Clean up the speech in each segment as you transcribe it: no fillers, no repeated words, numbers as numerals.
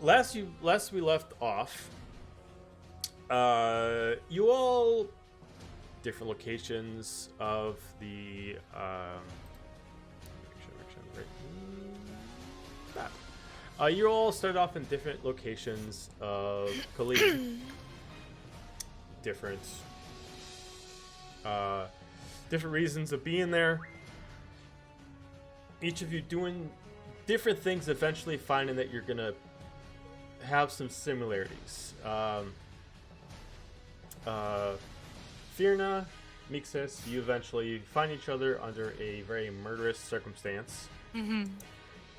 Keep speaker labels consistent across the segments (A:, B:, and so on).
A: last we left off, you all different locations of the you all started off in different locations of Khalid. different reasons of being there. Each of you doing different things, eventually finding that you're gonna have some similarities. Firna, Mixis, you eventually find each other under a very murderous circumstance.
B: Mm-hmm.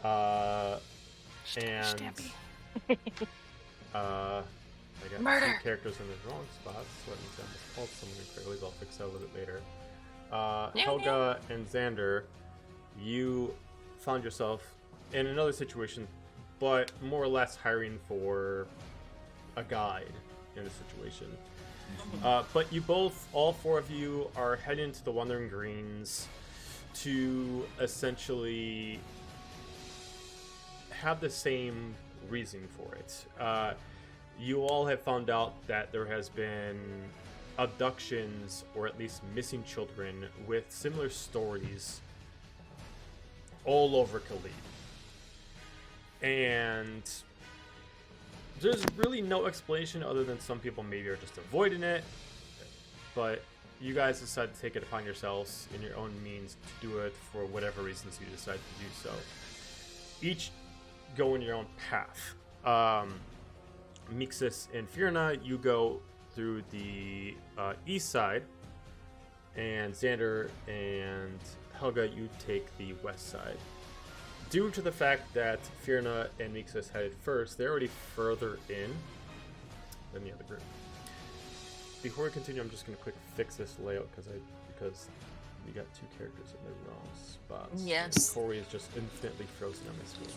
A: And I got
B: Murder.
A: two characters in the wrong spots, so that means I almost called someone incorrectly. I'll fix that a little bit later. Helga and Xander, you found yourself in another situation, but more or less hiring for a guide in the situation. But you both, all four of you, are heading to the Wandering Greens to essentially have the same reason for it. You all have found out that there has been abductions, or at least missing children, with similar stories all over Khalid. And there's really no explanation other than some people maybe are just avoiding it, but you guys decide to take it upon yourselves in your own means to do it for whatever reasons you decide to do so. Each go in your own path. Mixis and Firna, you go through the east side, and Xander and Helga, you take the west side. Due to the fact that Firna and Mixis headed first, they're already further in than the other group. Before we continue, I'm just going to quick fix this layout because we got two characters in the wrong spots.
B: Yes.
A: And Corey is just infinitely frozen on my screen.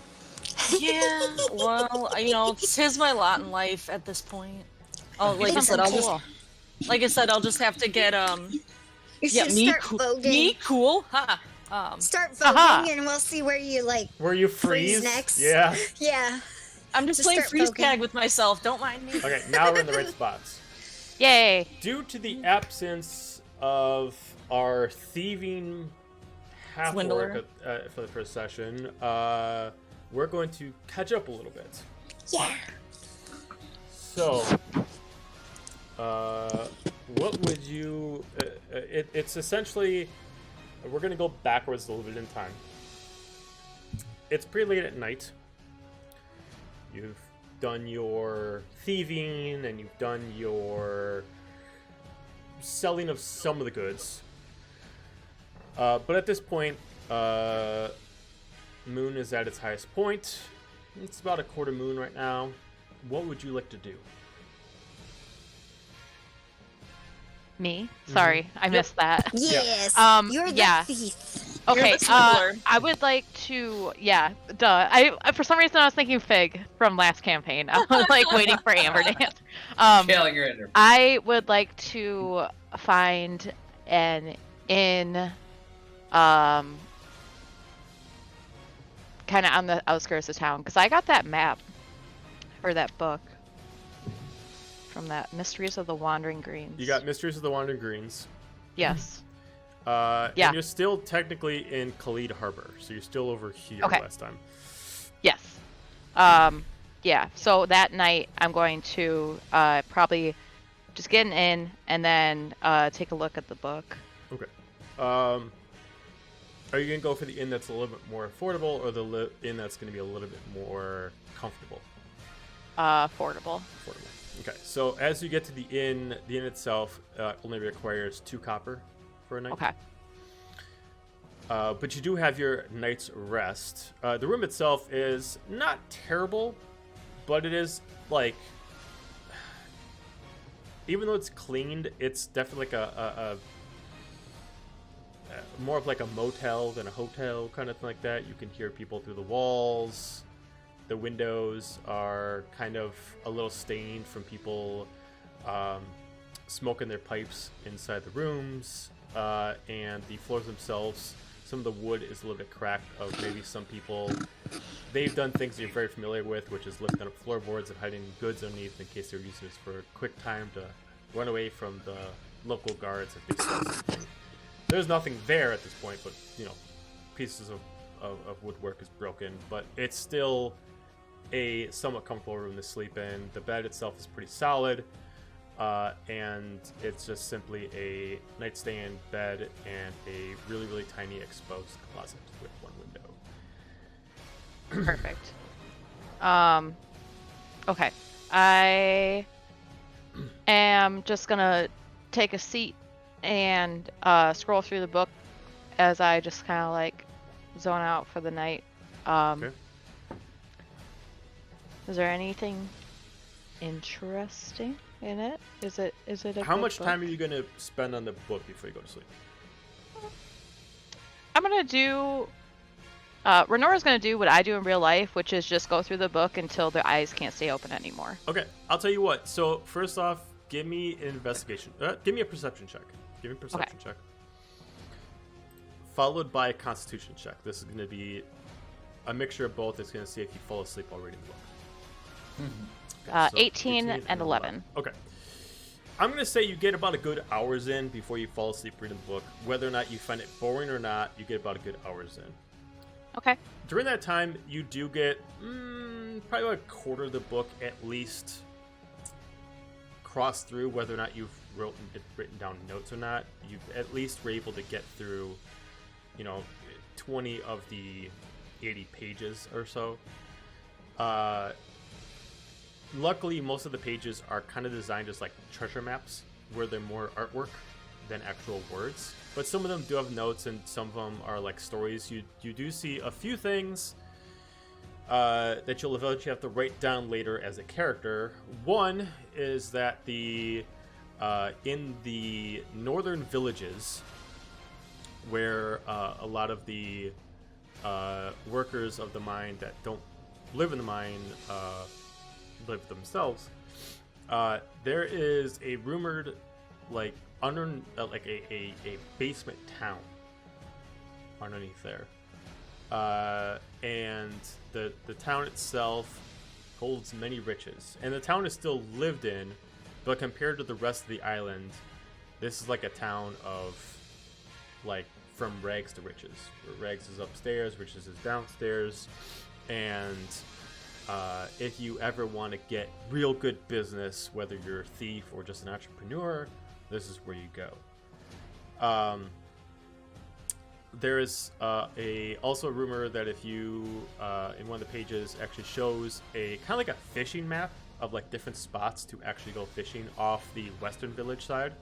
B: Yeah, well, tis my lot in life at this point. Oh, like I said, I'll just have to get
C: You should start voguing.
B: Me cool, ha.
C: Start voguing, and we'll see where you
A: Where you freeze
C: next.
A: Yeah.
C: Yeah.
B: I'm just playing freeze tag with myself. Don't mind me.
A: Okay, now we're in the right spots.
D: Yay!
A: Due to the absence of our thieving half-orc for the first session, we're going to catch up a little bit.
C: Yeah.
A: So, what would you... it's essentially... We're going to go backwards a little bit in time. It's pretty late at night. You've done your thieving, and you've done your selling of some of the goods. But at this point, moon is at its highest point. It's about a quarter moon right now. What would you like to do?
D: Me? Sorry, I missed that.
C: Yes. You're the thief.
D: Okay, I would like to, duh. For some reason I was thinking Fig from last campaign. I was like waiting for Amber Dance. I would like to find an inn, kind of on the outskirts of town, because I got that map for that book from that Mysteries of the Wandering Greens.
A: You got Mysteries of the Wandering Greens.
D: Yes.
A: And you're still technically in Khalid Harbor, so you're still over here last time.
D: Yes. Yeah, so that night I'm going to probably just get an inn and then take a look at the book.
A: Okay. Are you going to go for the inn that's a little bit more affordable, or the inn that's going to be a little bit more comfortable?
D: Affordable.
A: Okay, so as you get to the inn itself only requires 2 copper for a night.
D: Okay.
A: But you do have your night's rest. The room itself is not terrible, but it is like, even though it's cleaned, it's definitely like a more of like a motel than a hotel kind of thing like that. You can hear people through the walls. The windows are kind of a little stained from people smoking their pipes inside the rooms, and the floors themselves some of the wood is a little bit cracked. Of maybe some people, they've done things you're very familiar with, which is lifting up floorboards and hiding goods underneath in case they're using this for a quick time to run away from the local guards if they stole something. There's nothing there at this point, but pieces of woodwork is broken, but it's still a somewhat comfortable room to sleep in. The bed itself is pretty solid, and it's just simply a nightstand bed and a really, really tiny exposed closet with one window.
D: Perfect. Okay. I am just gonna take a seat and scroll through the book as I just kind of like zone out for the night.
A: Okay.
D: Is there anything interesting in it? Is it a
A: How
D: good
A: much
D: book?
A: time are you going to spend on the book before you go to sleep?
D: I'm gonna do Renora's gonna do what I do in real life, which is just go through the book until their eyes can't stay open anymore.
A: Okay, I'll tell you what. So first off, give me an investigation. Give me a perception check. Give me a perception check. Followed by a constitution check. This is going to be a mixture of both. It's going to see if you fall asleep while reading the book. Okay, so
D: 18 and 11.
A: Okay. I'm going to say you get about a good hours in before you fall asleep reading the book. Whether or not you find it boring or not, you get about a good hours in.
D: Okay.
A: During that time, you do get probably about a quarter of the book at least crossed through. Whether or not you've written down notes or not, you at least were able to get through 20 of the 80 pages or so. Luckily, most of the pages are kind of designed as like treasure maps, where they're more artwork than actual words. But some of them do have notes, and some of them are like stories. You do see a few things that you'll eventually have to write down later as a character. One is that in the northern villages, where a lot of the workers of the mine that don't live in the mine live themselves, there is a rumored like a basement town underneath there, and the town itself holds many riches, and the town is still lived in, but compared to the rest of the island, this is like a town of like from rags to riches, where rags is upstairs, riches is downstairs. And if you ever want to get real good business, whether you're a thief or just an entrepreneur, this is where you go. There is also a rumor that if you in one of the pages actually shows a kind of like a fishing map of like different spots to actually go fishing off the western village side,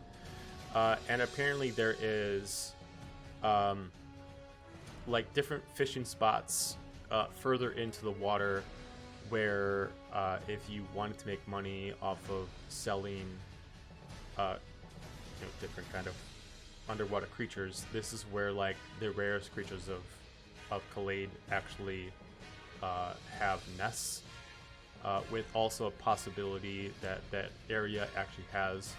A: and apparently there is like different fishing spots further into the water, where if you wanted to make money off of selling different kind of underwater creatures, this is where like the rarest creatures of Khalid actually have nests, with also a possibility that that area actually has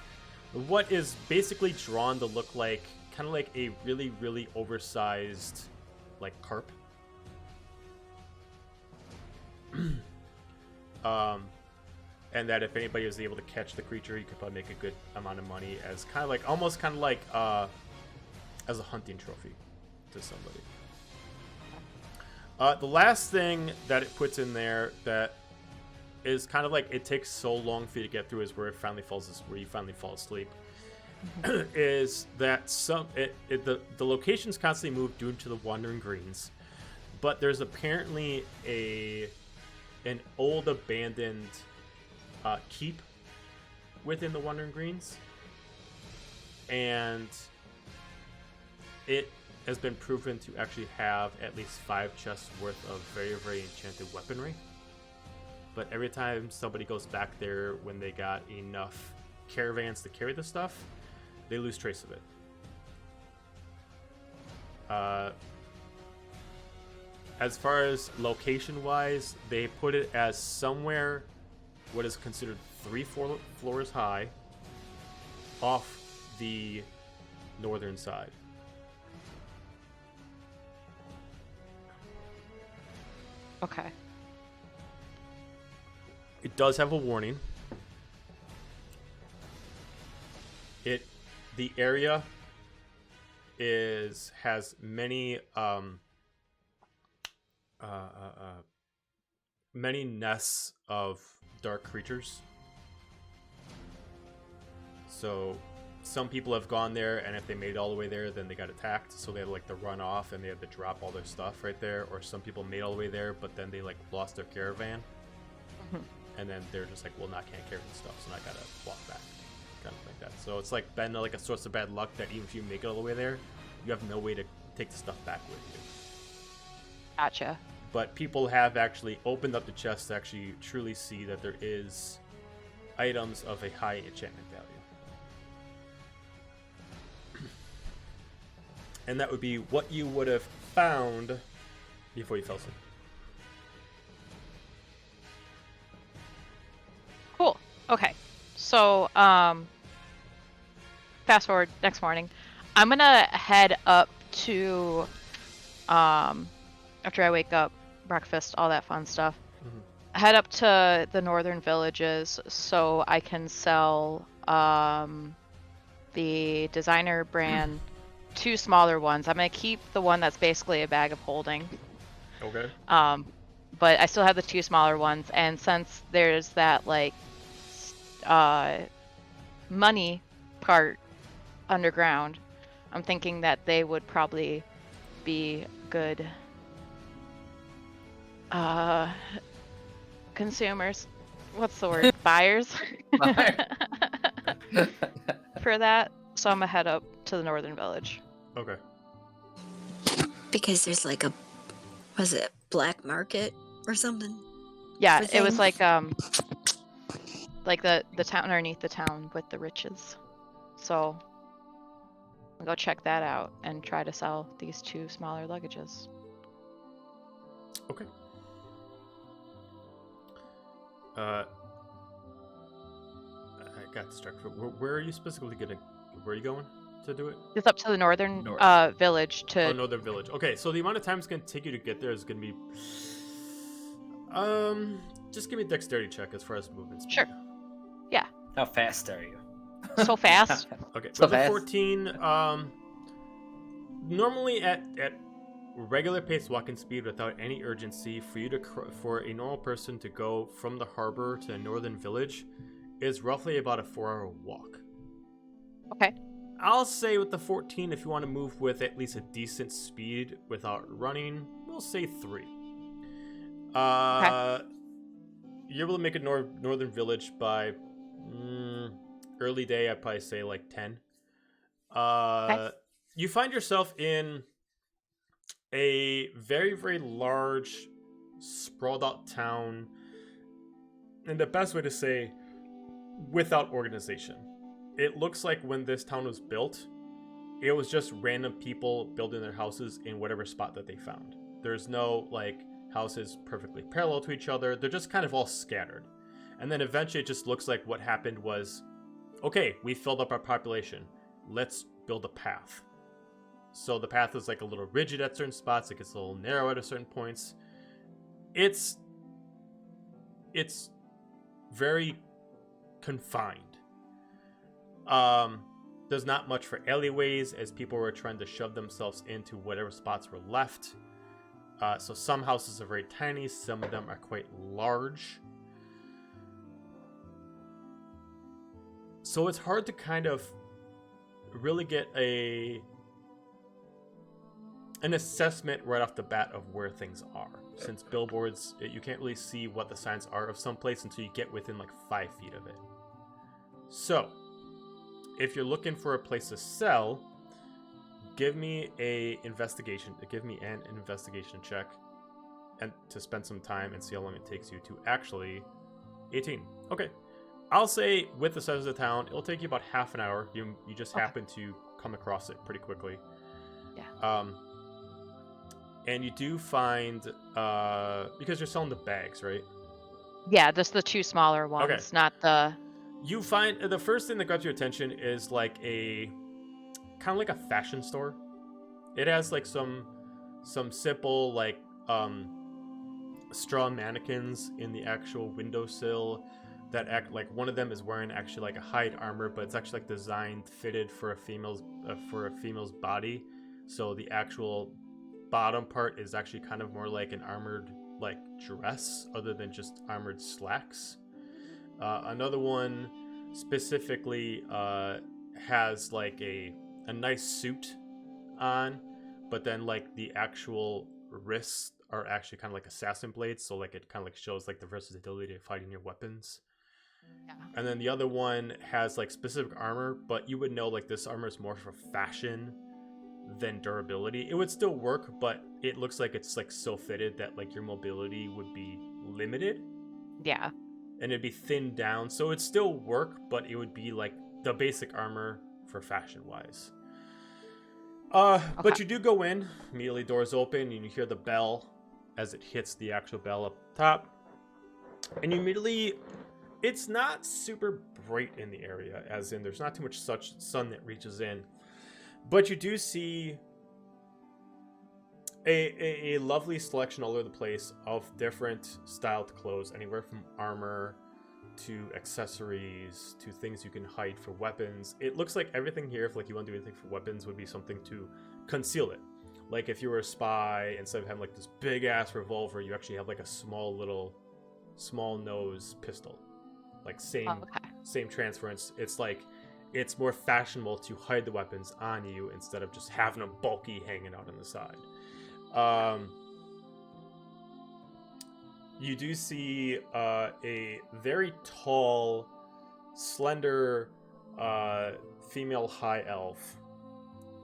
A: what is basically drawn to look like kind of like a really, really oversized like carp. And that if anybody was able to catch the creature, you could probably make a good amount of money as kind of like almost kind of like as a hunting trophy to somebody. The last thing that it puts in there that is kind of like it takes so long for you to get through is where you finally fall asleep. Is that the locations constantly move due to the Wandering Greens, but there's apparently an old abandoned keep within the Wandering Greens, and it has been proven to actually have at least 5 chests worth of very, very enchanted weaponry. But every time somebody goes back there when they got enough caravans to carry the stuff, they lose trace of it. As far as location-wise, they put it as somewhere what is considered 3 floors high off the northern side.
D: Okay.
A: It does have a warning. The area has many many nests of dark creatures. So some people have gone there, and if they made it all the way there, then they got attacked, so they had like to run off and they had to drop all their stuff right there. Or some people made it all the way there, but then they like lost their caravan, and then they're just like, well, now I can't carry the stuff, so now I gotta walk back. Kind of like that. So it's like been like a source of bad luck that even if you make it all the way there, you have no way to take the stuff back with you.
D: Gotcha.
A: But people have actually opened up the chest to actually truly see that there is items of a high enchantment value. And that would be what you would have found before you fell asleep.
D: Cool. Okay. So, fast forward next morning. I'm gonna head up to, after I wake up, breakfast, all that fun stuff. Head up to the northern villages so I can sell the designer brand 2 smaller ones. I'm gonna keep the one that's basically a bag of holding.
A: Okay.
D: But I still have the 2 smaller ones, and since there's that like money part underground, I'm thinking that they would probably be good consumers. What's the word? Buyers. For that. So I'm gonna head up to the northern village.
A: Okay.
C: Because there's like was it black market or something?
D: Yeah, it was like the town underneath the town with the riches. So I'll go check that out and try to sell these 2 smaller luggages.
A: Okay. I got distracted. Where are you specifically gonna? Where are you going to do it?
D: It's up to the northern village to.
A: Oh, northern village. Okay, so the amount of time it's gonna take you to get there is gonna be. Just give me a dexterity check as far as movement speed.
D: Sure. Yeah.
E: How fast are you?
D: So fast.
A: Okay,
E: So
A: with a
E: fast.
A: 14, normally at regular pace walking speed without any urgency, for a normal person to go from the harbor to the northern village is roughly about a 4-hour walk.
D: Okay.
A: I'll say with the 14, if you want to move with at least a decent speed without running, we'll say 3.
D: Okay.
A: You're able to make a northern village by early day. I'd probably say like 10.
D: Okay.
A: You find yourself in a very, very large, sprawled out town, and the best way to say, without organization. It looks like when this town was built, it was just random people building their houses in whatever spot that they found. There's no like houses perfectly parallel to each other. They're just kind of all scattered. And then eventually it just looks like what happened was, okay, we filled up our population. Let's build a path. So the path is like a little rigid at certain spots. It gets a little narrow at certain points. It's very confined. There's not much for alleyways as people were trying to shove themselves into whatever spots were left. So some houses are very tiny. Some of them are quite large. So it's hard to kind of really get an assessment right off the bat of where things are. Since billboards, you can't really see what the signs are of some place until you get within like 5 feet of it. So, if you're looking for a place to sell, give me an investigation check, and to spend some time and see how long it takes you to actually 18. Okay. I'll say with the size of the town, it'll take you about half an hour. You just happen to come across it pretty quickly.
D: Yeah.
A: And you do find, because you're selling the bags, right?
D: Yeah, just the 2 smaller ones,
A: Okay.
D: not the.
A: You find the first thing that grabs your attention is like kind of like a fashion store. It has like some simple like straw mannequins in the actual windowsill that act like one of them is wearing actually like a hide armor, but it's actually like designed fitted for a female's body. So the actual bottom part is actually kind of more like an armored like dress other than just armored slacks. Another one specifically has like a nice suit on, but then like the actual wrists are actually kind of like assassin blades, so like it kind of like shows like the versatility of fighting your weapons.
D: Yeah.
A: And then the other one has like specific armor, but you would know like this armor is more for fashion than durability. It would still work, but it looks like it's like so fitted that like your mobility would be limited.
D: Yeah.
A: And it'd be thinned down, so it'd still work, but it would be like the basic armor for fashion wise. But you do go in, immediately doors open, and you hear the bell as it hits the actual bell up top. And you immediately, it's not super bright in the area, as in there's not too much such sun that reaches in. But you do see a lovely selection all over the place of different styled clothes, anywhere from armor to accessories to things you can hide for weapons. It looks like everything here, if like you want to do anything for weapons, would be something to conceal it. Like if you were a spy, instead of having like this big ass revolver, you actually have like a small nose pistol. Like same transference. It's like it's more fashionable to hide the weapons on you instead of just having them bulky hanging out on the side. You do see a very tall, slender female high elf,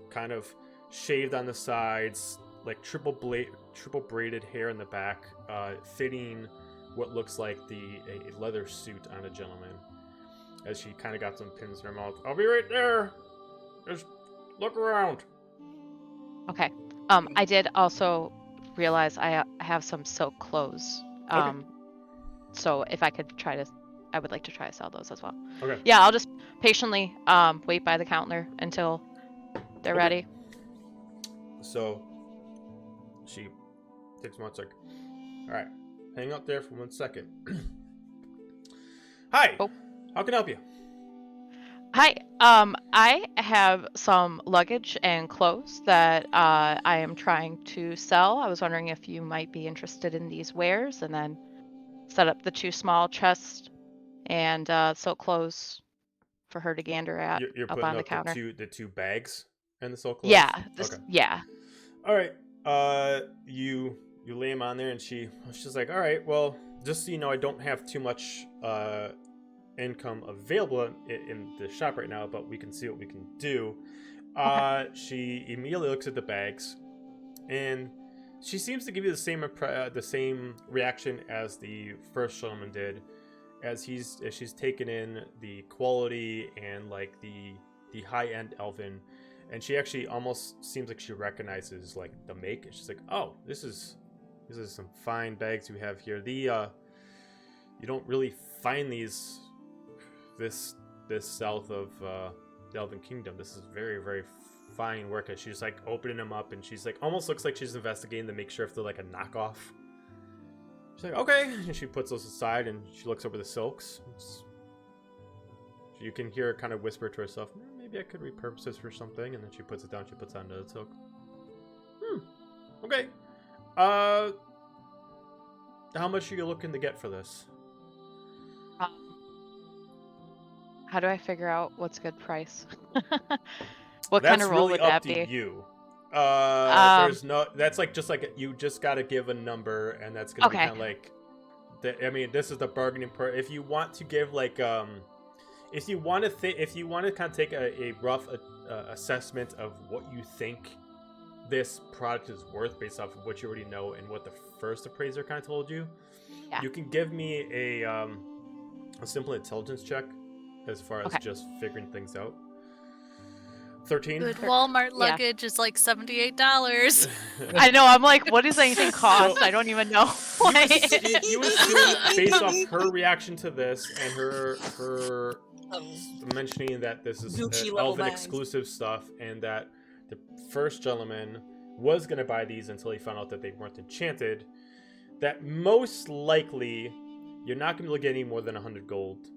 A: kind of shaved on the sides, like triple braided hair in the back, fitting what looks like a leather suit on a gentleman, as she kind of got some pins in her mouth. I'll be right there. Just look around.
D: Okay. I did also realize I have some silk clothes.
A: Okay.
D: So if I could I would like to try to sell those as well.
A: Okay.
D: Yeah, I'll just patiently wait by the counter until they're ready.
A: So she takes 1 second. All right, hang out there for 1 second. Hi.
D: Oh.
A: How can I help you?
D: Hi. I have some luggage and clothes that I am trying to sell. I was wondering if you might be interested in these wares, and then set up the 2 small chests and silk clothes for her to gander at
A: You're
D: up
A: putting
D: on the
A: up
D: counter.
A: the two bags and the silk clothes?
D: Yeah.
A: Okay.
D: Yeah.
A: All right. You lay them on there, and she's like, all right, well, just so you know, I don't have too much income available in the shop right now, but we can see what we can do. Okay. She immediately looks at the bags, and she seems to give you the same reaction as the first gentleman did, as she's taken in the quality and like the high-end elven, and she actually almost seems like she recognizes like the make, and she's like, oh, this is some fine bags you have here. You don't really find this south of the Elven Kingdom. This is very, very fine work. And she's like opening them up, and she's like almost looks like she's investigating to make sure if they're like a knockoff. She's like, okay, and she puts those aside, and she looks over the silks. You can hear her kind of whisper to herself, maybe I could repurpose this for something. And then she puts it down. She puts on another silk. Okay. How much are you looking to get for this?
D: How do I figure out what's a good price? What kind of roll would that be?
A: That's really up to you. There's no. That's like just like you just got to give a number, and that's gonna be kind of like. I mean, this is the bargaining part. If you want to give like if you want to kind of take a rough assessment of what you think this product is worth based off of what you already know and what the first appraiser kind of told you, you can give me a simple intelligence check as far as just figuring things out. 13.
E: Good Walmart luggage is like $78.
D: I know. I'm like, what does anything cost? I don't even know.
A: You assume based off her reaction to this and her mentioning that this is elven exclusive stuff, and that the first gentleman was going to buy these until he found out that they weren't enchanted, that most likely you're not going to get any more than 100 gold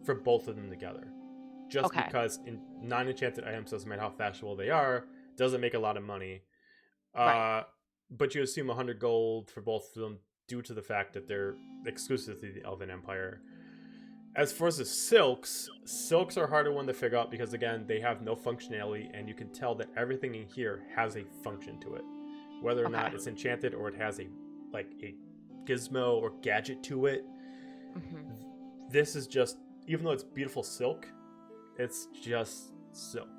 A: for both of them together. Just because in non-enchanted items, doesn't matter how fashionable they are, doesn't make a lot of money.
D: Right.
A: But you assume 100 gold for both of them due to the fact that they're exclusive to the Elven Empire. As far as the silks are a harder one to figure out because, again, they have no functionality, and you can tell that everything in here has a function to it. Whether or not it's enchanted or it has a gizmo or gadget to it. This is just, even though it's beautiful silk, it's just silk.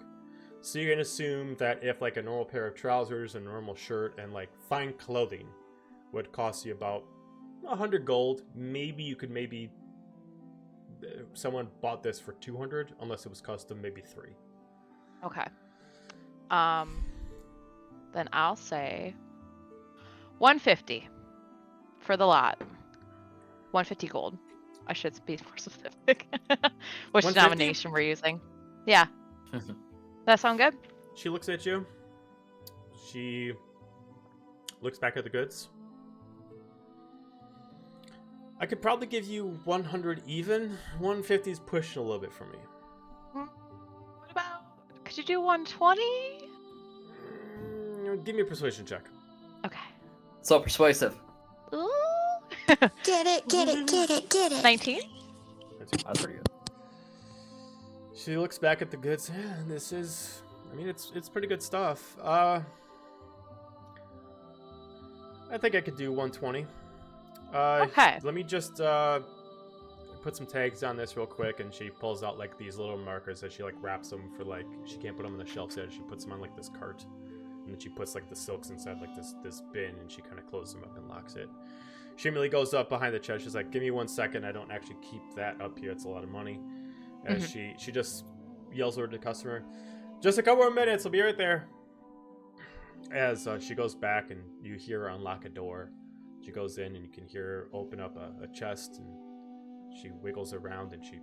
A: So you can assume that if like a normal pair of trousers, a normal shirt, and like fine clothing would cost you about 100 gold, maybe someone bought this for 200, unless it was custom, maybe 3.
D: Okay. Then I'll say 150 for the lot. 150 gold. I should be more specific. Which denomination we're using. Yeah. That sound good?
A: She looks at you. She looks back at the goods. I could probably give you 100 even. 150 is pushing a little bit for me.
D: What about... Could you do 120?
A: Give me a persuasion check.
D: Okay.
F: So persuasive.
D: Ooh.
C: Get it.
D: 19?
F: That's pretty good.
A: She looks back at the goods. Yeah, this is... I mean, it's pretty good stuff. I think I could do 120.
D: Okay.
A: Let me just put some tags on this real quick, and she pulls out like these little markers that she like wraps them for like she can't put them on the shelves yet. She puts them on like this cart, and then she puts like the silks inside like this bin, and she kind of closes them up and locks it. She immediately goes up behind the chest. She's like, "Give me 1 second. I don't actually keep that up here. It's a lot of money." As she just yells over to the customer, "Just a couple more minutes. I'll be right there." As she goes back, and you hear her unlock a door. She goes in, and you can hear her open up a chest, and she wiggles around, and she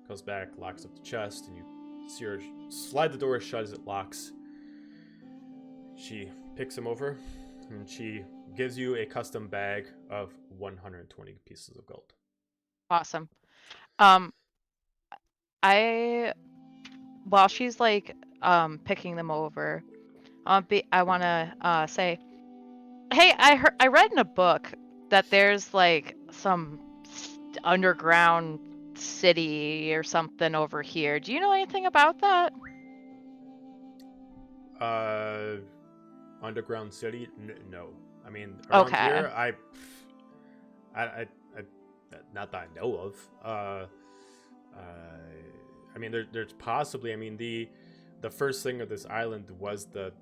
A: goes back, locks up the chest, and you see her slide the door shut as it locks. She picks him over, and she gives you a custom bag of 120 pieces of gold.
D: Awesome. While she's like picking them over, I want to say, hey, I read in a book that there's like some underground city or something over here. Do you know anything about that?
A: Underground city? No. I mean, around here, I not that I know of. I mean, there's possibly. I mean, the first thing of this island was the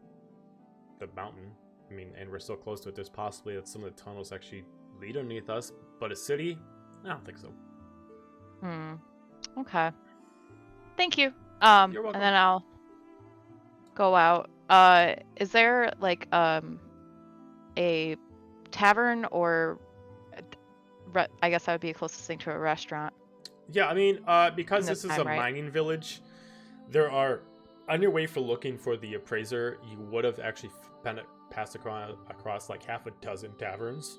A: mountain. I mean, and we're so close to it. There's possibly that some of the tunnels actually lead underneath us. But a city? I don't think so.
D: Okay. Thank you.
A: You're welcome.
D: And then I'll go out. Is there like a tavern or I guess that would be the closest thing to a restaurant?
A: Yeah, I mean, because this is a mining village, there are, on your way for looking for the appraiser, you would have actually passed across like half a dozen taverns.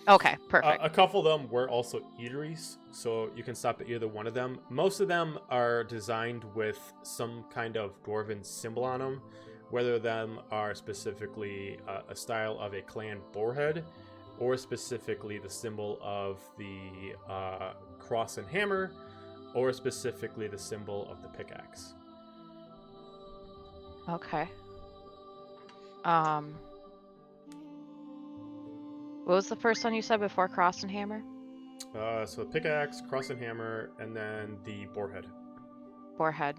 D: Okay, perfect.
A: A couple of them were also eateries, so you can stop at either one of them. Most of them are designed with some kind of dwarven symbol on them, whether them are specifically a style of a clan boarhead, or specifically the symbol of the cross and hammer, or specifically the symbol of the pickaxe.
D: Okay. What was the first one you said before cross and hammer?
A: So the pickaxe, cross and hammer, and then the boarhead.
D: Boarhead.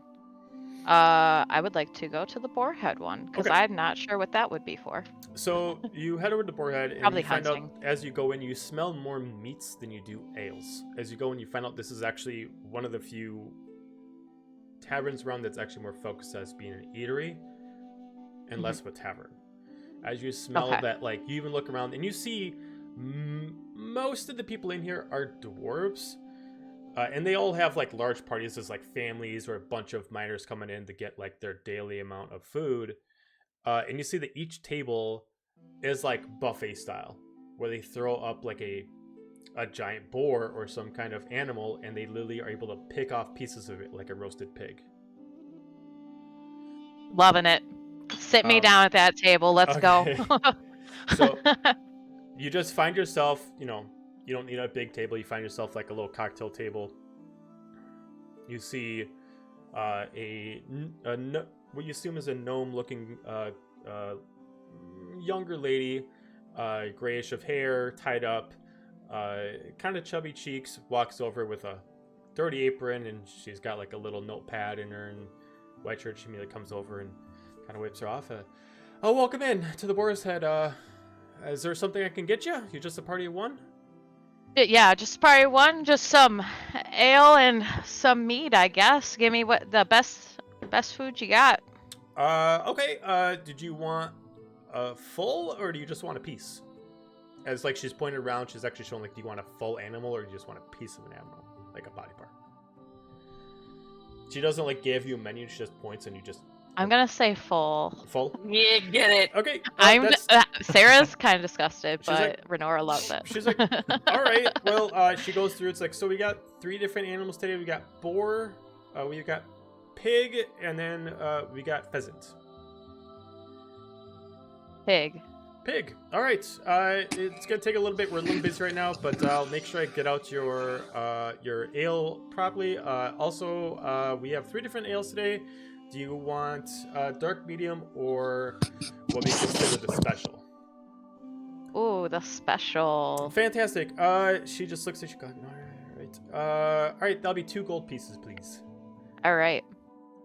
D: I would like to go to the boarhead one, because
A: Okay.
D: I'm not sure what that would be for.
A: So you head over to Boarhead, and
D: Probably
A: you find out
D: hunting.
A: as you go in, you smell more meats than you do ales. As you go in, you find out this is actually one of the few taverns around that's actually more focused as being an eatery and less of a tavern. As you smell that, like, you even look around and you see most of the people in here are dwarves. And they all have like large parties as like families or a bunch of miners coming in to get like their daily amount of food. And you see that each table is like buffet style. where they throw up like a giant boar or some kind of animal, and they literally are able to pick off pieces of it like a roasted pig.
D: Loving it. Sit me down at that table. Let's go.
A: So you just find yourself, you don't need a big table. You find yourself like a little cocktail table. You see what you assume is a gnome-looking younger lady, grayish of hair, tied up, kind of chubby cheeks, walks over with a dirty apron, and she's got like a little notepad in her and white shirt. She immediately comes over and kind of wipes her off. Oh, welcome in to the Boars Head. Is there something I can get you? You just a party of one?
D: Yeah, just party of one. Just some ale and some meat, I guess. Give me what the best food you got.
A: Okay. Did you want a full, or do you just want a piece? As like she's pointed around, she's actually showing like, do you want a full animal, or do you just want a piece of an animal, like a body part? She doesn't like give you a menu. She just points, and you just.
D: I'm gonna say full.
A: Full?
B: Yeah, get it.
A: Okay.
D: Sarah's kind of disgusted, but
A: like,
D: Renora loves it.
A: She's like, all right. Well, she goes through. It's like, so we got 3 different animals today. We got boar, we got pig, and then we got pheasant.
D: Pig.
A: All right. It's gonna take a little bit. We're a little busy right now, but I'll make sure I get out your ale properly. Also, we have 3 different ales today. Do you want dark, medium, or what we consider the special?
D: Ooh, the special.
A: Fantastic. She just looks at you. All right. All right. That'll be 2 gold pieces, please.
D: All right.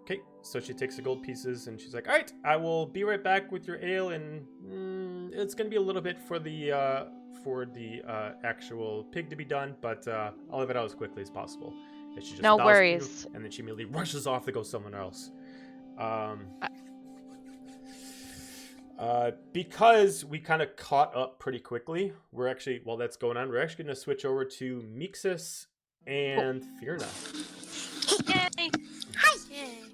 A: Okay. So she takes the gold pieces and she's like, "All right. I will be right back with your ale, and it's gonna be a little bit for the actual pig to be done, but I'll have it out as quickly as possible." And she just
D: No
A: bows to
D: worries.
A: you, and then she immediately rushes off to go somewhere else. Because we kind of caught up pretty quickly, we're actually, while that's going on, we're actually going to switch over to Mixus and Fierna.
E: Yay! Hi! Yay!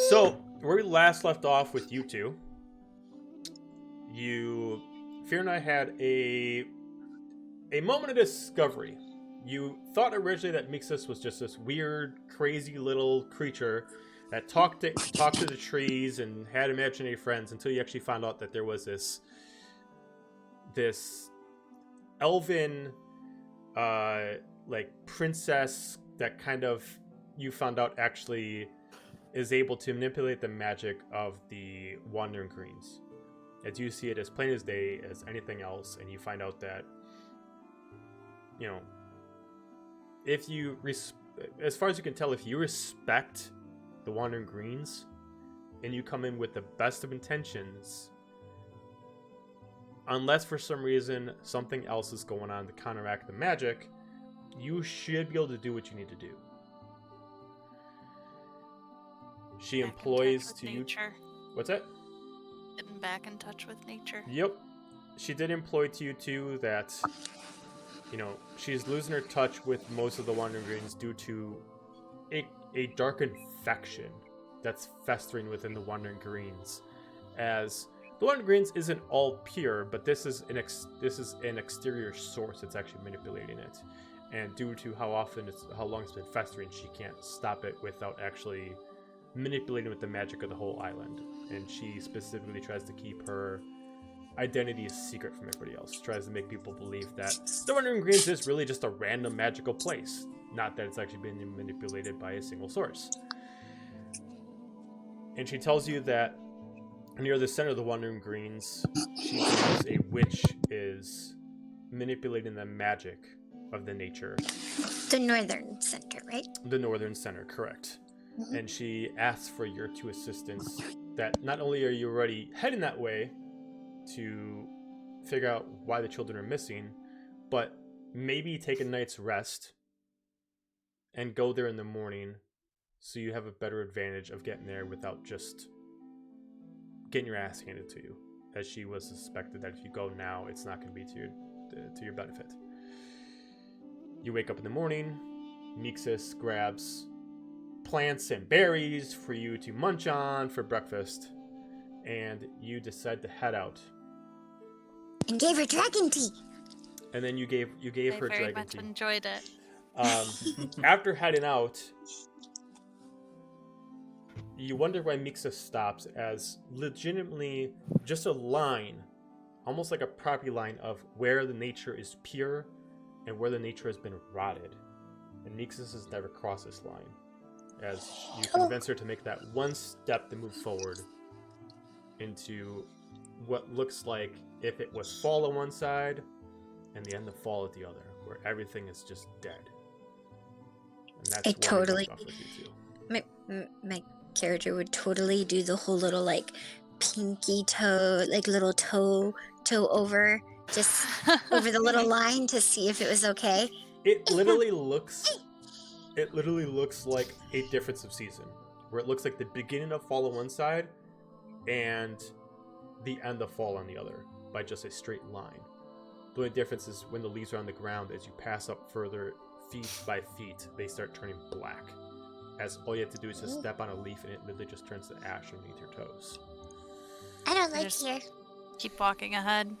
A: So, where we last left off with you two, Fierna had a moment of discovery. You thought originally that Mixus was just this weird, crazy little creature that talked to the trees and had imaginary friends, until you actually found out that there was this elven like princess that kind of, you found out actually is able to manipulate the magic of the Wandering Greens. As you see it as plain as day as anything else, and you find out that, if you, as far as you can tell, if you respect the Wandering Greens, and you come in with the best of intentions, unless for some reason something else is going on to counteract the magic, you should be able to do what you need to do. She employs to you.
E: Nature.
A: What's that?
E: Getting back in touch with nature.
A: Yep. She did employ to you too that, she's losing her touch with most of the Wandering Greens due to a dark infection that's festering within the Wandering Greens. As the Wandering Greens isn't all pure, but this is an exterior source that's actually manipulating it. And due to how long it's been festering, she can't stop it without actually manipulating with the magic of the whole island. And she specifically tries to keep her identity a secret from everybody else. She tries to make people believe that the Wandering Greens is really just a random magical place, not that it's actually been manipulated by a single source. And she tells you that near the center of the Wandering Greens, she believes a witch is manipulating the magic of the nature.
C: The northern center, right?
A: The northern center, correct. Mm-hmm. And she asks for your 2 assistance, that not only are you already heading that way to figure out why the children are missing, but maybe take a night's rest and go there in the morning, so you have a better advantage of getting there without just getting your ass handed to you, as she was suspected that if you go now, it's not going to be to your benefit. You wake up in the morning, Mixus grabs plants and berries for you to munch on for breakfast, and you decide to head out
C: And gave her dragon tea.
A: And then you gave her
E: I very
A: dragon
E: much
A: tea.
E: enjoyed it.
A: After heading out, you wonder why Mixa stops, as legitimately just a line, almost like a property line of where the nature is pure and where the nature has been rotted. And Mixus has never crossed this line, as you convince her to make that one step to move forward into what looks like if it was fall on one side and the end of fall at the other, where everything is just dead. And that's
C: I totally.
A: off with you too.
C: My character would totally do the whole little like pinky toe, like little toe over, just over the little line to see if it was okay.
A: It literally looks like a difference of season, where it looks like the beginning of fall on one side and the end of fall on the other by just a straight line. The only difference is when the leaves are on the ground, as you pass up further feet by feet, they start turning black. As all you have to do is just step on a leaf and it literally just turns to ash underneath your toes.
C: I don't
E: like
C: here.
E: Keep walking ahead.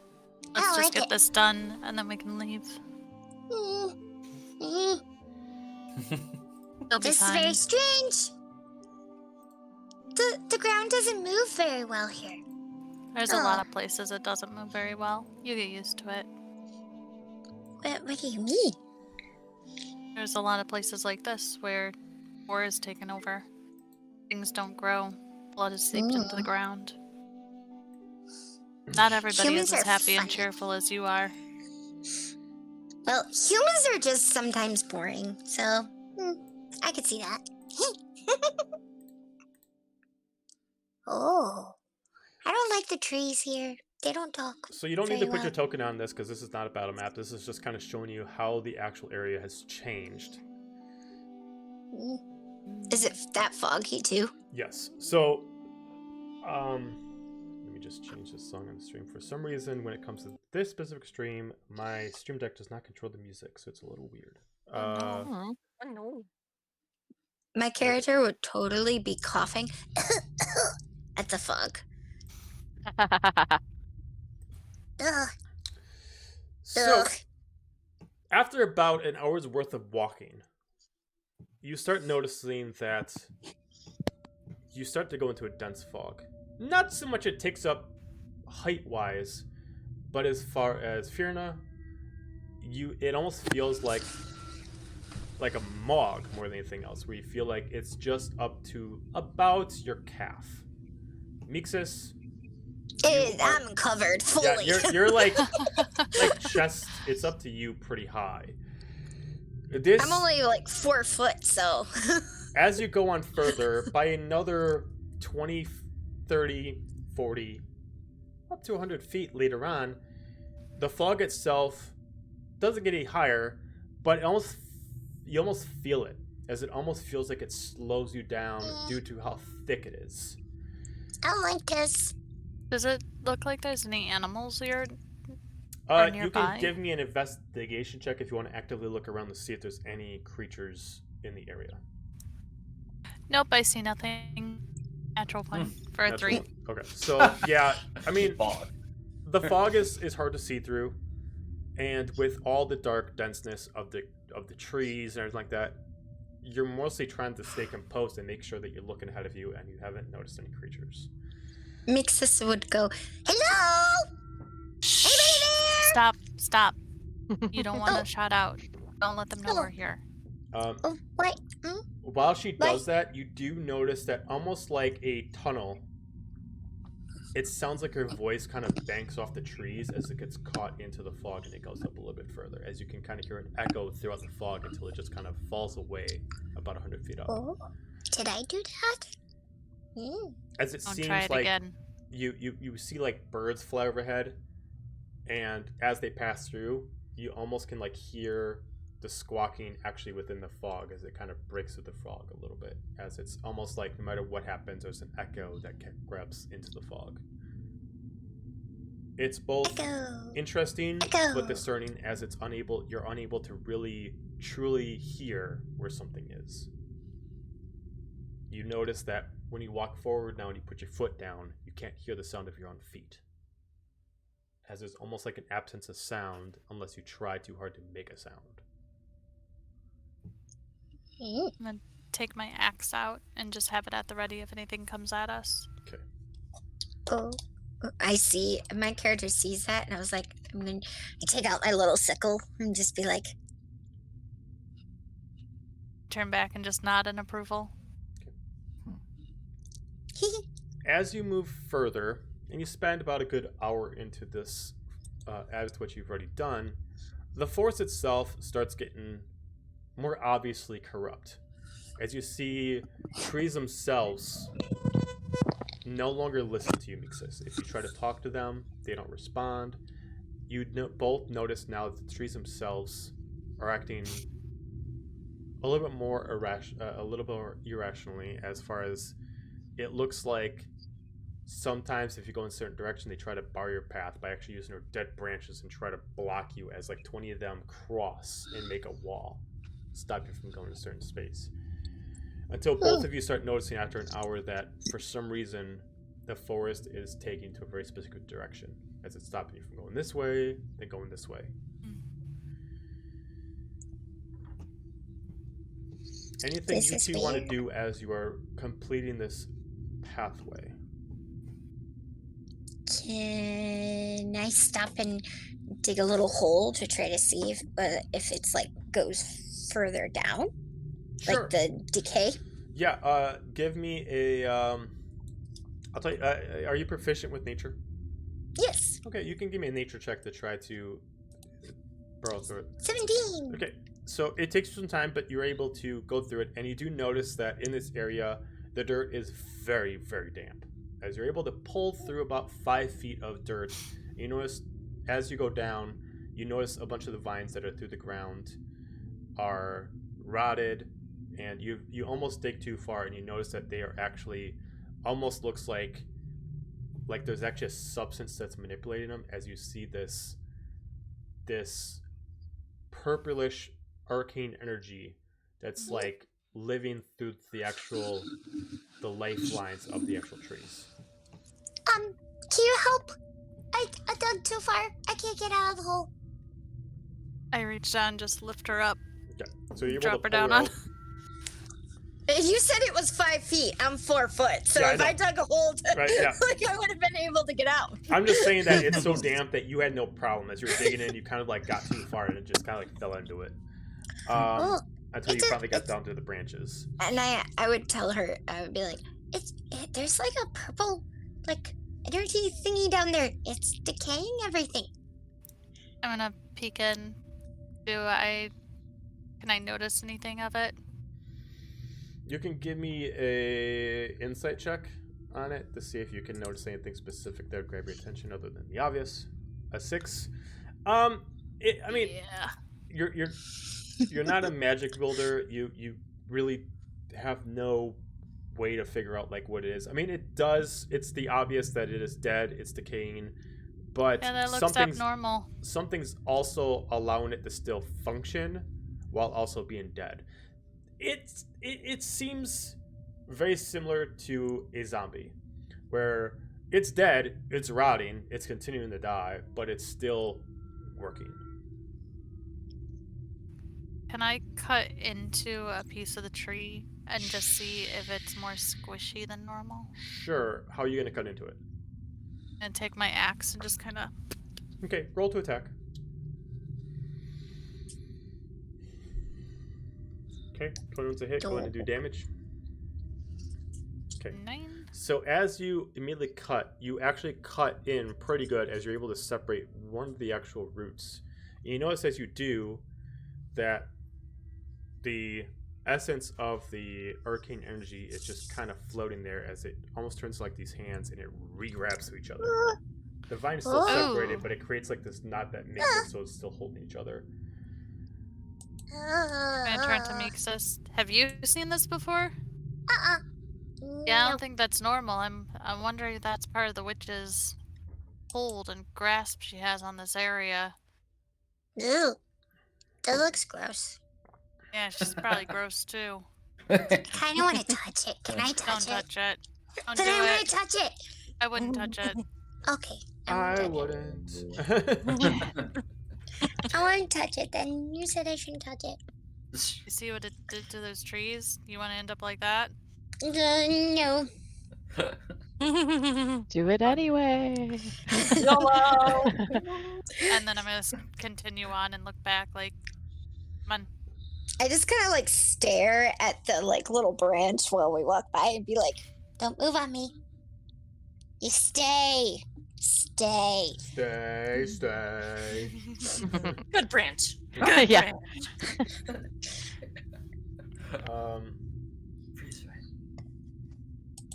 E: Let's just get this done, and then we can leave.
C: This is very strange. The ground doesn't move very well here.
E: There's a lot of places it doesn't move very well. You get used to it.
C: What do you mean?
E: There's a lot of places like this where war is taken over. Things don't grow. Blood is seeped into the ground. Not everybody
C: Humans
E: is as
C: are
E: happy and
C: funny.
E: cheerful as you are.
C: Well, humans are just sometimes boring, so I could see that. Oh, I don't like the trees here. They don't talk.
A: So you don't need to
C: very
A: put your
C: well.
A: token on this because this is not a battle map. This is just kind of showing you how the actual area has changed.
C: Is it that foggy too?
A: Yes. So, let me just change this song on the stream. For some reason, when it comes to this specific stream, my stream deck does not control the music, so it's a little weird.
B: No.
C: My character would totally be coughing at the fog. Ugh.
A: So,
C: Ugh.
A: after about an hour's worth of walking, you start noticing that you start to go into a dense fog. Not so much it takes up height-wise, but as far as Firna, it almost feels like a mog more than anything else, where you feel like it's just up to about your calf. Mixus,
C: I'm covered fully.
A: yeah, you're like chest. It's up to you pretty high.
C: I'm only like 4 foot, so.
A: As you go on further, by another 20, 30, 40, up to 100 feet later on, the fog itself doesn't get any higher, but you almost feel it, as it almost feels like it slows you down due to how thick it is.
C: I don't like this.
E: Does it look like there's any animals here?
A: You can give me an investigation check if you want to actively look around to see if there's any creatures in the area.
E: Nope, I see nothing. Natural 20 for a 3.
A: Okay, so yeah, I mean,
F: Fog.
A: the fog is hard to see through, and with all the dark denseness of the trees and everything like that, you're mostly trying to stay composed and make sure that you're looking ahead of you and you haven't noticed any creatures.
C: Mixus would go, hello! Anybody there?
E: Stop. You don't want to shout out. Don't let them know we're here.
C: Oh, what?
A: While she does that, you do notice that almost like a tunnel, it sounds like her voice kind of banks off the trees as it gets caught into the fog and it goes up a little bit further, as you can kind of hear an echo throughout the fog until it just kind of falls away about 100 feet up.
C: Oh, did I do that?
A: As it
E: Don't
A: seems
E: try it
A: like
E: again.
A: you see like birds fly overhead, and as they pass through, you almost can like hear the squawking actually within the fog as it kind of breaks through the fog a little bit, as it's almost like no matter what happens, there's an echo that grabs into the fog. It's both interesting but discerning, as you're unable to really truly hear where something is. You notice that when you walk forward now and you put your foot down, you can't hear the sound of your own feet. as there's almost like an absence of sound unless you try too hard to make a sound.
E: I'm gonna take my axe out and just have it at the ready if anything comes at us.
A: Okay.
C: Oh, I see. My character sees that, and I was like, I take out my little sickle and just be like,
E: Turn back and just nod in approval.
A: As you move further, and you spend about a good hour into this, as to what you've already done, the forest itself starts getting more obviously corrupt. As you see, trees themselves no longer listen to you, Mixus. If you try to talk to them, they don't respond. You both notice now that the trees themselves are acting a little bit more irrationally, as far as it looks like sometimes if you go in a certain direction, they try to bar your path by actually using their dead branches and try to block you as like 20 of them cross and make a wall, stop you from going to a certain space. Until both of you start noticing after an hour that for some reason the forest is taking to a very specific direction, as it's stopping you from going this way, then going this way. Anything you two want to do as you are completing this pathway?
C: Can I stop and dig a little hole to try to see if it's like goes further down?
A: Sure.
C: Like the decay?
A: Yeah, give me a, I'll tell you, are you proficient with nature?
C: Yes.
A: Okay, you can give me a nature check to try to burrow through it.
C: 17!
A: Okay, so it takes you some time, but you're able to go through it, and you do notice that in this area, the dirt is very, very damp. As you're able to pull through about 5 feet of dirt, you notice as you go down, you notice a bunch of the vines that are through the ground are rotted, and you almost dig too far, and you notice that they are actually almost looks like there's actually a substance that's manipulating them. As you see this purplish arcane energy that's like living through the lifelines of the actual trees.
C: Can you help? I dug too far. I can't get out of the hole.
E: I reach down and just lift her up.
A: Okay, so you're able
E: Drop
A: to
E: her
A: pull
E: down
A: her
E: on.
A: out.
C: You said it was 5 feet. I'm 4 foot. So
A: Yeah,
C: if I dug a hole,
A: Right, yeah.
C: like I would have been able to get out.
A: I'm just saying that it's so damp that you had no problem as you were digging in. You kind of like got too far and it just kind of like fell into it. Until you finally got down to the branches.
C: And I would tell her, I would be like, there's like a purple, like energy thingy down there. It's decaying everything.
E: I'm gonna peek in. Can I notice anything of it?
A: You can give me a insight check on it to see if you can notice anything specific that would grab your attention other than the obvious. A 6. I mean,
E: Yeah.
A: you're not a magic builder. You really have no way to figure out like what it is. I mean, it's the obvious that it is dead, it's decaying, but
E: Yeah, that looks abnormal.
A: Something's also allowing it to still function while also being dead. It seems very similar to a zombie, where it's dead, it's rotting, it's continuing to die, but it's still working.
E: Can I cut into a piece of the tree and just see if it's more squishy than normal?
A: Sure. How are you going to cut into it?
E: And take my axe and just kind of...
A: Okay, roll to attack. Okay, 21's a hit. Go ahead and do damage. Okay.
E: 9.
A: So as you immediately cut, you actually cut in pretty good as you're able to separate one of the actual roots. And you notice as you do that the essence of the arcane energy is just kind of floating there as it almost turns like these hands and it re-grabs to each other. The vine is still separated, but it creates like this knot that makes it so it's still holding each other.
E: I'm gonna turn to Mixus. Have you seen this before? Yeah, I don't think that's normal. I'm wondering if that's part of the witch's hold and grasp she has on this area.
C: Ew. That looks gross.
E: Yeah, she's probably gross too.
C: I kind of want to touch it. Can I touch
E: Don't
C: it?
E: touch it. Don't
C: Then
E: do
C: I want
E: it.
C: to touch it.
E: I wouldn't touch it.
C: Okay.
A: I wouldn't.
C: I won't touch it then. You said I shouldn't touch it.
E: You see what it did to those trees? You want to end up like that?
C: No.
D: Do it anyway.
B: YOLO!
E: And then I'm going to continue on and look back like, come on.
C: I just kind of like stare at the like little branch while we walk by and be like, don't move on me. You stay. Stay.
A: Stay.
B: Good branch. Good
D: Yeah.
B: branch.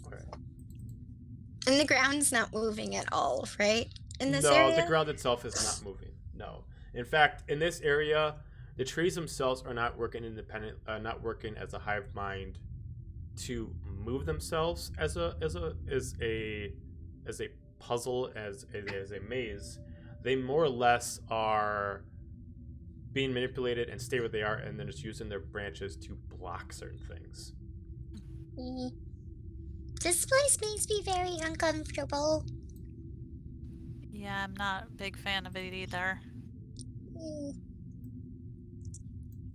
A: Okay.
C: And the ground's not moving at all, right? In this
A: No,
C: area?
A: the ground itself is not moving. No. In fact, in this area, the trees themselves are not working not working as a hive mind to move themselves as a puzzle, as a maze. They more or less are being manipulated and stay where they are, and then just using their branches to block certain things.
C: This place makes me very uncomfortable.
E: Yeah, I'm not a big fan of it either.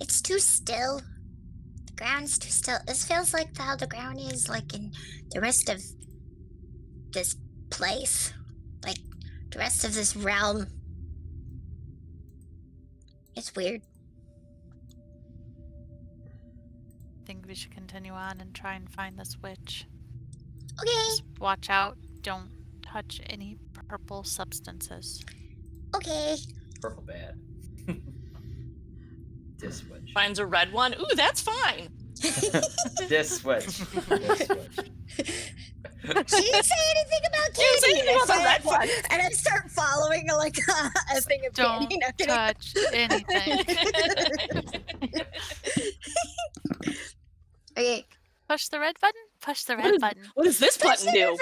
C: It's too still. The ground's too still. This feels like how the ground is like in the rest of this place. Like the rest of this realm. It's weird.
E: I think we should continue on and try and find this witch.
C: Okay.
E: Just watch out. Don't touch any purple substances.
C: Okay.
F: Purple bad. This switch.
B: Finds a red one. Ooh, that's fine.
F: This switch. This switch.
C: She didn't say anything about
B: She didn't say
C: candy.
B: anything about the red one.
C: And I start following like a thing of
E: Don't
C: candy. Not kidding.
E: touch anything.
C: Okay.
E: Push the red button. Push the red button.
B: What does this button do?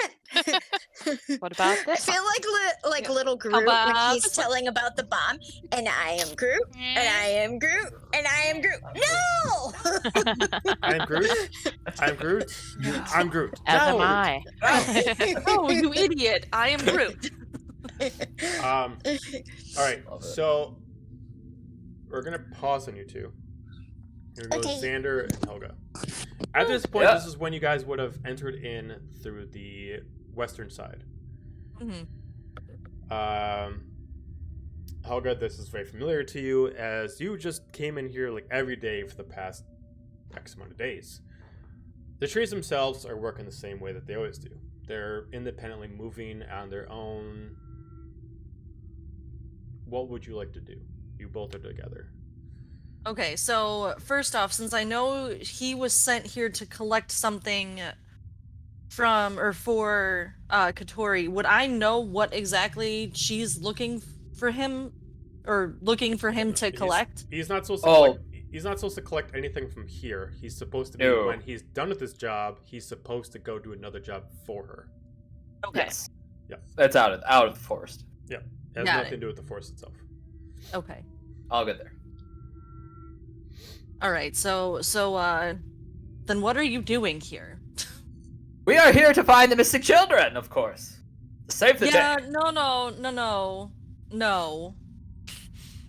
D: What about
C: I
D: this?
C: feel like little Groot when
B: about
C: he's
B: this one?
C: telling about the bomb. And I am Groot. And I am Groot. And I am Groot. No!
A: I'm Groot. I'm Groot. I'm Groot.
D: As am
A: No!
D: I.
B: Oh, you idiot. I am Groot.
A: All right,
F: Love it.
A: so we're gonna pause on you two. Here goes
C: Okay.
A: Xander and Helga. At this point,
F: Yeah.
A: this is when you guys would have entered in through the western side.
B: Mhm.
A: Helga, this is very familiar to you, as you just came in here like every day for the past X amount of days. The trees themselves are working the same way that they always do. They're independently moving on their own. What would you like to do? You both are together.
B: Okay, so first off, since I know he was sent here to collect something from or for Katori, would I know what exactly she's looking for him or looking for him to collect?
A: He's not supposed to
F: Oh.
A: collect, he's not supposed to collect anything from here. He's supposed to be,
F: No.
A: when he's done with this job, he's supposed to go do another job for her.
B: Okay.
F: Yes.
A: Yeah.
F: That's out of the forest.
A: It has
B: Got
A: nothing
B: it.
A: to do with the force itself.
B: Okay.
F: I'll get there.
B: All right. So then what are you doing here?
F: We are here to find the missing children, of course. To save the
B: Yeah,
F: day.
B: no.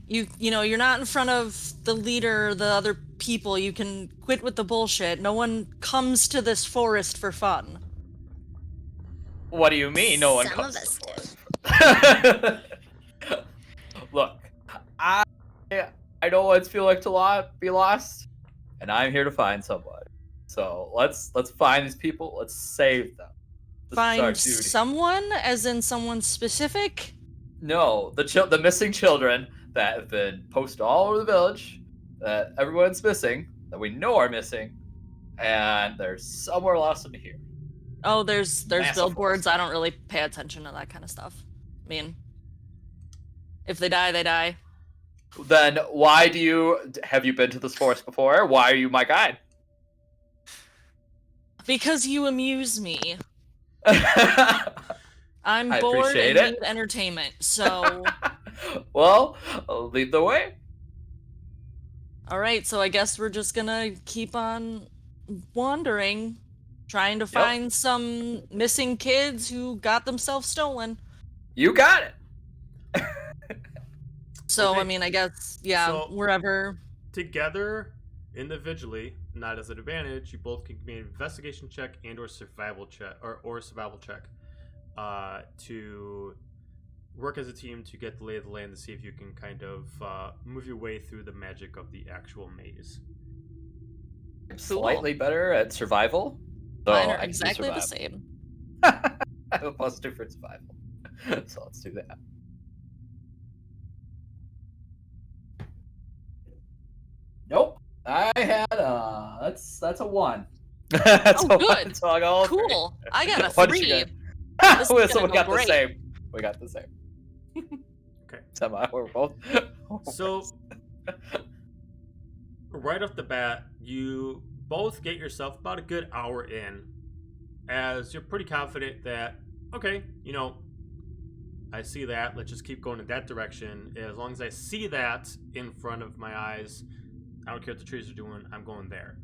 B: You know, you're not in front of the leader, the other people. You can quit with the bullshit. No one comes to this forest for fun.
F: What do you mean? No one
C: Some
F: comes
C: of us
F: to the forest? Look, I know what it's feel like to be lost, and I'm here to find somebody. So let's find these people. Let's save them. This is our
B: Find
F: duty.
B: someone, as in someone specific?
F: No, the missing children that have been posted all over the village, that everyone's missing, that we know are missing, and they're somewhere lost in here.
B: Oh, there's
F: Massive
B: billboards.
F: forest.
B: I don't really pay attention to that kind of stuff. I mean, if they die, they die.
F: Then have you been to this forest before? Why are you my guide?
B: Because you amuse me. I'm
F: I
B: bored
F: appreciate
B: and
F: it.
B: need entertainment. So,
F: Well, lead the way.
B: all right. So I guess we're just gonna keep on wandering, trying to find some missing kids who got themselves stolen.
F: You got it.
B: So,
A: Okay.
B: I mean, I guess, yeah,
A: So-
B: wherever.
A: Together, individually, not as an advantage, you both can make an investigation check and or survival check or survival check to work as a team to get the lay of the land to see if you can kind of move your way through the magic of the actual maze.
F: I'm slightly better at survival. So
B: Mine are
F: I can do
B: exactly the
F: survival.
B: same.
F: I have a +2 for survival. So let's do that. Nope. I had that's a 1. That's
B: Oh, good.
F: So I got all three.
B: Cool. I got a
F: What did
B: 3.
F: you get?
B: This is
F: So
B: gonna
F: we
B: go
F: got
B: great.
F: the same. We got the same.
A: Okay.
F: Semi. We're both.
A: So, right off the bat, you both get yourself about a good hour in, as you're pretty confident that, okay, you know, I see that, let's just keep going in that direction. As long as I see that in front of my eyes, I don't care what the trees are doing, I'm going there.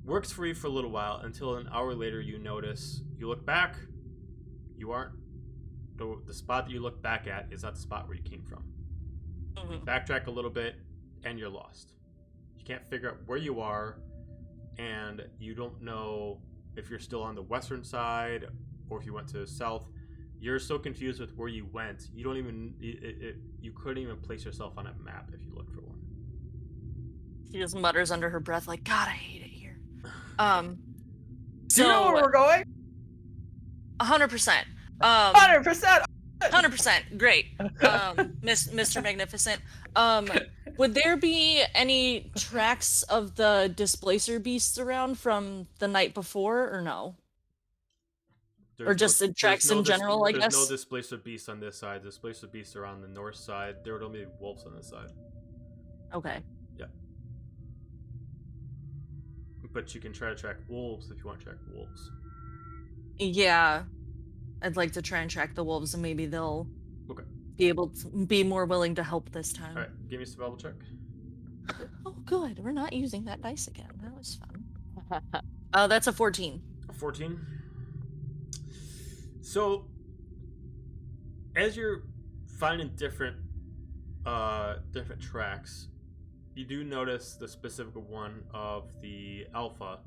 A: Works for you for a little while until an hour later you notice, you look back, you aren't, the spot that you look back at is not the spot where you came from.
B: Mhm.
A: Backtrack a little bit and you're lost. You can't figure out where you are, and you don't know if you're still on the western side or if you went to the south. You're so confused with where you went, you don't even you couldn't even place yourself on a map if you looked for one.
B: She just mutters under her breath, like, God, I hate it here.
F: Do you know where we're going?
B: 100%.
F: 100%.
B: 100%. Great. Mr. Magnificent. Would there be any tracks of the displacer beasts around from the night before, or no? Or just the tracks in general, I guess?
A: There's no displacer beasts on this side. Displacer beasts are on the north side. There would only be wolves on this side.
B: Okay.
A: Yeah. But you can try to track wolves if you want to track wolves.
B: Yeah. I'd like to try and track the wolves, and maybe they'll
A: Okay.
B: be able to be more willing to help this time.
A: All right, give me a survival check.
B: Oh, good. We're not using that dice again. That was fun. That's a 14.
A: 14. So, as you're finding different tracks, you do notice the specific one of the alpha,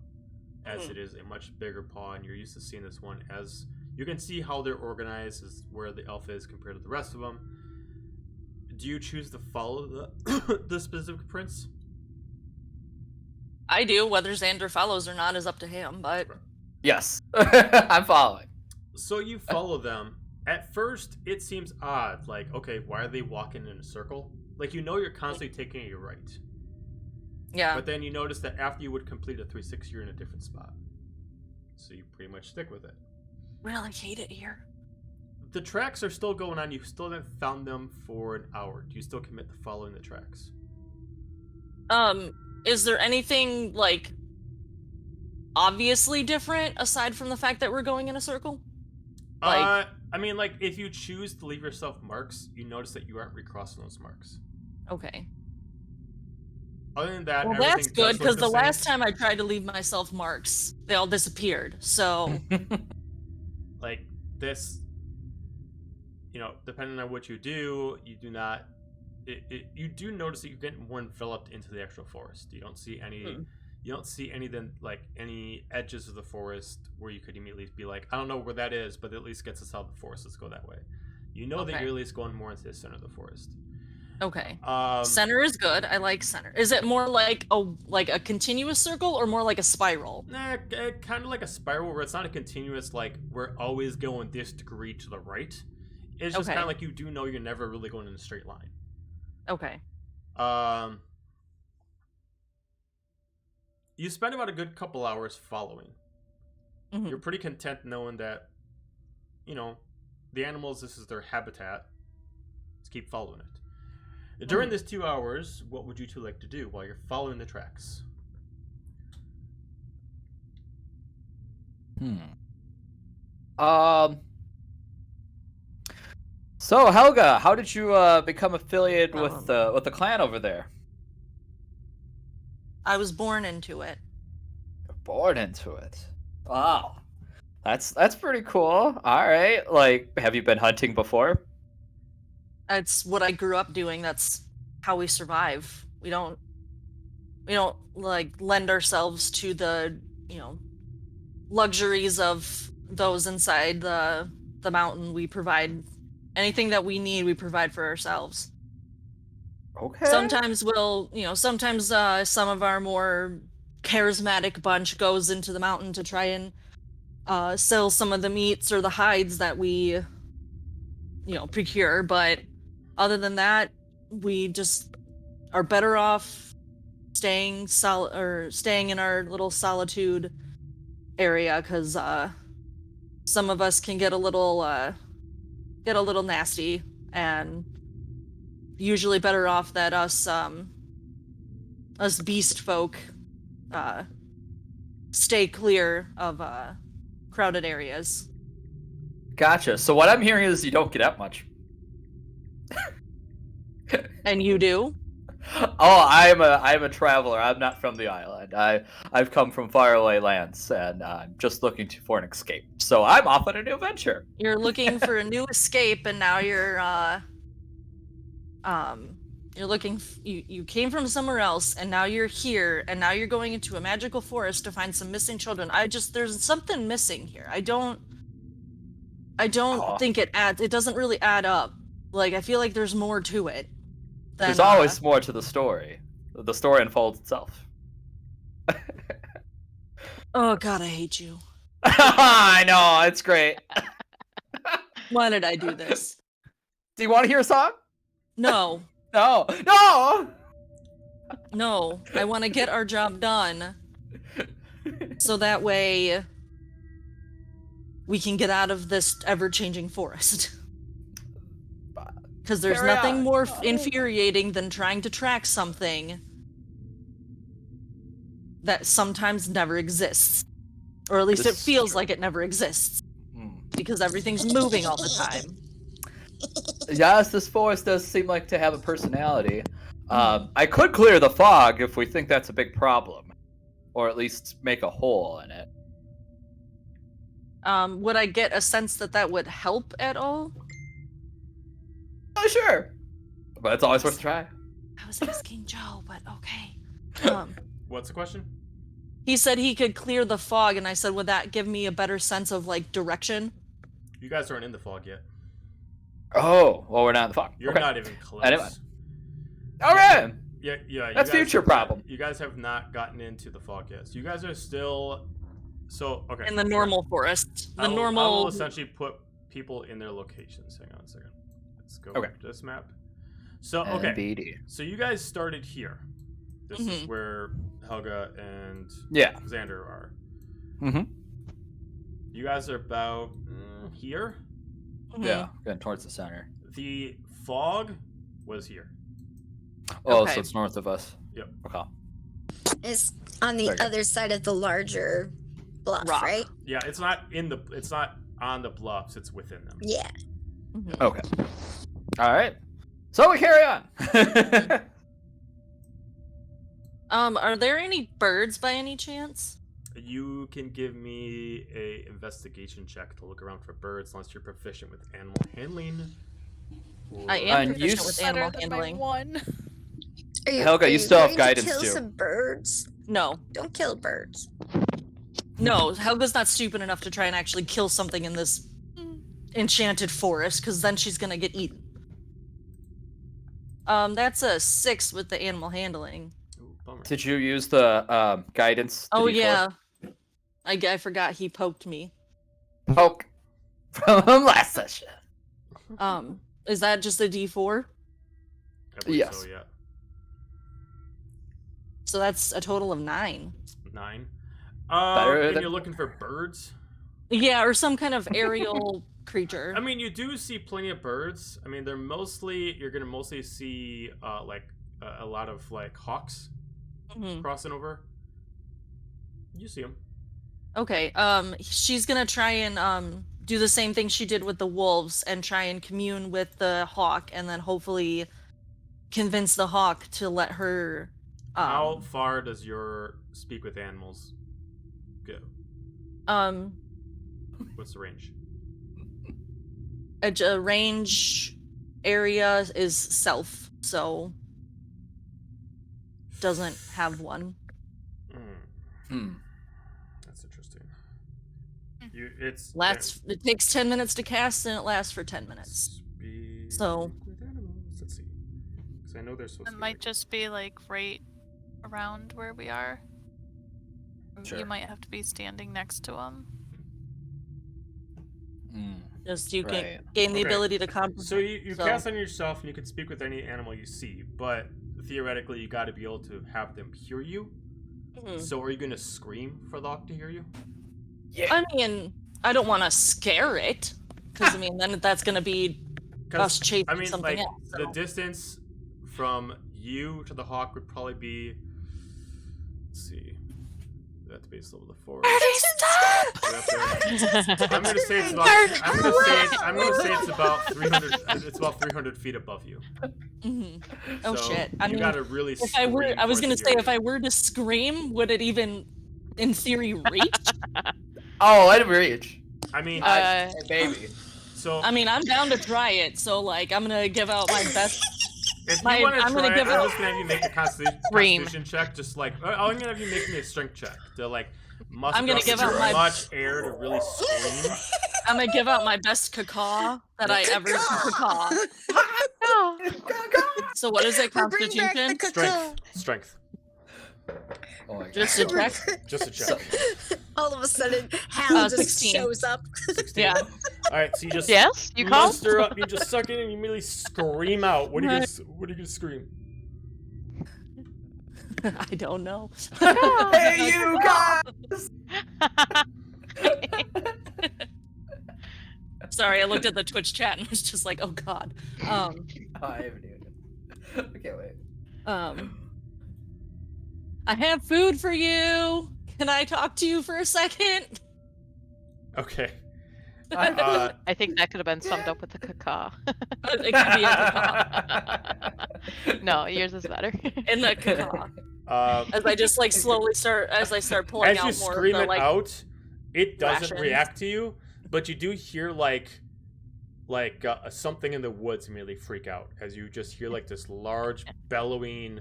A: as it is a much bigger paw, and you're used to seeing this one. As you can see how they're organized, is where the alpha is compared to the rest of them. Do you choose to follow the the specific prints?
B: I do. Whether Xander follows or not is up to him, but
F: Yes. I'm following.
A: So you follow them. At first, it seems odd. Like, okay, why are they walking in a circle? Like, you know you're constantly taking a right.
B: yeah.
A: But then you notice that after you would complete a 360, you're in a different spot. So you pretty much stick with it.
B: Really hate it here.
A: The tracks are still going on. You still haven't found them for an hour. Do you still commit to following the tracks?
B: Is there anything, like, obviously different aside from the fact that we're going in a circle? Like,
A: I mean, like, if you choose to leave yourself marks, you notice that you aren't recrossing those marks.
B: okay.
A: Other than that,
B: Well, that's
A: everything
B: good,
A: does look
B: because the
A: same.
B: last time I tried to leave myself marks, they all disappeared, so...
A: Like, this, you know, depending on what you do, you do not... you do notice that you're getting more enveloped into the actual forest. You don't see any... You don't see any then like any edges of the forest where you could immediately be like, I don't know where that is, but it at least gets us out of the forest. Let's go that way. You know that
B: Okay.
A: you're at least going more into the center of the forest.
B: Okay.
A: Um,
B: Center is good. I like center. Is it more like a continuous circle or more like a spiral?
A: kind of like a spiral where it's not a continuous like we're always going this degree to the right. It's just
B: Okay.
A: kind of like you do know you're never really going in a straight line.
B: Okay.
A: You spend about a good couple hours following.
B: Mhm.
A: You're pretty content knowing that, you know, the animals, this is their habitat. Let's keep following it. During this 2 hours, what would you two like to do while you're following the tracks?
F: So Helga, how did you become affiliated with the clan over there?
B: I was born into it.
F: You're born into it. Wow. That's pretty cool. All right. Like, have you been hunting before?
B: That's what I grew up doing. That's how we survive. We don't like lend ourselves to the, luxuries of those inside the mountain. We provide anything that we need, we provide for ourselves.
F: Okay.
B: Sometimes sometimes some of our more charismatic bunch goes into the mountain to try and sell some of the meats or the hides that we procure, but other than that, we just are better off staying in our little solitude area, because some of us can get a little nasty, and usually better off that us beast folk stay clear of crowded areas.
F: Gotcha. So what I'm hearing is you don't get out much.
B: And you do?
F: Oh, I'm a traveler. I'm not from the island. I've come from faraway lands, and I'm just looking for an escape. So I'm off on a new venture.
B: You're looking for a new escape, and now you're looking. You came from somewhere else, and now you're here, and now you're going into a magical forest to find some missing children. There's something missing here. I don't think it adds. It doesn't really add up. Like, I feel like there's more to it.
F: There's always more to the story. The story unfolds itself.
B: Oh God, I hate you.
F: I know, it's great.
B: Why did I do this?
F: Do you want to hear a song?
B: No.
F: No.
B: No, I want to get our job done, so that way we can get out of this ever-changing forest. Because there's nothing more infuriating than trying to track something that sometimes never exists. Or at least it feels like it never exists. Because everything's moving all the time.
F: Yes, this forest does seem like to have a personality. I could clear the fog if we think that's a big problem. Or at least make a hole in it.
B: Would I get a sense that would help at all?
F: Oh, sure. But it's always worth a try.
B: I was asking Joe, but okay.
A: What's the question?
B: He said he could clear the fog, and I said, would that give me a better sense of, like, direction?
A: You guys aren't in the fog yet.
F: Oh, well, we're not in the fog.
A: You're
F: okay.
A: not even close.
F: Anyway. All right.
A: Yeah.
F: That's future problem.
A: You guys have not gotten into the fog yet. So you guys are still... okay.
B: In the normal forest.
A: I will essentially put people in their locations. Hang on a second. Let's go to this map. So, okay.
F: NBD.
A: So you guys started here. This is where Helga and Xander are.
F: Mm-hmm.
A: You guys are about here.
F: Yeah, going towards the center.
A: The fog was here.
F: Oh,
B: okay.
F: So it's north of us.
A: Yep.
F: Okay.
C: It's on the other side of the larger bluff,
B: rock.
C: Right?
A: Yeah, it's not on the bluffs, it's within them.
C: Yeah.
F: Okay. All right. So we carry on.
B: Are there any birds by any chance?
A: You can give me a investigation check to look around for birds unless you're proficient with animal handling.
B: I am proficient with animal handling.
F: Helga, you still have guidance
C: kill
F: too.
C: Some birds?
B: No.
C: Don't kill birds.
B: No, Helga's not stupid enough to try and actually kill something in this enchanted forest, because then she's gonna get eaten. That's a 6 with the animal handling.
A: Ooh, bummer.
F: Did you use the guidance?
B: Oh yeah, I forgot he poked me.
F: Poke from last session.
B: Is that just a D4?
A: I believe
F: Yes.
A: So, yeah.
B: So that's a total of 9.
A: 9.
F: Better
A: And
F: than-
A: you're looking for birds?
B: Yeah, or some kind of aerial creature.
A: I mean, you do see plenty of birds. I mean, you're gonna mostly see like a lot of like hawks crossing over. You see them.
B: Okay, she's gonna try and do the same thing she did with the wolves and try and commune with the hawk, and then hopefully convince the hawk to let her.
A: How far does your speak with animals go? What's the range?
B: A range area is self, so doesn't have one.
A: That's interesting.
B: It takes 10 minutes to cast, and it lasts for 10 minutes. So
A: let's see. Because I know there's supposed
E: it
A: to be
E: might just be like right around where we are.
F: Sure.
E: You might have to be standing next to him.
B: Just you can gain the ability to comprehend.
A: So you cast on yourself, and you can speak with any animal you see, but theoretically, you got to be able to have them hear you. So are you going to scream for the hawk to hear you?
B: Yeah. I mean, I don't want to scare it, because I mean, then that's going to be us chasing something else. So.
A: The distance from you to the hawk would probably be. Let's see. At the base level of the forest. I'm gonna say it's about. I'm gonna say it's about 300. It's about 300 feet above you.
B: Oh
A: so
B: shit! I mean,
A: gotta really.
B: If I was gonna say, if I were to scream, would it even, in theory, reach?
F: Oh, I'd reach.
A: I mean,
F: baby.
A: So.
B: I mean, I'm down to try it. So like, I'm gonna give out my best.
A: If you want to try it, I'm just gonna have you make a constitution check. Just like I'm gonna have you make me a strength check to like muster up much air to really scream.
B: I'm gonna give out my best cacaw that I ever cacaw. So what is it? Constitution?
A: Strength.
F: Oh my God.
B: Just a check.
A: Just a check.
C: All of a sudden, Hal just shows up.
A: 16.
B: Yeah.
A: All right, so you just
D: muster
A: up, you just suck in, and you immediately scream out. What are you gonna scream?
B: I don't know.
F: Hey, you guys!
B: Sorry, I looked at the Twitch chat and was just like, "Oh God."
F: I haven't even. Okay, wait.
B: I have food for you. Can I talk to you for a second?
A: Okay.
D: I think that could have been summed up with the cacaw.
B: It could be a cacaw.
D: No, yours is better.
B: In the cacaw. As I just like slowly start pulling out more.
A: As you scream
B: of the,
A: it
B: like,
A: out, it doesn't
B: rations.
A: react to you, but you do hear like something in the woods immediately freak out as you just hear like this large bellowing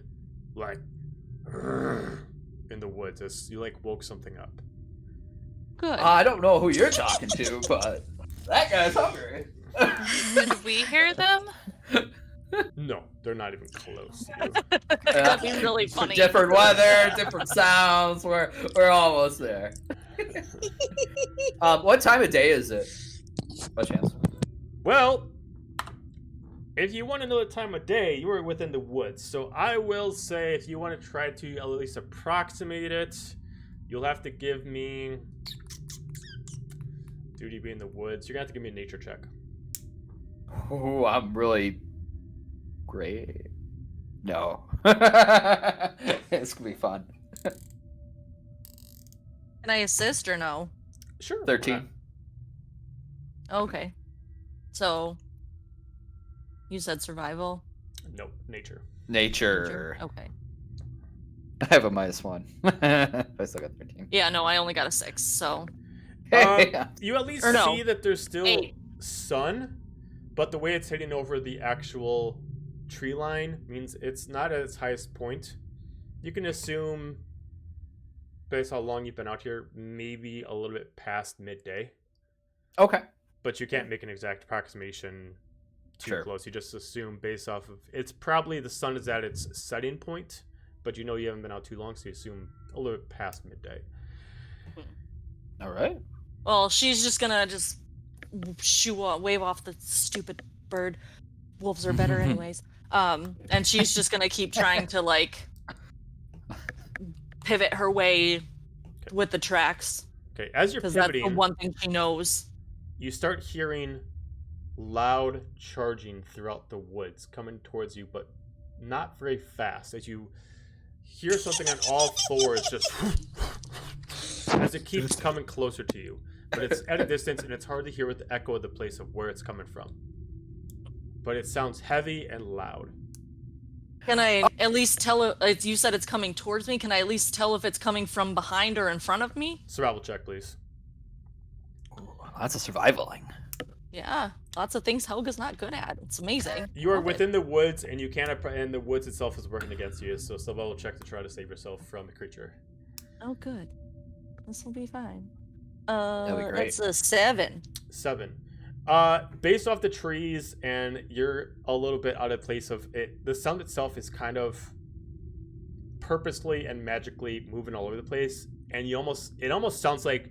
A: like in the woods as you like woke something up.
B: Good.
F: I don't know who you're talking to, but that guy's hungry.
E: Did we hear them?
A: No, they're not even close to you.
B: That'd be really funny.
F: Different weather, different sounds. We're almost there. What time of day is it? What chance?
A: Well, if you want to know the time of day, you are within the woods. So I will say, if you want to try to at least approximate it, you'll have to give me. Duty be in the woods. You're gonna have to give me a nature check.
F: Oh, I'm really great. No. It's gonna be fun.
B: Can I assist or no?
A: Sure.
F: 13.
B: Okay. So, you said survival?
A: Nope. Nature.
F: Nature.
B: Okay.
F: I have a -1. I still got 13.
B: Yeah, no, I only got a 6, so.
A: You at least see that there's still sun, but the way it's hitting over the actual tree line means it's not at its highest point. You can assume, based on how long you've been out here, maybe a little bit past midday.
F: Okay.
A: But you can't make an exact approximation too close. You just assume based off of it's probably the sun is at its setting point, but you know you haven't been out too long, so you assume a little bit past midday.
F: All right.
B: Well, she's just gonna wave off the stupid bird. Wolves are better anyways. And she's just gonna keep trying to like pivot her way with the tracks.
A: Okay, as you're pivoting,
B: that's the one thing she knows.
A: You start hearing loud charging throughout the woods coming towards you, but not very fast. As you hear something on all fours just as it keeps coming closer to you. But it's at a distance, and it's hard to hear with the echo of the place of where it's coming from. But it sounds heavy and loud.
B: Can I at least tell? You said it's coming towards me. Can I at least tell if it's coming from behind or in front of me?
A: Survival check, please.
F: Lots of survivaling.
B: Yeah, lots of things Helga's not good at. It's amazing.
A: You are within the woods, and you can't. And the woods itself is working against you. So survival check to try to save yourself from the creature.
B: Oh, good. This will be fine.
F: That'd be great.
B: That's a 7.
A: 7. Based off the trees, and you're a little bit out of place of it. The sound itself is kind of purposely and magically moving all over the place, and it almost sounds like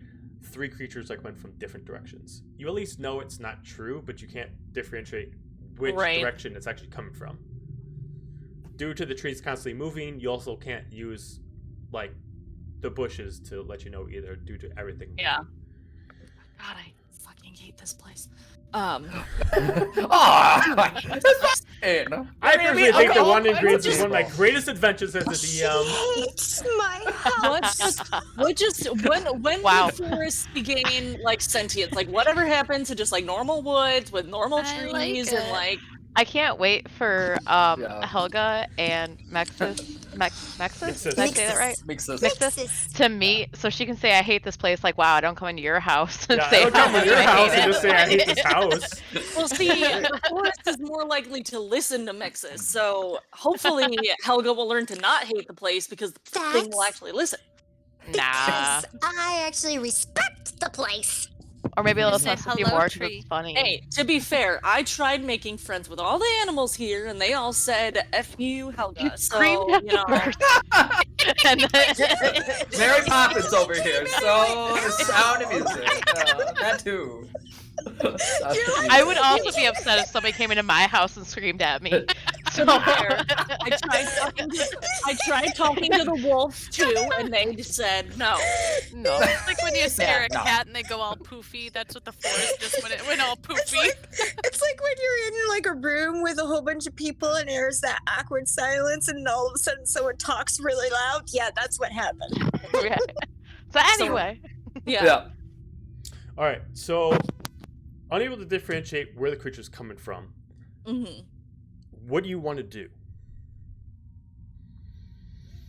A: 3 creatures like went from different directions. You at least know it's not true, but you can't differentiate which direction it's actually coming from. Due to the trees constantly moving, you also can't use like the bushes to let you know either, due to everything.
B: Yeah. God, I fucking hate this place.
A: I personally think the Wandering Greens is one of my greatest adventures as a DM.
C: Hates my house.
B: When the forests began like sentience, like whatever happened to just like normal woods with normal trees and like.
D: I can't wait for Helga and Mexis. Did I say that right? Mexis to meet, so she can say I hate this place. Like, wow, I don't come into your house and say
A: I don't come into your house and just say I hate this house.
B: Well, see, the forest is more likely to listen to Mexis, so hopefully Helga will learn to not hate the place because the thing will actually listen.
D: Nah.
C: I actually respect the place.
D: Or maybe it'll test a few more because it's funny.
B: Hey, to be fair, I tried making friends with all the animals here, and they all said "F you, Helga."
D: You
B: so,
D: screamed at the
F: Mary Poppins over here, so the sound of music. That too.
D: I would also be upset if somebody came into my house and screamed at me.
B: To be fair, I tried talking to the wolf too, and they said no.
D: No.
E: It's like when you scare a cat and they go all poofy. That's what the forest just went all poofy.
C: It's like when you're in like a room with a whole bunch of people and there's that awkward silence, and all of a sudden someone talks really loud. Yeah, that's what happened.
D: Okay. So anyway,
A: yeah. All right, so unable to differentiate where the creature's coming from.
B: Mm-hmm.
A: What do you want to do?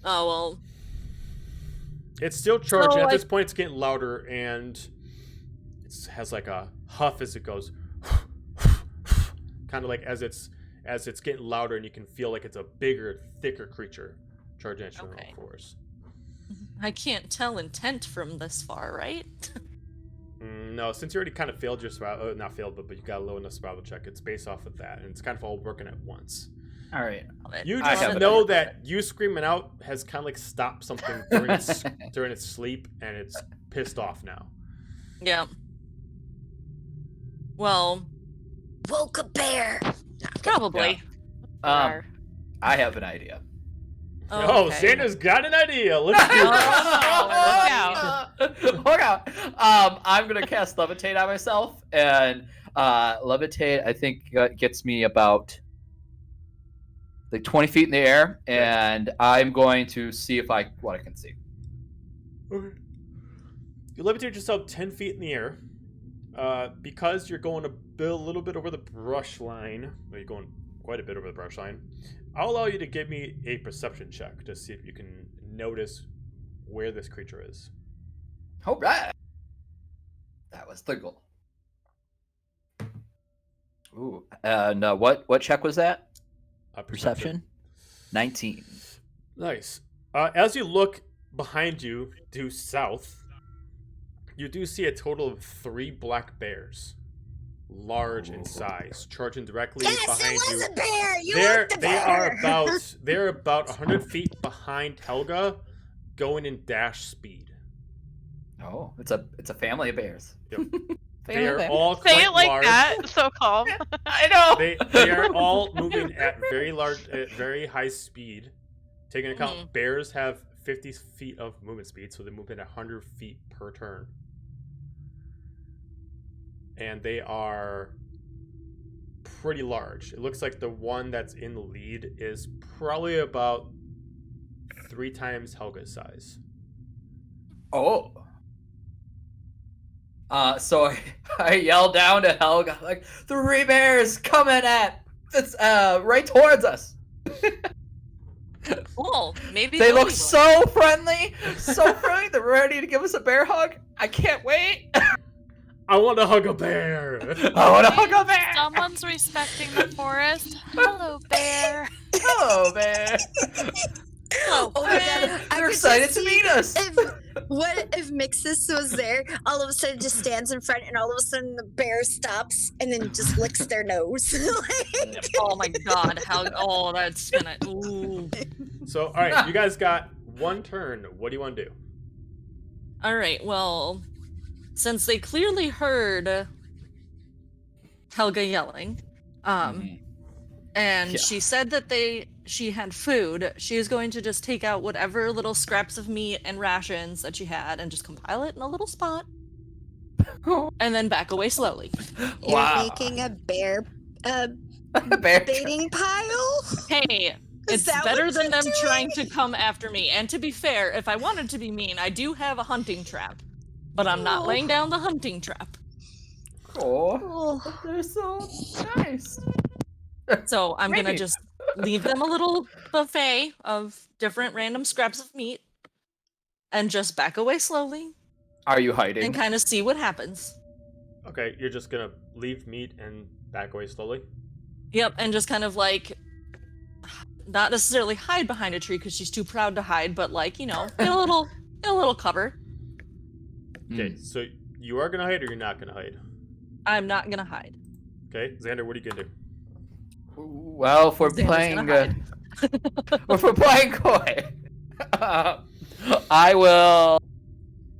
B: Oh, well.
A: It's still charging. At this point, it's getting louder, and it has like a huff as it goes. Kind of like as it's getting louder, and you can feel like it's a bigger, thicker creature charging at you, of course.
B: I can't tell intent from this far, right?
A: No, since you already kind of failed your survival, not failed, but you got a low enough survival check, it's based off of that, and it's kind of all working at once.
F: All right.
A: You just know that you screaming out has kind of like stopped something during its sleep, and it's pissed off now.
B: Yeah. Well,
C: woke a bear.
B: Probably.
F: Yeah. I have an idea.
A: Oh, Santa's got an idea. Let's do it.
D: Look out.
F: Hold on. I'm going to cast Levitate on myself. And Levitate, I think, gets me about like 20 feet in the air. And I'm going to see what I can see.
A: Okay. You levitate yourself 10 feet in the air. Because you're going a little bit over the brush line. Well, you're going quite a bit over the brush line. I'll allow you to give me a perception check to see if you can notice where this creature is.
F: All right. That was the goal. Ooh. And what check was that? Perception? 19.
A: Nice. As you look behind you, due south, you do see a total of 3 black bears. Large in size, charging directly behind you.
C: A bear.
A: They're about 100 feet behind Helga, going in dash speed.
F: Oh, it's a family of bears.
A: Yep. They are all quite
D: say it like
A: large.
D: that. So calm. I know.
A: They are all moving at very high speed. Taking into account, bears have 50 feet of movement speed, so they're moving at 100 feet per turn. And they are pretty large. It looks like the one that's in the lead is probably about 3 times Helga's size.
F: Oh. So I yell down to Helga, like, 3 bears coming right towards us.
B: Cool. Maybe
F: they look so friendly. They're ready to give us a bear hug. I can't wait.
A: I want to hug a bear.
F: I want to hug a bear.
E: Someone's respecting the forest. Hello, bear.
F: Hello, bear.
E: Hello,
C: Oh my god,
F: You're excited to meet us.
C: What if Mixus was there, all of a sudden just stands in front, and all of a sudden the bear stops and then just licks their nose? Like...
B: Oh my god, that's gonna... Ooh.
A: So, alright, you guys got one turn. What do you want to do?
B: Alright, well, since they clearly heard Helga yelling, and she said that she had food, she is going to just take out whatever little scraps of meat and rations that she had and just compile it in a little spot. And then back away slowly.
C: You're making a bear baiting pile?
B: Hey, it's better than them trying to come after me. And to be fair, if I wanted to be mean, I do have a hunting trap. But I'm not laying down the hunting trap.
F: Oh, they're so nice.
B: So I'm gonna just leave them a little buffet of different random scraps of meat and just back away slowly.
F: Are you hiding?
B: And kind of see what happens.
A: Okay, you're just gonna leave meat and back away slowly?
B: Yep, and just kind of like, not necessarily hide behind a tree because she's too proud to hide, but like, you know, get a little cover.
A: Okay, so you are gonna hide or you're not gonna hide?
B: I'm not gonna hide.
A: Okay, Xander, what are you gonna do?
F: Well, if we're playing, if we're playing coy, I will.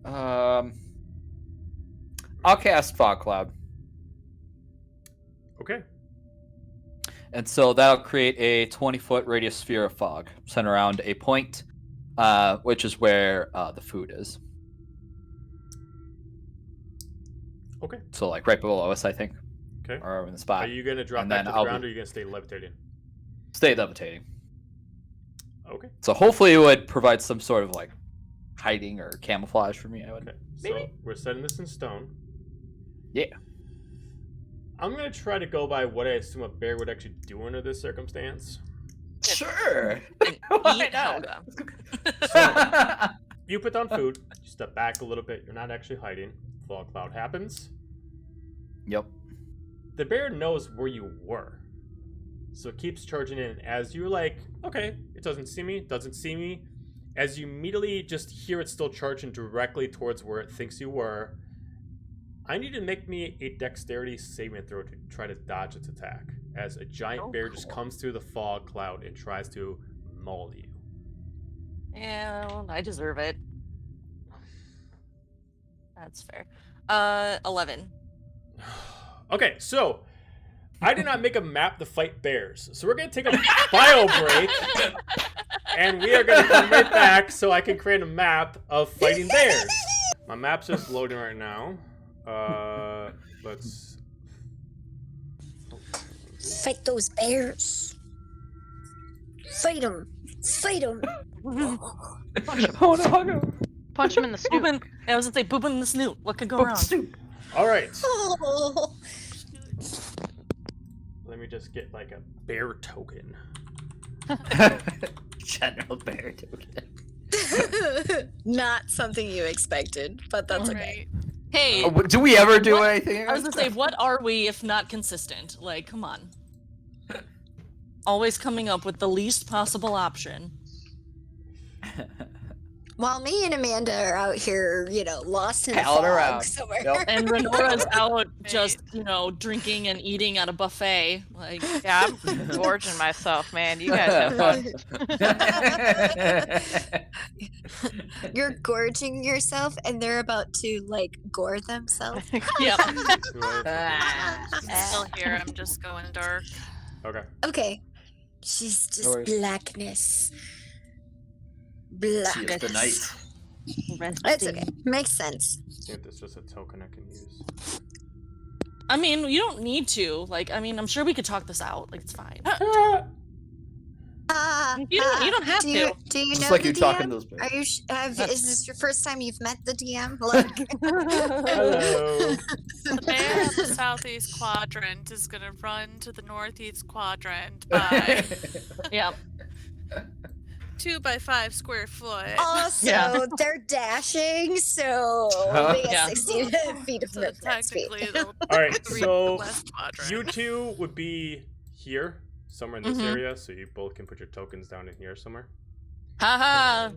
F: I'll cast Fog Cloud.
A: Okay.
F: And so that'll create a 20-foot radius sphere of fog centered around a point, which is where the food is.
A: Okay.
F: So like right below us, I think.
A: Okay.
F: Or in the spot.
A: Are you gonna drop back to the ground, or are you gonna stay levitating?
F: Stay levitating.
A: Okay.
F: So hopefully it would provide some sort of like hiding or camouflage for me. I would.
A: Okay.
F: Maybe.
A: So we're setting this in stone.
F: Yeah.
A: I'm gonna try to go by what I assume a bear would actually do under this circumstance.
F: Sure.
B: Eat Helga.
A: So, you put down food. You step back a little bit. You're not actually hiding. Fog cloud happens.
F: Yep.
A: The bear knows where you were, so it keeps charging in. As you're like, okay, it doesn't see me. As you immediately just hear it still charging directly towards where it thinks you were, I need to make me a dexterity saving throw to try to dodge its attack, as a giant bear just comes through the fog cloud and tries to maul you.
B: Yeah, well, I deserve it. That's fair. 11.
A: Okay, so I did not make a map to fight bears, so we're gonna take a bio break, and we are gonna come right back so I can create a map of fighting bears. My map's just loading right now. Let's
C: fight those bears. Fight them.
F: Oh no!
D: Punch him in the snoot.
B: I was gonna say, boop in the snoot. What could go wrong?
A: All right.
C: Oh.
A: Let me just get like a bear token.
F: General bear token.
C: Not something you expected, but that's okay.
B: Hey,
F: do we ever do anything?
B: I was gonna say, what are we if not consistent? Like, come on. Always coming up with the least possible option.
C: While me and Amanda are out here, lost in the
F: Palling
C: fog
F: around.
C: somewhere.
F: Yep.
B: And Renora's out just, drinking and eating at a buffet. Like,
D: Yeah, I'm gorging myself, man. You guys have fun.
C: You're gorging yourself, and they're about to gore themselves.
B: yep.
E: I'm still here. I'm just going dark.
A: Okay.
C: Okay, she's just
F: No worries.
C: blackness.
F: She is the night.
C: That's okay. Makes sense.
A: See if there's just a token I can use.
B: I mean, you don't need to. I'm sure we could talk this out. It's fine. You don't have
C: do you,
B: to.
C: Do you
F: Just
C: know
F: like
C: the
F: you're
C: DM?
F: talking to those bears.
C: Are you? Is this your first time you've met the DM?
A: Hello.
E: The bear in the southeast quadrant is gonna run to the northeast quadrant. Bye.
B: Yep.
E: 2x5 square foot.
C: Also, they're dashing, so they get 60 feet of
E: So
C: movement speed.
E: technically, they'll
A: All right,
E: reach
A: so
E: the west quadrant.
A: you two would be here, somewhere in this area, so you both can put your tokens down in here somewhere.
B: Haha.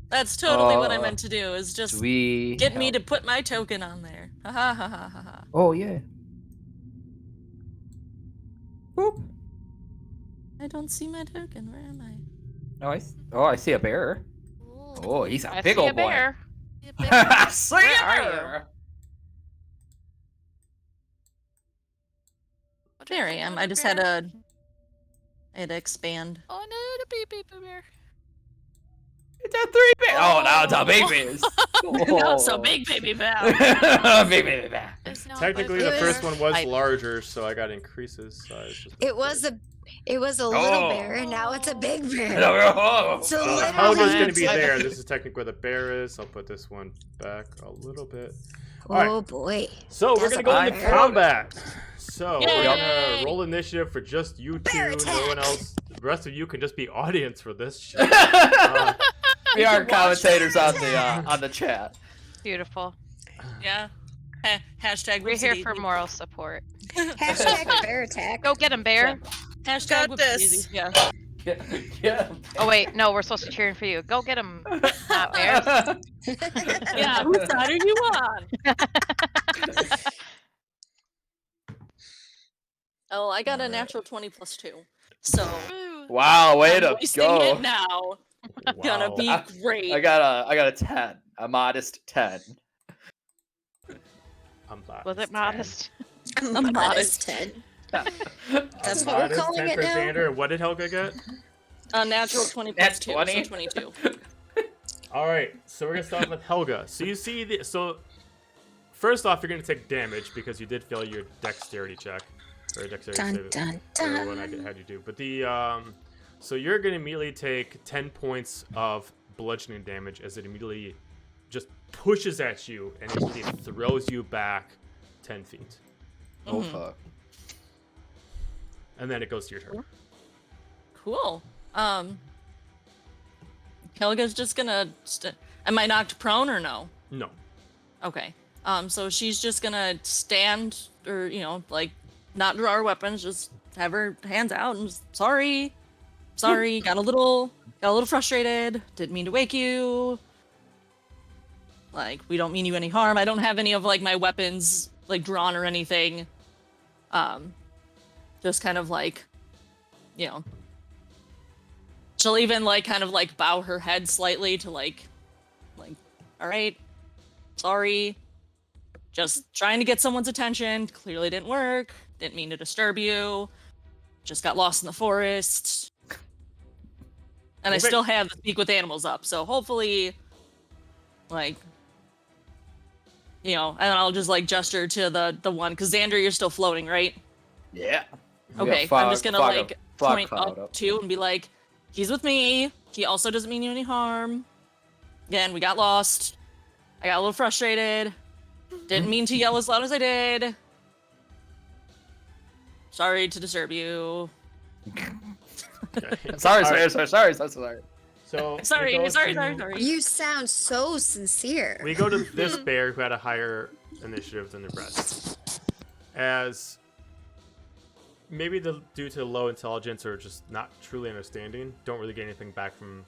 B: That's totally what I meant to do, is just get me to put my token on there. Ha ha ha ha ha.
F: Oh, yeah. Boop.
B: I don't see my token. Where am I?
F: I see a bear. Oh, he's a big old boy.
D: Bear.
F: I see
D: Where
F: a
D: are
F: bear.
B: There I am. I just had to expand.
E: Oh no, the beep bear.
F: It's a 3 bear. Oh, now it's a big bear.
B: Not so big, baby bear.
F: Big baby bear.
A: Technically, the first one was larger, so I got increases size.
C: It was a little bear, and now it's a big bear.
A: So Helga's gonna be there. This is technically where the bear is. I'll put this one back a little bit.
C: Oh boy.
A: So we're gonna go into combat. So
B: Yay!
A: we're gonna roll initiative for just you two. No one else. The rest of you can just be audience for this shit.
F: We are commentators on the chat.
D: Beautiful.
B: Yeah. Hashtag
D: We're here for moral support.
C: Hashtag bear attack.
D: Go get him, bear.
B: Hashtag
E: Got this.
B: Yeah.
F: Yeah.
D: Oh wait, no, we're supposed to be cheering for you. Go get him, not bears.
B: Yeah, whose side are you on? Oh, I got a natural 20 plus 2. So
F: Wow, way to
B: wasting
F: go.
B: it now. Gonna be great.
F: I got a 10. A modest 10.
D: Was it modest?
C: A modest 10. That's what we're calling it now.
A: Xander. What did Helga get?
B: A natural 20 plus 2,
F: 20?
B: so 22.
A: All right, so we're gonna start with Helga. So you see first off, you're gonna take damage because you did fail your dexterity check or dexterity save. Or what I had you do. But so you're gonna immediately take 10 points of bludgeoning damage as it immediately just pushes at you and immediately throws you back 10 feet.
F: Oh fuck.
A: And then it goes to your turn.
B: Cool. Helga's just gonna. Am I knocked prone or no?
A: No.
B: Okay. So she's just gonna stand, or like, not draw her weapons, just have her hands out and just, sorry, got a little frustrated. Didn't mean to wake you. Like, we don't mean you any harm. I don't have any of like my weapons like drawn or anything. Just kind of like, she'll even like kind of like bow her head slightly to like, all right, sorry, just trying to get someone's attention. Clearly didn't work. Didn't mean to disturb you. Just got lost in the forest. And I still have the speak with animals up, so hopefully, like, and I'll just like gesture to the one, because Xander, you're still floating, right?
F: Yeah.
B: Okay, I'm just gonna like point up to and be like, he's with me. He also doesn't mean you any harm. Again, we got lost. I got a little frustrated. Didn't mean to yell as loud as I did. Sorry to disturb you.
A: Okay.
F: Sorry.
A: So
B: Sorry.
C: You sound so sincere.
A: We go to this bear who had a higher initiative than the rest. As maybe due to low intelligence or just not truly understanding, don't really get anything back from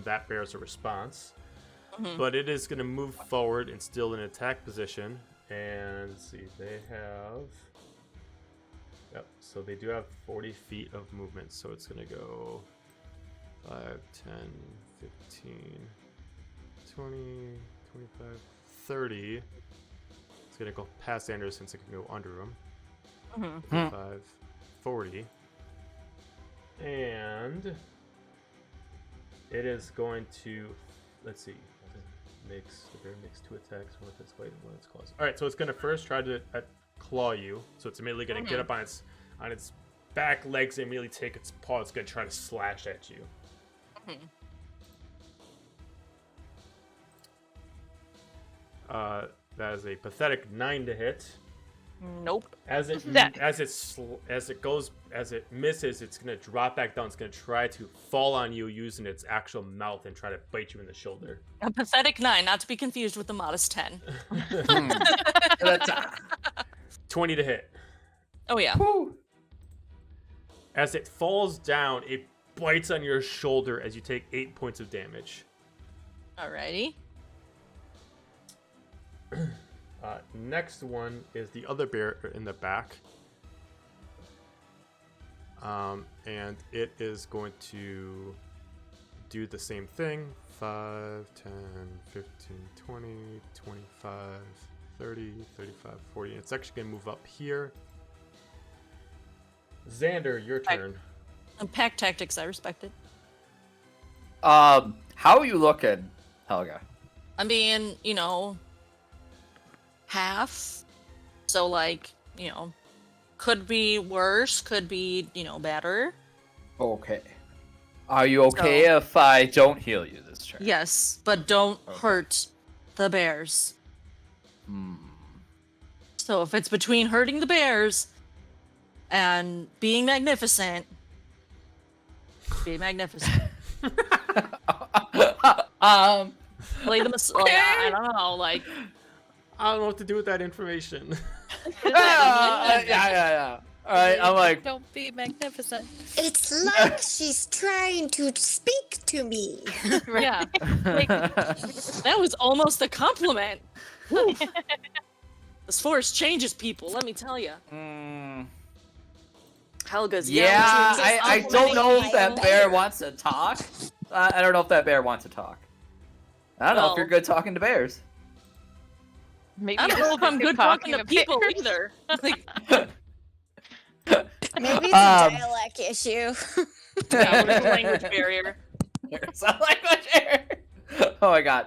A: that bear as a response. Mm-hmm. But it is going to move forward and still in attack position. And let's see, they have... Yep, so they do have 40 feet of movement. So it's going to go 5, 10, 15, 20, 25, 30. It's going to go past Andrew since it can go under him. Mm-hmm. 5, 40. And it is going to... Let's see. The bear makes 2 attacks, one with its weight and one with its claws. All right, so it's gonna first try to claw you. So it's immediately gonna get up on its back legs and immediately take its paw. It's gonna try to slash at you. That is a pathetic 9 to hit.
B: Nope.
A: As it misses, it's gonna drop back down. It's gonna try to fall on you using its actual mouth and try to bite you in the shoulder.
B: A pathetic 9, not to be confused with the modest 10.
A: 20 to hit.
B: Oh yeah.
F: Woo.
A: As it falls down, it bites on your shoulder as you take 8 points of damage.
B: Alrighty.
A: Next one is the other bear in the back. And it is going to do the same thing. 5, 10, 15, 20, 25, 30, 35, 40. It's actually going to move up here. Xander, your turn.
B: Pack tactics, I respect it.
F: How are you looking, Helga?
B: I mean, half. So, like, could be worse, could be, better.
F: Okay. Are you okay if I don't heal you this turn?
B: Yes, but don't hurt the bears. So if it's between hurting the bears and being magnificent, be magnificent. Play the I don't know, like...
A: I don't know what to do with that information.
F: Yeah. Alright, I'm like...
E: Don't be magnificent.
C: It's like she's trying to speak to me.
B: Yeah. Like, that was almost a compliment. This forest changes people, let me tell you. Helga's
F: yeah, I don't know if that bear
C: bear.
F: wants to talk. I don't know if that bear wants to talk. I don't know if you're good talking to bears.
D: Maybe
B: I don't know if I'm good talking to people
D: bears.
B: either. Like,
C: Maybe it's a dialect issue.
B: yeah, what is the language barrier?
F: There's a language error. Oh my god.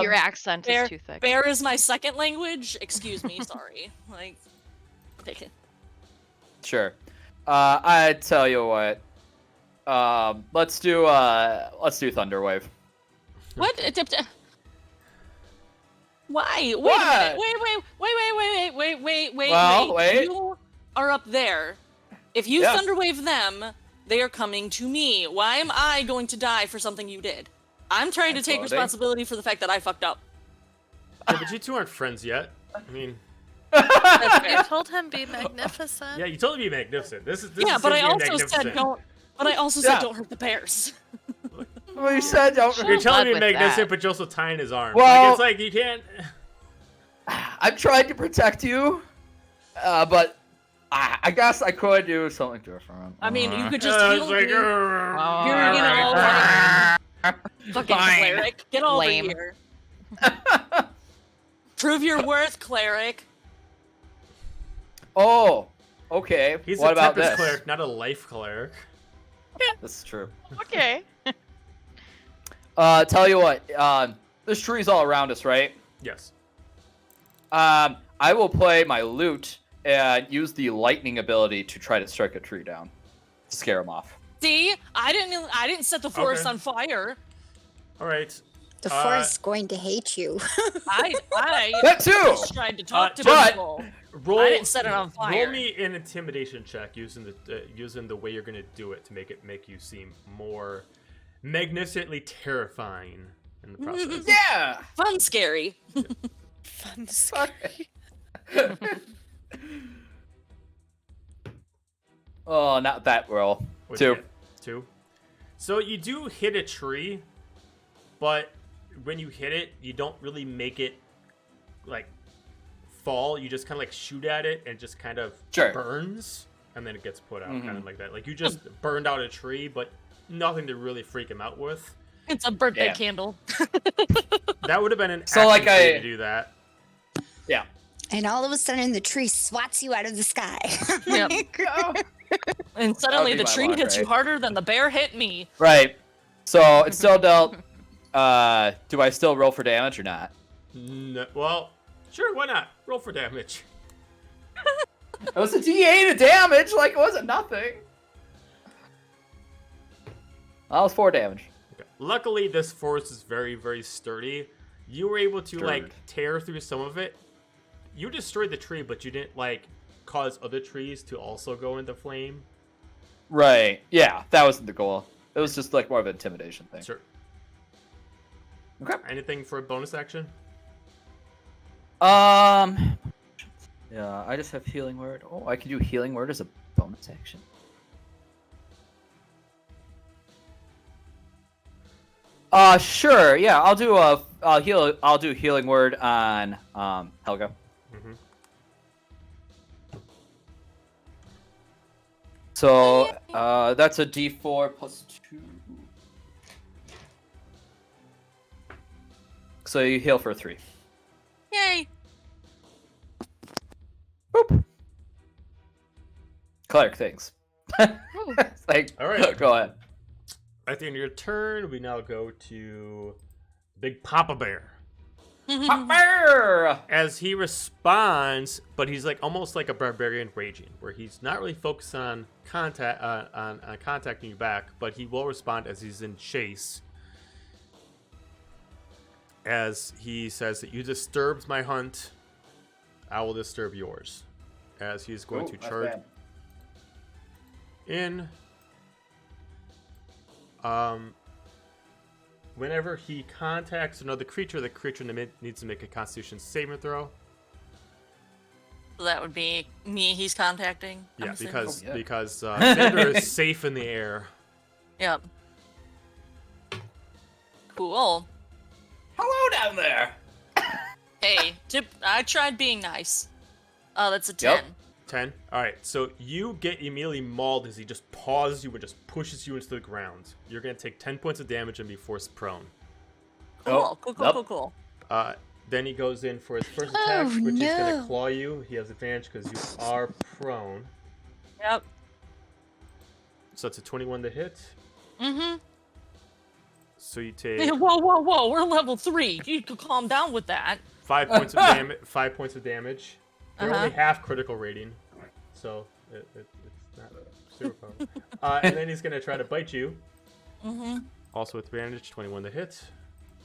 D: Your accent is too thick.
B: Bear is my second language. Excuse me, sorry. Like, take it.
F: Sure. I tell you what. Let's do Thunderwave.
B: What? Why? Wait
F: What?
B: a minute. Wait.
F: Well, wait.
B: You are up there. If you
F: Yeah.
B: thunderwave them, they are coming to me. Why am I going to die for something you did? I'm trying to take responsibility for the fact that I fucked up.
A: Yeah, but you two aren't friends yet. I mean...
E: You told him be magnificent.
A: Yeah, you told me to be magnificent. This is
B: but I also said don't. But I also said don't hurt the bears.
F: Well, you said don't.
A: You're telling me
D: with
A: magnificent,
D: that.
A: but you're also tying his arm.
F: Well-
A: It's like you can't.
F: I'm trying to protect you, but I guess I could do something different.
B: I mean, you could just
A: It's
B: heal
A: like,
B: me. You're, like, fucking cleric. Get over
D: Lame.
B: here. Prove your worth, cleric.
F: Oh, okay.
A: He's
F: what
A: a
F: about
A: Tempest
F: this?
A: cleric, not a life cleric.
F: This is true.
D: Okay.
F: Tell you what. There's trees all around us, right?
A: Yes.
F: I will play my lute and use the lightning ability to try to strike a tree down, to scare him off.
B: See, I didn't set the forest on fire.
A: All right.
C: The forest's going to hate you.
B: I
F: That too.
B: just tried to talk to
F: but-
B: people.
A: Roll.
B: I didn't set it on fire.
A: Roll me an intimidation check using the way you're gonna do it to make you seem more magnificently terrifying in the process.
F: Yeah.
B: Fun, scary.
E: Fun.
F: Oh, not that roll.
A: What'd
F: 2.
A: you get? 2. So you do hit a tree, but when you hit it, you don't really make it like fall. You just kind of like shoot at it and it just kind of burns, and then it gets put out, kind of like that. Like you just burned out a tree, but nothing to really freak him out with.
B: It's a birthday candle.
A: That would have been an
F: like
A: way to do that.
F: Yeah.
C: And all of a sudden, the tree swats you out of the sky.
B: Yep. And suddenly
F: be
B: the
F: my
B: tree
F: luck,
B: hits you
F: right?
B: harder than the bear hit me.
F: Right. So it's still dealt. Do I still roll for damage or not?
A: No, well, sure, why not? Roll for damage.
F: It was a D8 of damage. Like it wasn't nothing. That was 4 damage.
A: Okay. Luckily, this forest is very, very sturdy. You were able to like tear through some of it, you destroyed the tree, but you didn't like cause other trees to also go into flame.
F: Right. Yeah, that wasn't the goal. It was just like more of an intimidation thing.
A: Sure.
F: Okay.
A: Anything for a bonus action?
F: Yeah, I just have healing word. Oh, I can do healing word as a bonus action. Sure. Yeah, I'll do healing word on Helga.
A: Mm-hmm.
F: So that's a D4 plus 2. So you heal for 3.
B: Yay!
F: Boop. Cleric things. Like,
A: all right,
F: go ahead.
A: At the end of your turn, we now go to Big Papa Bear.
F: Papa Bear!
A: As he responds, but he's like almost like a barbarian raging, where he's not really focused on contacting you back, but he will respond as he's in chase. As he says that you disturbed my hunt, I will disturb yours. As he's going to charge in. Whenever he contacts another creature, the creature needs to make a Constitution saving throw.
B: So that would be me he's contacting?
A: Yeah, because Xander is safe in the air.
B: Yep. Cool.
F: Hello down there!
B: Hey, I tried being nice. Oh, that's a 10.
F: Yep.
A: 10? Alright, so you get immediately mauled as he just pauses you and just pushes you into the ground. You're going to take 10 points of damage and be forced prone.
B: Cool.
A: Then he goes in for his first attack, which is going to claw you. He has advantage because you are prone.
B: Yep.
A: So that's a 21 to hit.
B: Mm-hmm.
A: So you take...
B: Whoa, we're level 3. You could calm down with that.
A: 5 points of damage. 5 points of damage. They're only half critical rating, so it's not super powerful. And then he's gonna try to bite you.
B: Mm-hmm.
A: Also with advantage, 21 to hit.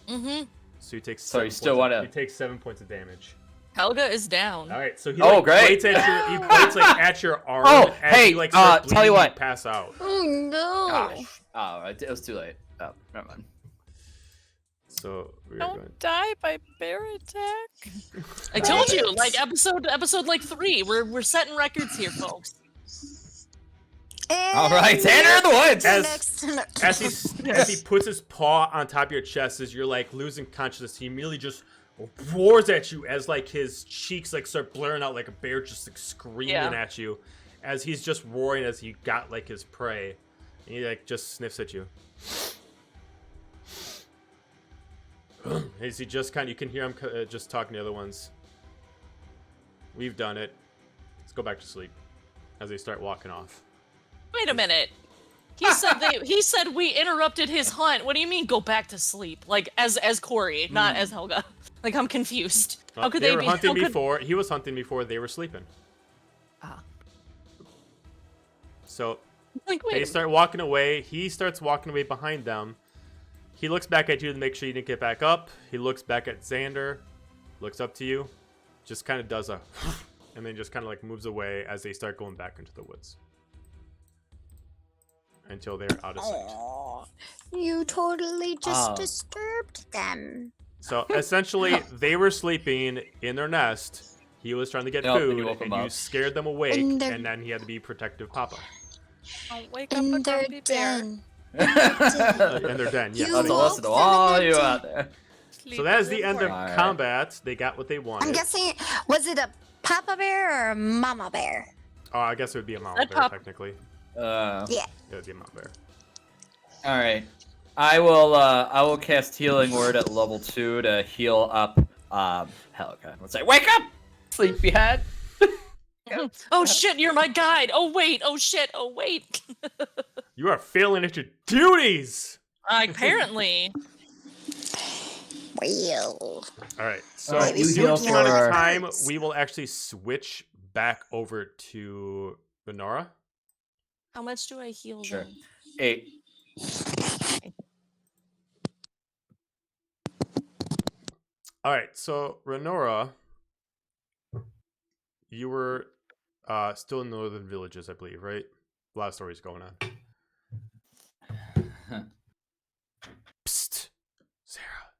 B: Mm-hmm.
A: So you take.
F: So you still want to?
A: You take 7 points of damage.
B: Helga is down.
A: All right, so he
F: great.
A: bites at your arm.
F: Hey,
A: you, like, start
F: tell you
A: bleeding
F: what.
A: and pass out.
C: Oh no!
F: Gosh. Oh, it was too late. Oh, never mind.
A: So we're
E: Don't
A: going.
E: die by bear attack.
B: I told you, like episode like 3. We're setting records here, folks.
F: All right, Xander in the woods.
A: As he puts his paw on top of your chest, as you're like losing consciousness, he immediately just roars at you as like his cheeks like start blurring out like a bear just like screaming at you, as he's just roaring as he got like his prey, and he like just sniffs at you. As he just you can hear him just talking to the other ones. We've done it. Let's go back to sleep. As they start walking off.
B: Wait a minute. He said we interrupted his hunt. What do you mean go back to sleep? Like as Corey, not as Helga. Like I'm confused.
A: Well,
B: how could
A: they
B: they
A: were
B: be
A: hunting before? He was hunting before they were sleeping.
B: Ah.
A: So
B: like,
A: they start walking away. He starts walking away behind them. He looks back at you to make sure you didn't get back up. He looks back at Xander, looks up to you, just kind of does a, and then just kind of like moves away as they start going back into the woods. Until they're out of sight.
C: Aww, you totally just disturbed them.
A: So essentially, they were sleeping in their nest. He was trying to get food, and you scared them awake, and then he had to be protective Papa.
E: I'll wake up a grumpy bear.
A: In their den, yes.
F: That's a lesson to all you out there.
A: So that is the end of combat. They got what they wanted.
C: I'm guessing, was it a Papa Bear or a Mama Bear?
A: Oh, I guess it would be a Mama Bear, technically.
C: Yeah.
A: It would be a Mama Bear.
F: All right. I will cast Healing Word at level 2 to heal up Helga. Let's say, wake up, sleepyhead.
B: Oh shit, you're my guide. Oh wait, oh shit, oh wait.
A: You are failing at your duties!
B: Apparently.
C: Well.
A: Alright, so
F: you
A: due
F: heal
A: to the amount of
F: for-
A: time, we will actually switch back over to Renora.
B: How much do I heal
F: Sure.
B: them?
F: 8.
A: Alright, so Renora, you were still in the northern villages, I believe, right? A lot of stories going on. Psst,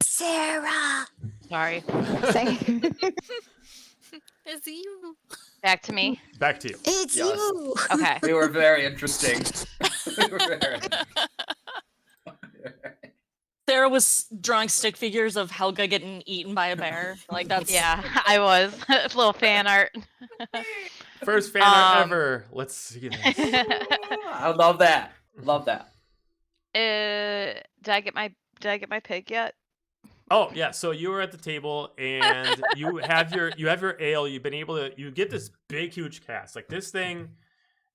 C: Sarah.
D: Sorry.
E: It's you.
D: Back to me.
A: Back to you.
C: It's
F: Yes.
C: you.
D: Okay.
F: We were very interesting.
B: Sarah was drawing stick figures of Helga getting eaten by a bear. Like that's
D: Yeah, I was. It's a little fan art.
A: First fan art ever. Let's see this.
F: I love that. Love that.
D: Did I get my pig yet?
A: Oh yeah, so you were at the table and you have your ale. You've been able to get this big huge cask. Like this thing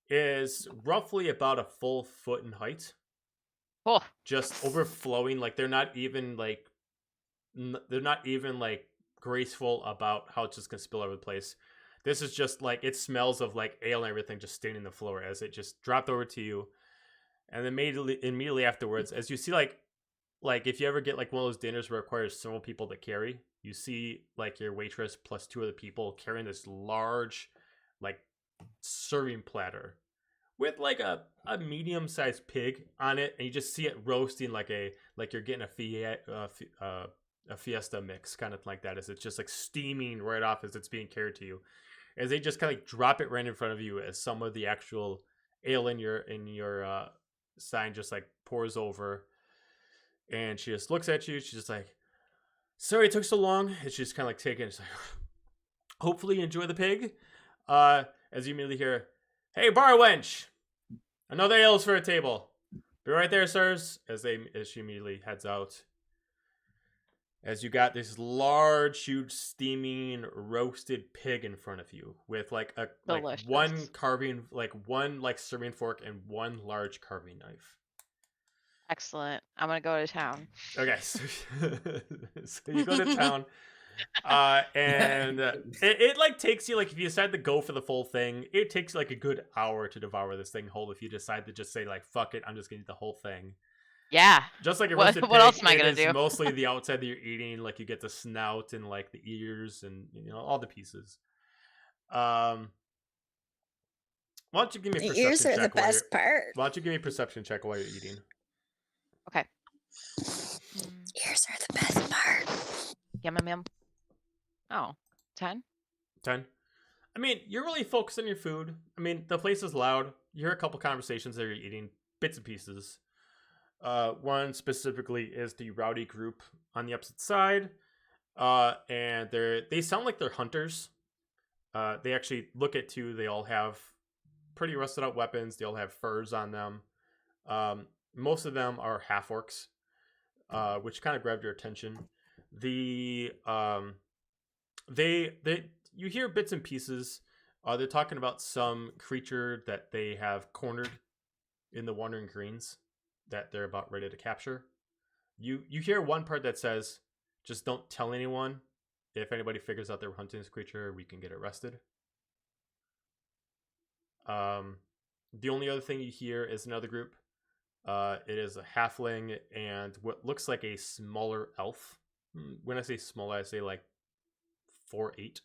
A: is roughly about a full foot in height.
D: Oh.
A: Just overflowing. Like they're not even like graceful about how it's just gonna spill over the place. This is just like it smells of like ale and everything just staining the floor as it just dropped over to you. And then immediately afterwards, as you see like if you ever get like one of those dinners where it requires several people to carry, you see like your waitress plus two other people carrying this large like serving platter with like a medium-sized pig on it, and you just see it roasting like you're getting a fiesta mix kind of like that, as it's just like steaming right off as it's being carried to you, as they just kind of like drop it right in front of you as some of the actual ale in your sign just like pours over. And she just looks at you. She's just like, sorry it took so long. And she's kind of like taking it. She's like, hopefully you enjoy the pig. As you immediately hear, hey, bar wench, another ale's for a table. Be right there, sirs. As she immediately heads out. As you got this large, huge, steaming, roasted pig in front of you with like one serving fork and one large carving knife.
D: Excellent. I'm gonna go to town.
A: Okay, so you go to town, and it like takes you, like, if you decide to go for the full thing, it takes like a good hour to devour this thing whole. If you decide to just say like, fuck it, I'm just gonna eat the whole thing.
D: Yeah.
A: Just like a roasted pig,
D: what else am I gonna do?
A: Mostly the outside that you're eating, like you get the snout and like the ears and all the pieces. Why don't you give me a perception check?
C: The ears are the best part.
A: Why don't you give me a perception check while you're eating?
D: Okay.
C: Ears are the best part.
D: Yum. Oh, 10?
A: 10? I mean, you're really focused on your food. I mean, the place is loud. You hear a couple conversations that you're eating, bits and pieces. One specifically is the rowdy group on the opposite side. And they sound like they're hunters. They actually look at two. They all have pretty rusted out weapons. They all have furs on them. Most of them are half orcs, which kind of grabbed your attention. You hear bits and pieces. They're talking about some creature that they have cornered in the Wandering Greens that they're about ready to capture. You hear one part that says, "Just don't tell anyone. If anybody figures out they're hunting this creature, we can get arrested." The only other thing you hear is another group. It is a halfling and what looks like a smaller elf. When I say smaller, I say like 4'8".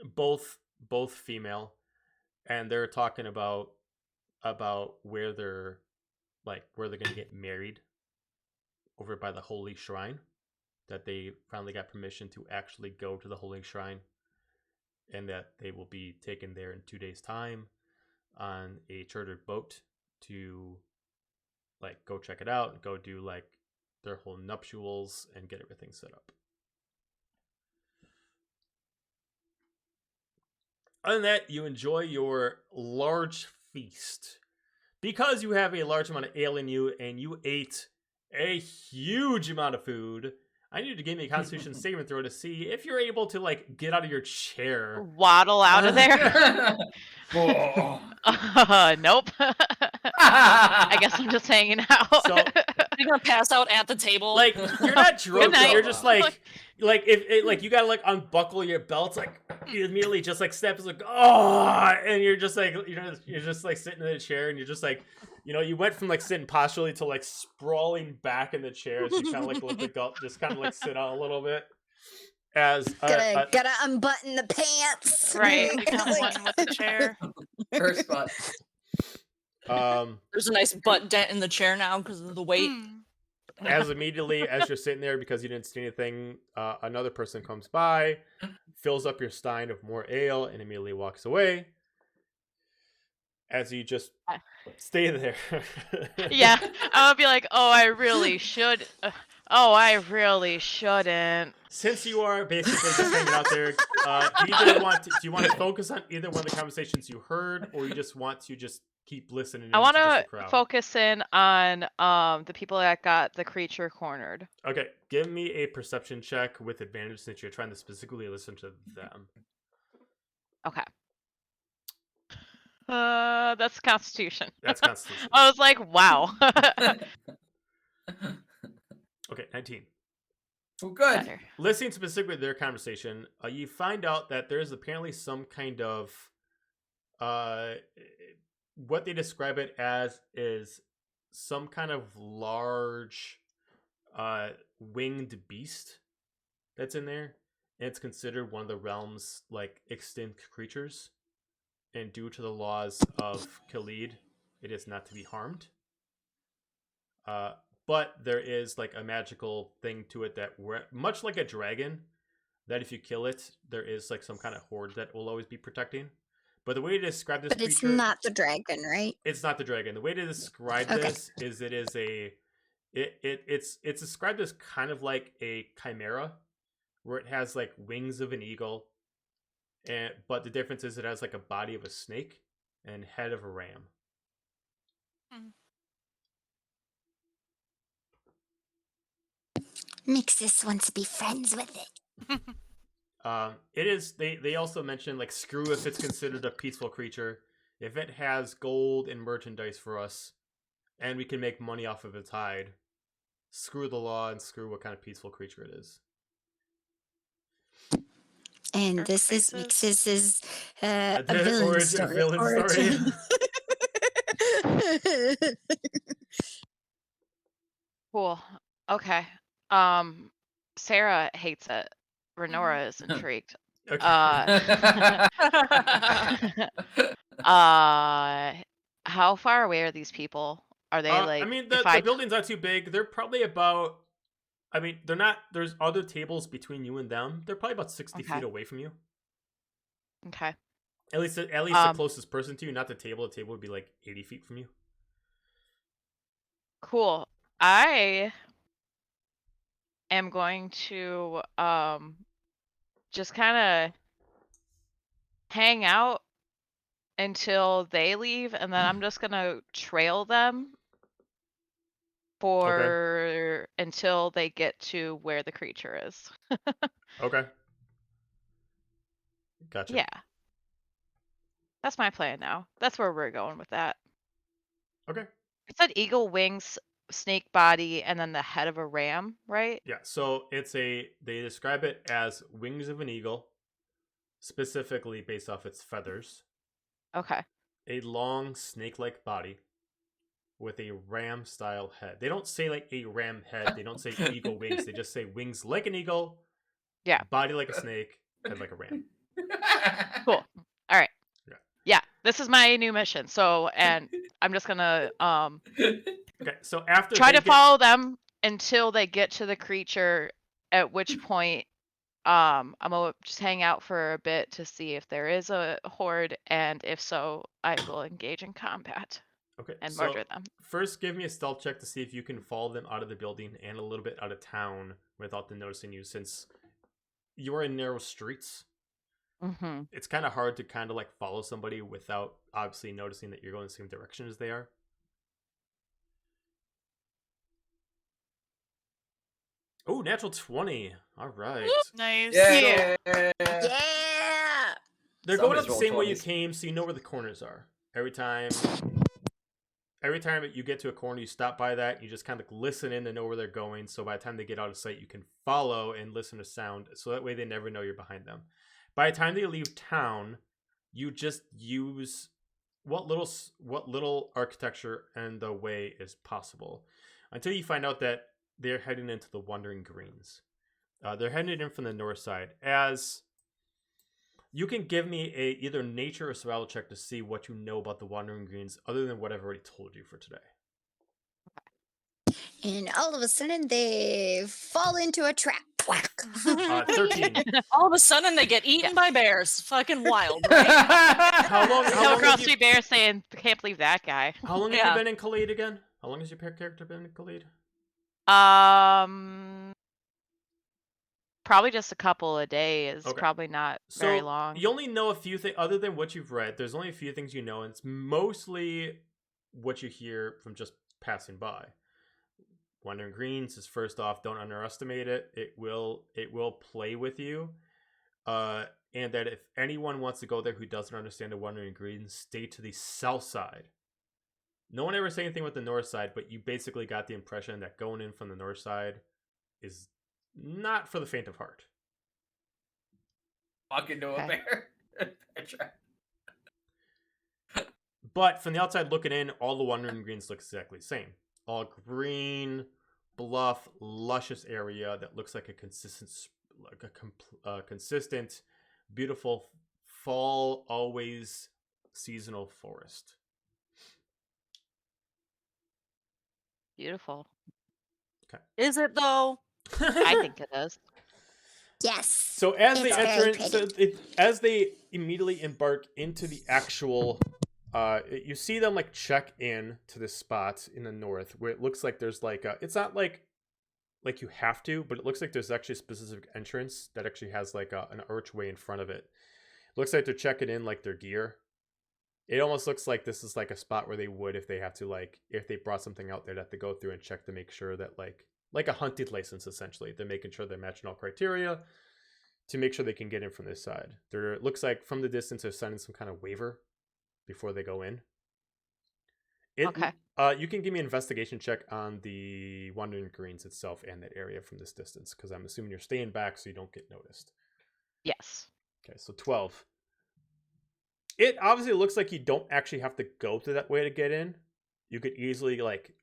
A: Both female, and they're talking about where they're gonna get married over by the holy shrine. That they finally got permission to actually go to the holy shrine, and that they will be taken there in 2 days' time on a chartered boat to like go check it out and go do like their whole nuptials and get everything set up. Other than that, you enjoy your large feast. Because you have a large amount of ale in you and you ate a huge amount of food, I need you to give me a Constitution saving throw to see if you're able to like get out of your chair.
D: Waddle out of there? Nope. I guess I'm just hanging out.
B: So you're gonna pass out at the table.
A: Like you're not drunk, but you're just like if you gotta like unbuckle your belts, like you immediately just like step, like and you're just like you're just like sitting in a chair and you're just like you went from like sitting posturally to like sprawling back in the chair as you kind of like let the gut just kind of like sit out a little bit.
C: Gotta unbutton the pants.
E: Right, become one with the chair.
F: First spot.
B: There's a nice butt dent in the chair now because of the weight.
A: As immediately as you're sitting there because you didn't see anything, another person comes by, fills up your stein of more ale, and immediately walks away. As you just stay there.
D: Yeah, I'll be like, oh, I really should. Oh, I really shouldn't.
A: Since you are basically just hanging out there, do you want to focus on either one of the conversations you heard, or you just want to just keep listening?
D: I want to focus in on the people that got the creature cornered.
A: Okay, give me a perception check with advantage since you're trying to specifically listen to them.
D: Okay. That's Constitution.
A: That's Constitution.
D: I was like, wow.
A: Okay, 19.
F: Oh, good.
D: Better.
A: Listening specifically to their conversation, you find out that there's apparently some kind of what they describe it as is some kind of large winged beast that's in there, and it's considered one of the realm's like extinct creatures, and due to the laws of Khalid, it is not to be harmed. But there is like a magical thing to it that, much like a dragon, that if you kill it, there is like some kind of horde that will always be protecting. But the way to describe this
C: creature... But it's not the dragon, right?
A: It's not the dragon. The way to describe this is it is it's described as kind of like a chimera, where it has like wings of an eagle, but the difference is it has like a body of a snake and head of a ram.
C: Nixus wants to be friends with it.
A: It is. They also mention like screw if it's considered a peaceful creature. If it has gold and merchandise for us, and we can make money off of its hide, screw the law and screw what kind of peaceful creature it is.
C: And this is Nixus's a villain story.
D: Cool. Okay. Sarah hates it. Renora is intrigued.
A: Okay.
D: How far away are these people? Are they like?
A: I mean, the building's not too big. They're probably about. I mean, they're not. There's other tables between you and them. They're probably about 60 feet away from you.
D: Okay.
A: At least the closest person to you, not the table. The table would be like 80 feet from you.
D: Cool. I am going to just kind of hang out until they leave, and then I'm just gonna trail them until they get to where the creature is.
A: Okay. Gotcha.
D: Yeah. That's my plan now. That's where we're going with that.
A: Okay.
D: It said eagle wings, snake body, and then the head of a ram, right?
A: Yeah, so they describe it as wings of an eagle, specifically based off its feathers.
D: Okay.
A: A long snake-like body with a ram-style head. They don't say like a ram head. They don't say eagle wings. They just say wings like an eagle.
D: Yeah.
A: Body like a snake, head like a ram.
D: Cool. All right. Yeah, this is my new mission. So, and I'm just gonna
A: Okay, so after
D: try to follow them until they get to the creature, at which point I'm gonna just hang out for a bit to see if there is a horde, and if so, I will engage in combat.
A: Okay,
D: and murder them.
A: First, give me a stealth check to see if you can follow them out of the building and a little bit out of town without them noticing you, since you're in narrow streets.
D: Mm-hmm.
A: It's kind of hard to kind of like follow somebody without obviously noticing that you're going the same direction as they are. Oh, natural 20. All right.
E: Nice.
C: Yeah.
A: They're going up the same way you came, so you know where the corners are. Every time you get to a corner, you stop by that. You just kind of listen in to know where they're going. So by the time they get out of sight, you can follow and listen to sound. So that way they never know you're behind them. By the time they leave town, you just use what little architecture and the way is possible until you find out that they're heading into the Wandering Greens. They're headed in from the north side. As you can give me a either nature or survival check to see what you know about the Wandering Greens, other than what I've already told you for today.
C: And all of a sudden, they fall into a trap.
A: 13.
B: All of a sudden, they get eaten by bears. Fucking wild, right?
A: How long
D: Cross
A: have you,
D: Street Bear saying, "Can't believe that guy."
A: how long have you been in Khalid again? How long has your character been in Khalid?
D: Probably just a couple of days.
A: Okay.
D: Probably not very long.
A: You only know a few things, other than what you've read. There's only a few things you know, and it's mostly what you hear from just passing by. Wandering Greens is first off, don't underestimate it. It will play with you. And that if anyone wants to go there who doesn't understand the Wandering Greens, stay to the south side. No one ever said anything with the north side, but you basically got the impression that going in from the north side is not for the faint of heart.
F: Walk into a bear.
A: But from the outside looking in, all the Wandering Greens look exactly the same. All green, bluff, luscious area that looks like a consistent, beautiful fall, always seasonal forest.
D: Beautiful.
A: Okay.
B: Is it though?
D: I think it is.
C: Yes.
A: So as they enter, as they immediately embark into the actual, you see them like check in to this spot in the north where it looks like there's like it's not like you have to, but it looks like there's actually a specific entrance that actually has like an archway in front of it. It looks like they're checking in like their gear. It almost looks like this is like a spot where they would, if they have to, like if they brought something out there, that they go through and check to make sure that like a hunting license, essentially. They're making sure they're matching all criteria to make sure they can get in from this side. It looks like from the distance they're signing some kind of waiver before they go in.
D: Okay.
A: You can give me an investigation check on the Wandering Greens itself and that area from this distance, because I'm assuming you're staying back so you don't get noticed.
D: Yes.
A: Okay, so 12. It obviously looks like you don't actually have to go through that way to get in. You could easily like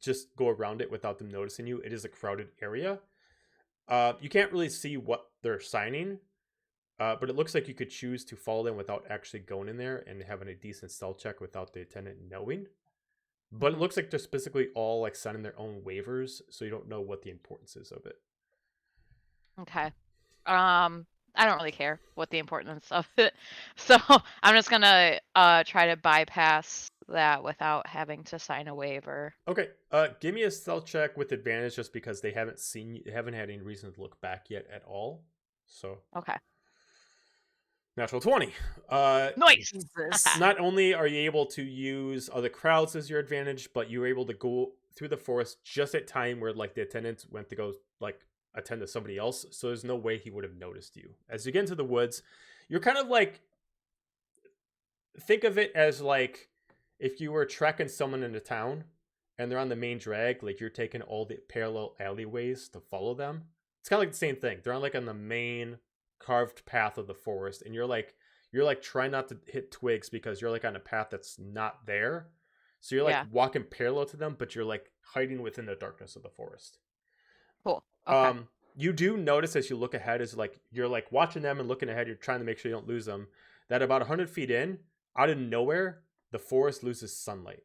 A: just go around it without them noticing you. It is a crowded area. You can't really see what they're signing, but it looks like you could choose to follow them without actually going in there and having a decent stealth check without the attendant knowing. But it looks like they're specifically all like signing their own waivers, so you don't know what the importance is of it.
D: Okay. I don't really care what the importance of it, so I'm just gonna try to bypass that without having to sign a waiver.
A: Okay. Give me a stealth check with advantage, just because they haven't seen you, haven't had any reason to look back yet at all. So.
D: Okay.
A: Natural 20.
D: Nice.
A: Not only are you able to use other crowds as your advantage, but you're able to go through the forest just at time where like the attendants went to go like attend to somebody else. So there's no way he would have noticed you. As you get into the woods, you're kind of like, think of it as like if you were tracking someone into town and they're on the main drag, like you're taking all the parallel alleyways to follow them. It's kind of like the same thing. They're on the main carved path of the forest, and you're like trying not to hit twigs because you're like on a path that's not there. So you're like walking parallel to them, but you're like hiding within the darkness of the forest.
D: Cool. Okay.
A: You do notice as you look ahead, is like you're like watching them and looking ahead, you're trying to make sure you don't lose them, that about 100 feet in, out of nowhere, the forest loses sunlight.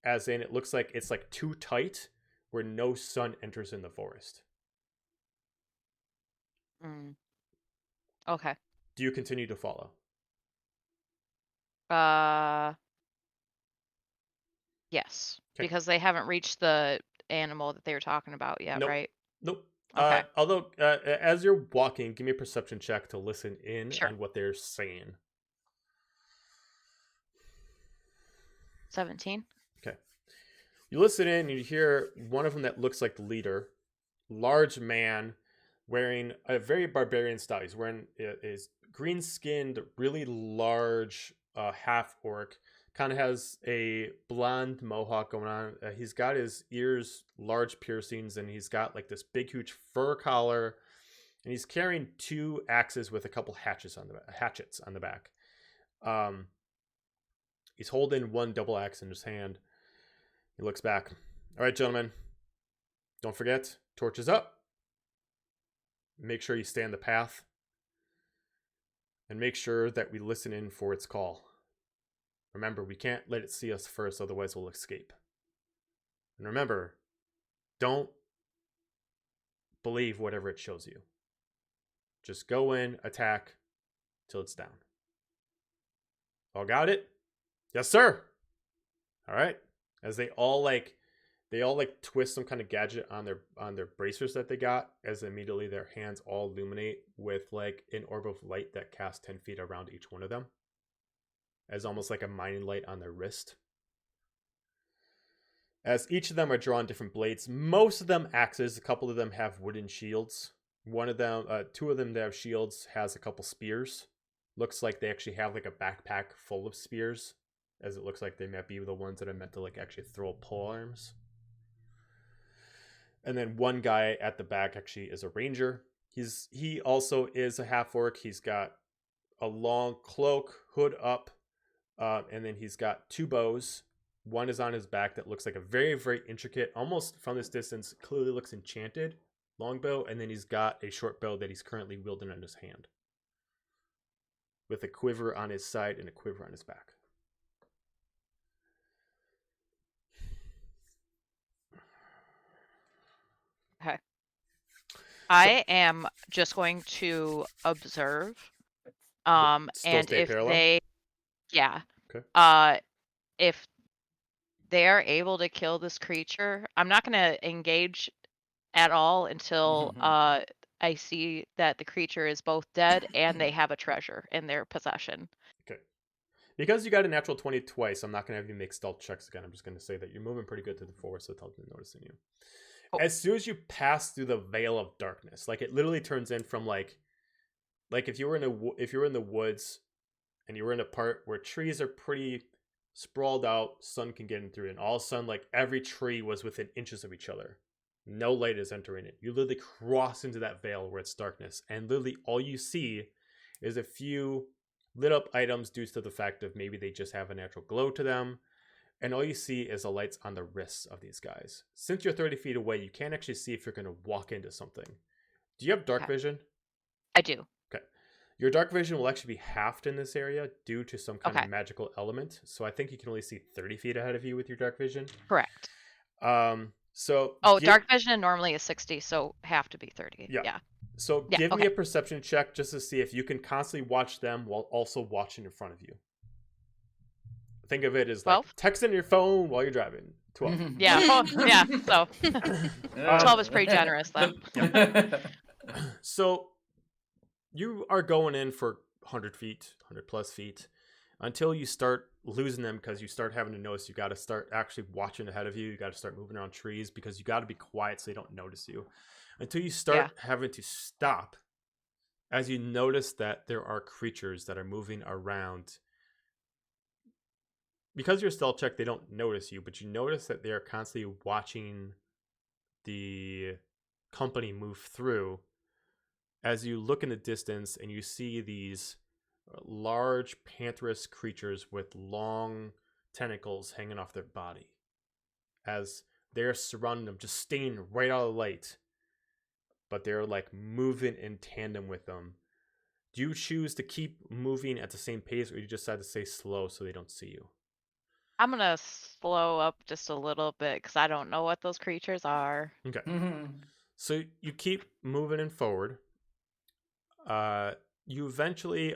A: As in, it looks like it's like too tight where no sun enters in the forest.
D: Okay.
A: Do you continue to follow?
D: Yes.
A: Okay.
D: Because they haven't reached the animal that they were talking about yet,
A: Nope.
D: right?
A: Nope.
D: Okay.
A: Although, as you're walking, give me a perception check to listen in
D: Sure.
A: on what they're saying.
D: 17.
A: Okay. You listen in and you hear one of them that looks like the leader. Large man wearing a very barbarian style. He's wearing his green-skinned, really large half-orc. Kind of has a blonde mohawk going on. He's got his ears large piercings, and he's got like this big, huge fur collar. And he's carrying 2 axes with a couple hatchets on the back. He's holding one double axe in his hand. He looks back. All right, gentlemen. Don't forget, torches up. Make sure you stay on the path. And make sure that we listen in for its call. Remember, we can't let it see us first, otherwise we'll escape. And remember, don't believe whatever it shows you. Just go in, attack, till it's down. All got it? Yes, sir. All right. As they all twist some kind of gadget on their bracers that they got, as immediately their hands all illuminate with like an orb of light that casts 10 feet around each one of them, as almost like a mining light on their wrist. As each of them are drawn different blades, most of them axes, a couple of them have wooden shields. Two of them that have shields has a couple spears. Looks like they actually have like a backpack full of spears, as it looks like they might be the ones that are meant to like actually throw pole arms. And then one guy at the back actually is a ranger. He also is a half orc. He's got a long cloak, hood up, and then he's got 2 bows. One is on his back that looks like a very, very intricate, almost from this distance, clearly looks enchanted longbow, and then he's got a short bow that he's currently wielding in his hand, with a quiver on his side and a quiver on his back.
D: Okay. I am just going to observe.
A: Still
D: And
A: stay
D: if
A: parallel?
D: Okay. If they are able to kill this creature, I'm not going to engage at all until I see that the creature is both dead and they have a treasure in their possession.
A: Okay. Because you got a natural 20 twice, I'm not going to have you make stealth checks again. I'm just going to say that you're moving pretty good to the forest without them noticing you. Oh. As soon as you pass through the veil of darkness, like it literally turns in from like if you were in the woods and you were in a part where trees are pretty sprawled out, sun can get in through it, and all of a sudden like every tree was within inches of each other. No light is entering it. You literally cross into that veil where it's darkness, and literally all you see is a few lit up items due to the fact of maybe they just have a natural glow to them, and all you see is the lights on the wrists of these guys. Since you're 30 feet away, you can't actually see if you're going to walk into something. Do you have dark vision?
D: I do.
A: Okay. Your dark vision will actually be halved in this area due to some kind of magical element, so I think you can only see 30 feet ahead of you with your dark vision.
D: Correct. Dark vision normally is 60, so have to be 30. Yeah.
A: So give me a perception check just to see if you can constantly watch them while also watching in front of you. Think of it as
D: 12?
A: like texting your phone while you're driving. 12.
D: So 12 is pretty generous then.
A: Yeah. So you are going in for 100 feet, 100 plus feet, until you start losing them because you start having to notice you got to start actually watching ahead of you. You got to start moving around trees because you got to be quiet so they don't notice you. Until you start having to stop as you notice that there are creatures that are moving around. Because you're stealth check, they don't notice you, but you notice that they are constantly watching the company move through. As you look in the distance and you see these large pantherous creatures with long tentacles hanging off their body, as they're surrounding them, just staying right out of the light, but they're like moving in tandem with them. Do you choose to keep moving at the same pace, or you just decide to stay slow so they don't see you?
D: I'm gonna slow up just a little bit because I don't know what those creatures are.
A: Okay. So you keep moving in forward. You eventually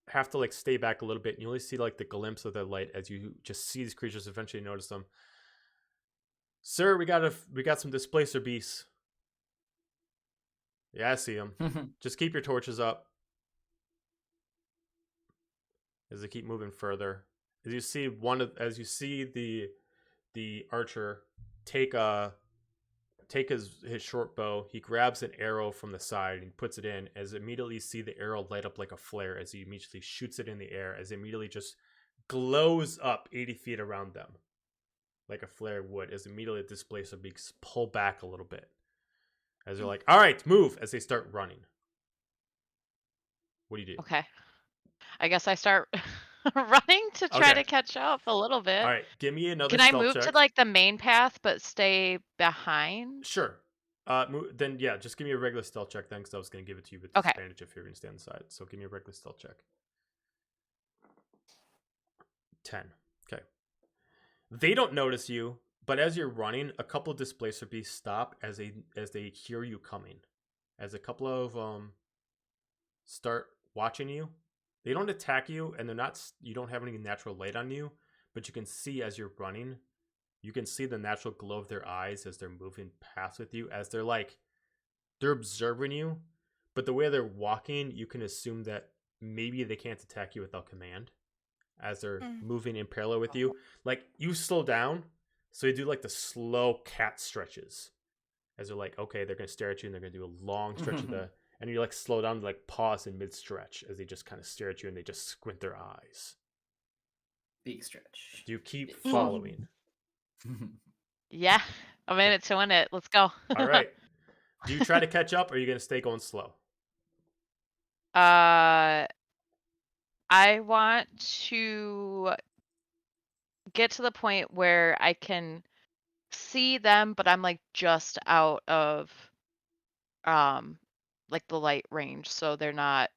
A: have to like stay back a little bit, and you only see like the glimpse of the light as you just see these creatures. Eventually notice them. Sir, we got some displacer beasts. Yeah, I see them. Just keep your torches up. As they keep moving further, as you see the archer take his short bow, he grabs an arrow from the side and puts it in. As immediately you see the arrow light up like a flare as he immediately shoots it in the air, as it immediately just glows up 80 feet around them like a flare would, as immediately the displacer beaks pull back a little bit as they're like, all right, move, as they start running. What do you do?
D: Okay, I guess I start running to try to catch up a little bit.
A: All right, give me another
D: Can I
A: stealth
D: move
A: check.
D: to like the main path but stay behind?
A: Sure. Then yeah, just give me a regular stealth check then, because I was going to give it to you with
D: Okay.
A: disadvantage if you're going to stay on the side. So give me a regular stealth check. 10. Okay. They don't notice you, but as you're running, a couple of displacer beasts stop as they hear you coming. As a couple of start watching you. They don't attack you, and you don't have any natural light on you, but you can see as you're running, you can see the natural glow of their eyes as they're moving past with you, as they're observing you, but the way they're walking, you can assume that maybe they can't attack you without command as they're moving in parallel with you. Like, you slow down, so you do like the slow cat stretches as they're like, okay, they're going to stare at you and they're going to do a long stretch of the, and you like slow down, like pause in mid stretch as they just kind of stare at you and they just squint their eyes.
F: Big stretch.
A: Do you keep following?
D: Yeah, I'm in it to win it. Let's go.
A: All right. Do you try to catch up, or are you going to stay going slow?
D: I want to get to the point where I can see them, but I'm like just out of like the light range, so they're not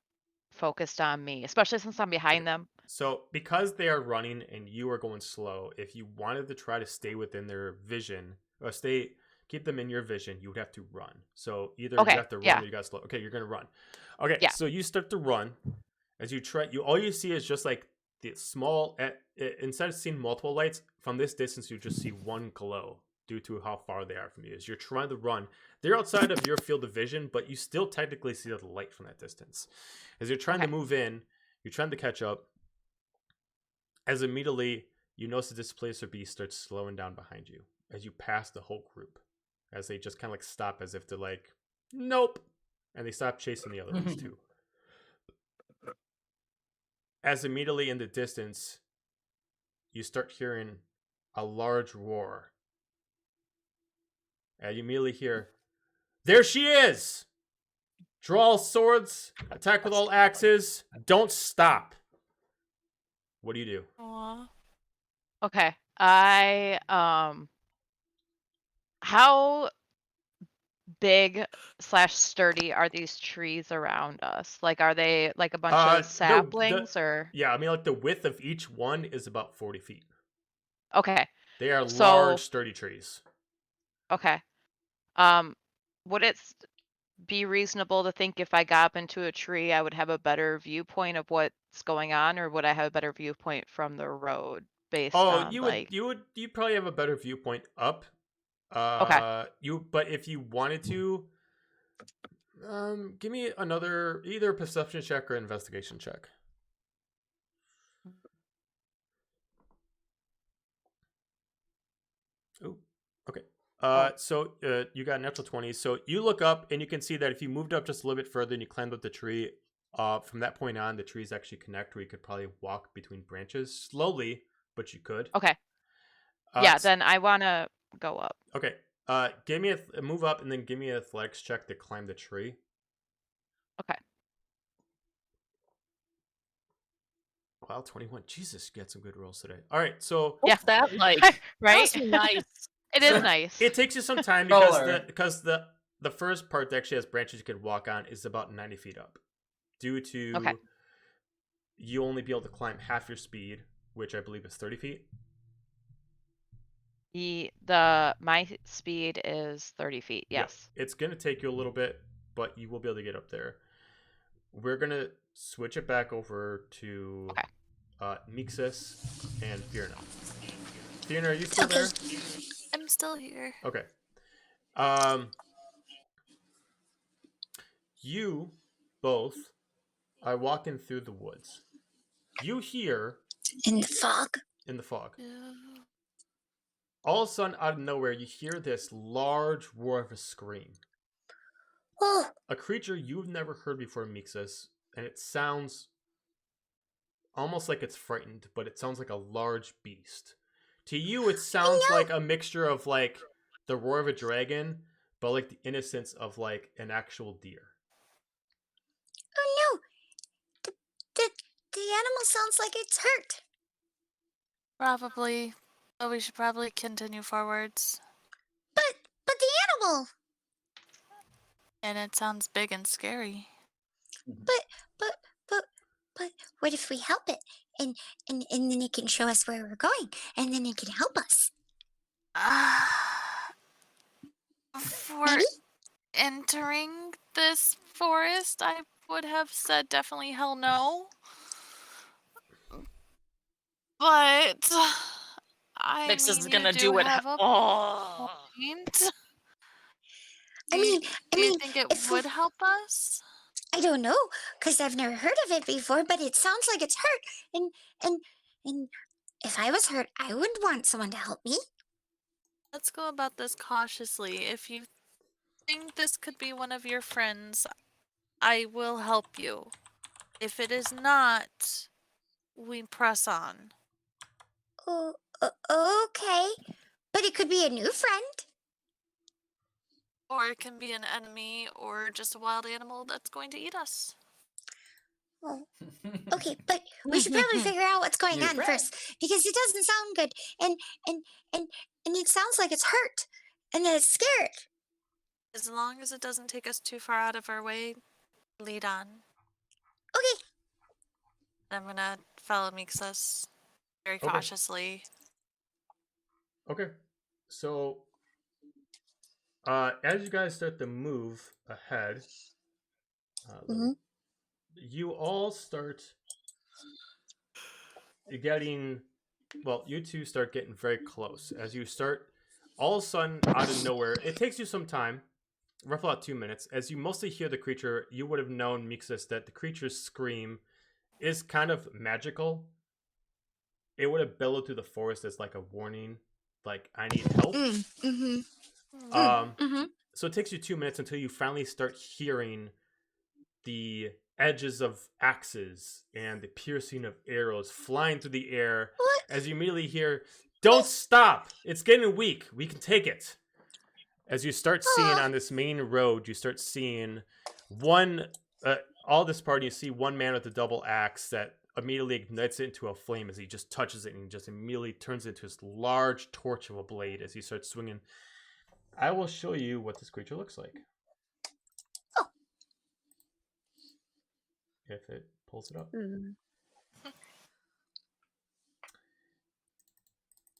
D: focused on me, especially since I'm behind them.
A: So because they are running and you are going slow, if you wanted to try to stay within their vision or keep them in your vision, you would have to run. So either you have to run or you got slow. Okay, you're gonna run. Okay, so you start to run. As you try, all you see is just like the small. Instead of seeing multiple lights from this distance, you just see one glow due to how far they are from you. As you're trying to run, they're outside of your field of vision, but you still technically see the light from that distance. As you're trying to move in, you're trying to catch up. As immediately you notice the displacer beast starts slowing down behind you as you pass the whole group, as they just kind of like stop as if they're like, nope, and they stop chasing the other ones too. As immediately in the distance, you start hearing a large roar. And you immediately hear, there she is! Draw all swords, attack with all axes, don't stop. What do you do?
E: Aww.
D: Okay. How big / sturdy are these trees around us? Like, are they like a bunch of saplings or?
A: Yeah, I mean, like the width of each one is about 40 feet.
D: Okay.
A: They are large, sturdy trees.
D: Okay. Would it be reasonable to think if I got up into a tree, I would have a better viewpoint of what's going on, or would I have a better viewpoint from the road based on
A: you'd probably have a better viewpoint up.
D: Okay.
A: But if you wanted to, give me another either perception check or investigation check. Oh, okay. So you got a natural 20. So you look up and you can see that if you moved up just a little bit further and you climbed up the tree, from that point on, the trees actually connect where you could probably walk between branches slowly, but you could.
D: Okay. Then I want to go up.
A: Okay. Give me a move up and then give me an athletics check to climb the tree.
D: Okay.
A: Wow, 21. Jesus, you got some good rolls today. All right, so
B: what's that like?
D: Right?
B: Nice.
D: It is nice.
A: It takes you some time because the first part that actually has branches you could walk on is about 90 feet up. Due to you only be able to climb half your speed, which I believe is 30 feet.
D: My speed is 30 feet. Yes.
A: Yeah, it's gonna take you a little bit, but you will be able to get up there. We're gonna switch it back over to Mixus and Fierna. Fierna, are you still there?
E: I'm still here.
A: Okay. You both are walking through the woods. You hear
C: in the fog.
E: Yeah.
A: All of a sudden, out of nowhere, you hear this large roar of a scream.
C: Oh.
A: A creature you've never heard before, Mixus, and it sounds almost like it's frightened, but it sounds like a large beast. To you, it sounds like a mixture of like the roar of a dragon, but like the innocence of like an actual deer.
C: Oh no! The animal sounds like it's hurt.
E: Probably. But we should probably continue forwards.
C: But the animal!
E: And it sounds big and scary.
C: But what if we help it and then it can show us where we're going and then it can help us?
E: For
C: Maybe?
E: entering this forest, I would have said definitely hell no. But
B: Mix is
E: mean,
B: gonna
E: you
B: do it.
E: have a
B: Oh.
E: point.
C: I mean,
E: do you think it would help us?
C: I don't know, because I've never heard of it before, but it sounds like it's hurt. And if I was hurt, I would want someone to help me.
E: Let's go about this cautiously. If you think this could be one of your friends, I will help you. If it is not, we press on.
C: Oh, okay. But it could be a new friend.
E: Or it can be an enemy or just a wild animal that's going to eat us.
C: Oh, okay, but we should probably figure out what's going on first, because it doesn't sound good, and it sounds like it's hurt, and that it's scared.
E: As long as it doesn't take us too far out of our way, lead on.
C: Okay.
E: I'm gonna follow Mixus very cautiously.
A: Okay, so as you guys start to move ahead, you all start getting, well, you two start getting very close. As you start, all of a sudden, out of nowhere, it takes you some time, roughly about 2 minutes. As you mostly hear the creature, you would have known, Mixus, that the creature's scream is kind of magical. It would have bellowed through the forest as like a warning, like, I need help. So it takes you 2 minutes until you finally start hearing the edges of axes and the piercing of arrows flying through the air.
C: What?
A: As you immediately hear, "Don't stop! It's getting weak. We can take it." As you start seeing on this main road, you start seeing all this party, you see one man with a double axe that immediately ignites it into a flame as he just touches it and just immediately turns it into this large torch of a blade as he starts swinging. I will show you what this creature looks like. If it pulls it up.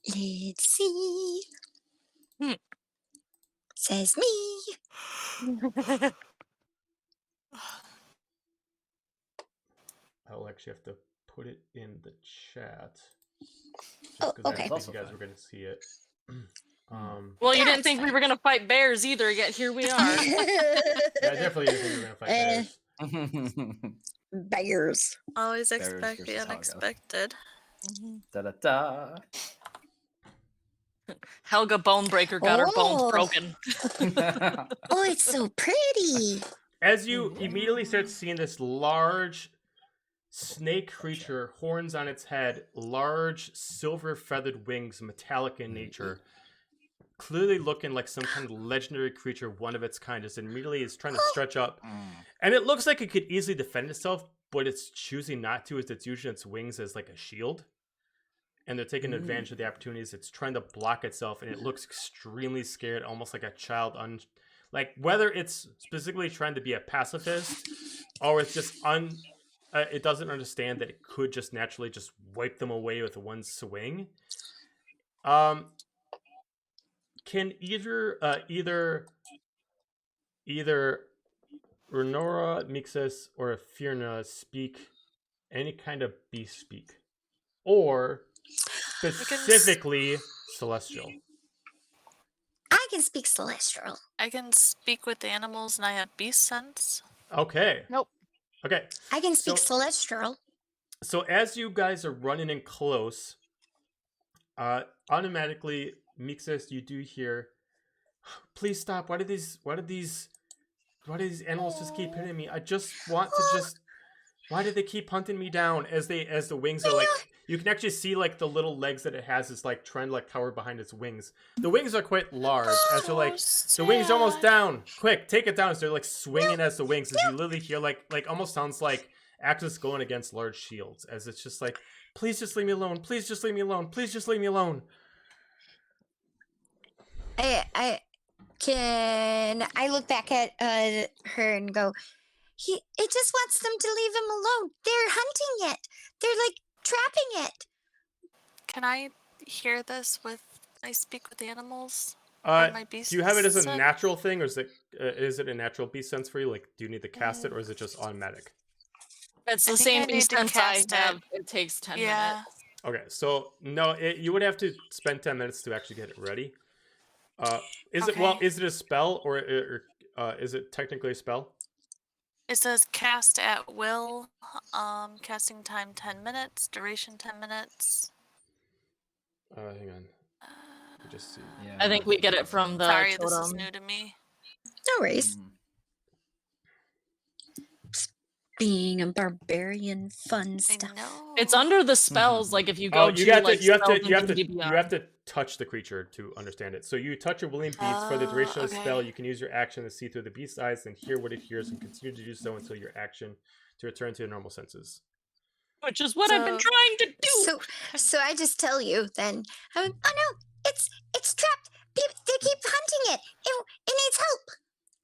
C: Let's see. Says me.
A: I'll actually have to put it in the chat.
C: Okay.
A: You guys were going to see it.
B: Well, you didn't think we were gonna fight bears either, yet here we are.
A: I definitely didn't think we were going to fight bears.
C: Bears.
E: Always expect the unexpected.
F: Da-da-da.
B: Helga Bonebreaker got her bones broken.
C: Oh, it's so pretty.
A: As you immediately start seeing this large snake creature, horns on its head, large silver feathered wings, metallic in nature, clearly looking like some kind of legendary creature, one of its kind, just immediately is trying to stretch up. And it looks like it could easily defend itself, but it's choosing not to, as it's using its wings as like a shield. And they're taking advantage of the opportunities. It's trying to block itself, and it looks extremely scared, almost like a child. Like, whether it's specifically trying to be a pacifist, or it's just it doesn't understand that it could just naturally just wipe them away with one swing. Can either Renora, Mixus, or Firna speak any kind of beast speak? Or specifically Celestial?
C: I can speak Celestial.
E: I can speak with the animals and I have beast sense.
A: Okay.
D: Nope.
A: Okay.
C: I can speak Celestial.
A: So as you guys are running in close, automatically, Mixus, you do hear, "Please stop. Why do these animals just keep hitting me? I just want to why do they keep hunting me down?" As the wings are like, you can actually see like the little legs that it has is like trying to like cover behind its wings. The wings are quite large. As they're like, the wings are almost down. Quick, take it down. So they're like swinging as the wings. As you literally hear like almost sounds like axes going against large shields. As it's just like, "Please just leave me alone. Please just leave me alone. Please just leave me alone."
C: Can I look back at her and go, it just wants them to leave him alone. They're hunting it. They're like trapping it.
E: Can I hear this with I speak with animals?
A: Do you have it as a natural thing, or is it a natural beast sense for you? Like, do you need to cast it, or is it just automatic?
B: It's the same beast sense I have. It takes 10 minutes.
A: Okay, so no, you would have to spend 10 minutes to actually get it ready. Is it a spell, or is it technically a spell?
E: It says cast at will. Casting time 10 minutes. Duration 10 minutes.
A: Hang on. Just see.
B: Yeah. I think we get it from the
E: Sorry,
B: totem.
E: this is new to me.
C: No worries. Being a barbarian, fun stuff.
B: It's under the spells. Like if you go
A: you have to touch the creature to understand it. So you touch a willing beast for the duration of the spell. You can use your action to see through the beast's eyes and hear what it hears, and continue to do so until your action to return to your normal senses.
B: Which is what I've been trying to do.
C: So I just tell you then. Oh no, it's trapped. They keep hunting it. It needs help.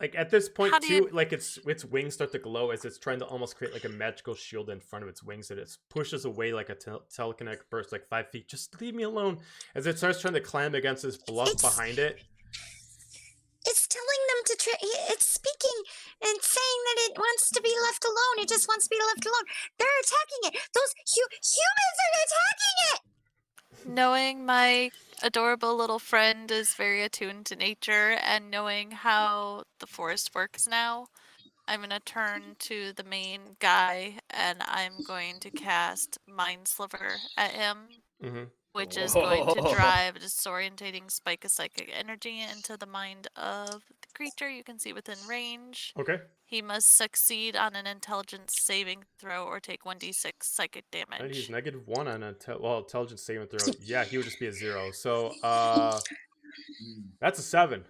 A: Like at this point like its wings start to glow as it's trying to almost create like a magical shield in front of its wings, and it pushes away like a telekinetic burst, like 5 feet. Just leave me alone. As it starts trying to climb against this bluff behind it.
C: It's telling them to it's speaking and saying that it wants to be left alone. It just wants to be left alone. They're attacking it. Those humans are attacking it.
E: Knowing my adorable little friend is very attuned to nature, and knowing how the forest works now, I'm going to turn to the main guy and I'm going to cast Mind Sliver at him, which is going to drive a disorientating spike of psychic energy into the mind of the creature you can see within range.
A: Okay.
E: He must succeed on an intelligence saving throw or take 1d6 psychic damage.
A: And he's -1 on intelligence saving throw. Yeah, he would just be a 0. So that's a 7.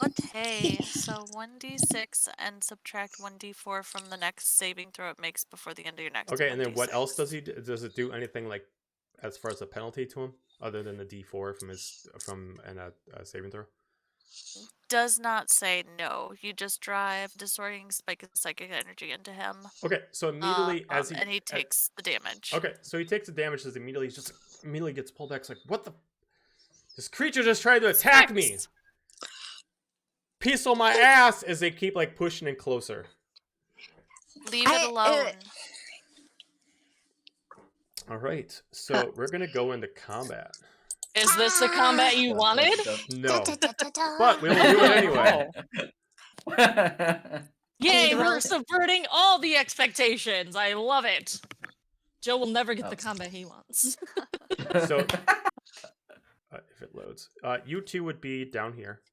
E: Okay, so 1d6 and subtract 1d4 from the next saving throw it makes before the end of your next.
A: Okay, and then what else does he do? Does it do anything like as far as a penalty to him other than the d4 from a saving throw?
E: Does not say no. You just drive disorienting spike of psychic energy into him.
A: Okay, so immediately
E: and he takes the damage.
A: Okay, so he takes the damage as immediately gets pulled back. It's like, what the? This creature just tried to attack me. Peace on my ass as they keep like pushing in closer.
E: Leave it alone.
A: All right, so we're gonna go into combat.
B: Is this the combat you wanted?
A: No, but we will do it anyway.
B: Yay, we're subverting all the expectations. I love it. Joe will never get the combat he wants.
A: So, if it loads, you two would be down here.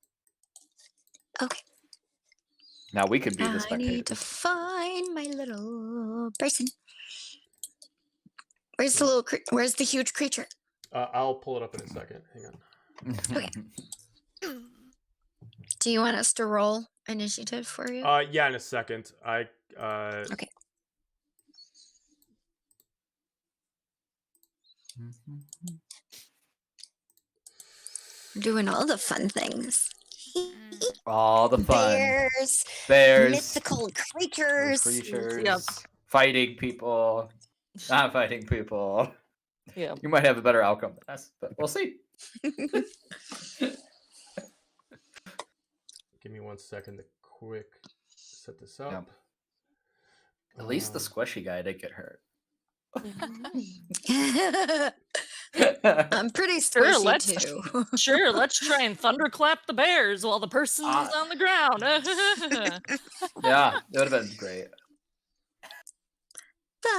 C: Okay.
F: Now we could be the spectators.
C: I need to find my little person. Where's the where's the huge creature?
A: I'll pull it up in a second. Hang on.
C: Okay. Do you want us to roll initiative for you?
A: Yeah, in a second.
C: Okay. We're doing all the fun things.
F: All the fun.
C: Bears. Mythical creatures.
B: Yep.
F: Fighting people. Not fighting people.
B: Yeah.
F: You might have a better outcome than us, but we'll see.
A: Give me 1 second to quick set this up.
F: Yep. At least the squishy guy didn't get hurt.
C: I'm pretty squishy too.
B: Sure, let's try and thunderclap the bears while the person's on the ground.
F: Yeah, it would have been great.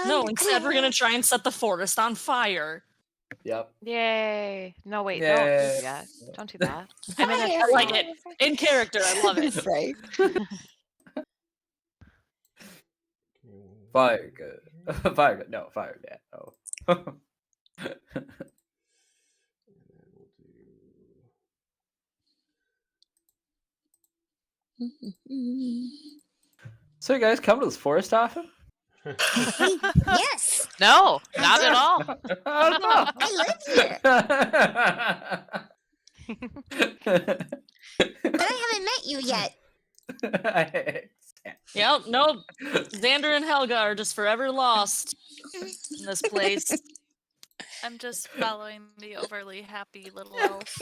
B: No, instead we're gonna try and set the forest on fire.
F: Yep.
D: Yay. No, wait, don't do that. Don't do that.
B: I mean, I like it. In character, I love it.
C: Right.
F: Fire good. Fire good. No, fire bad. Oh. So you guys come to this forest often?
C: Yes.
D: No, not at all.
F: I don't know.
C: I live here. But I haven't met you yet.
B: Yep, nope. Xander and Helga are just forever lost in this place.
E: I'm just following the overly happy little elf.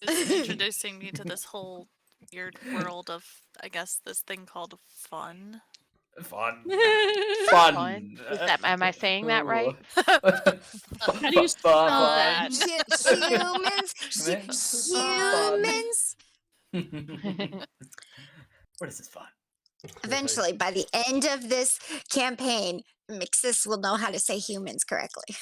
E: Just introducing me to this whole weird world of, I guess, this thing called fun.
F: Fun.
D: Is that? Am I saying that right?
B: How do you spell that?
C: Humans.
F: What is this fun?
C: Eventually, by the end of this campaign, Mixus will know how to say humans correctly.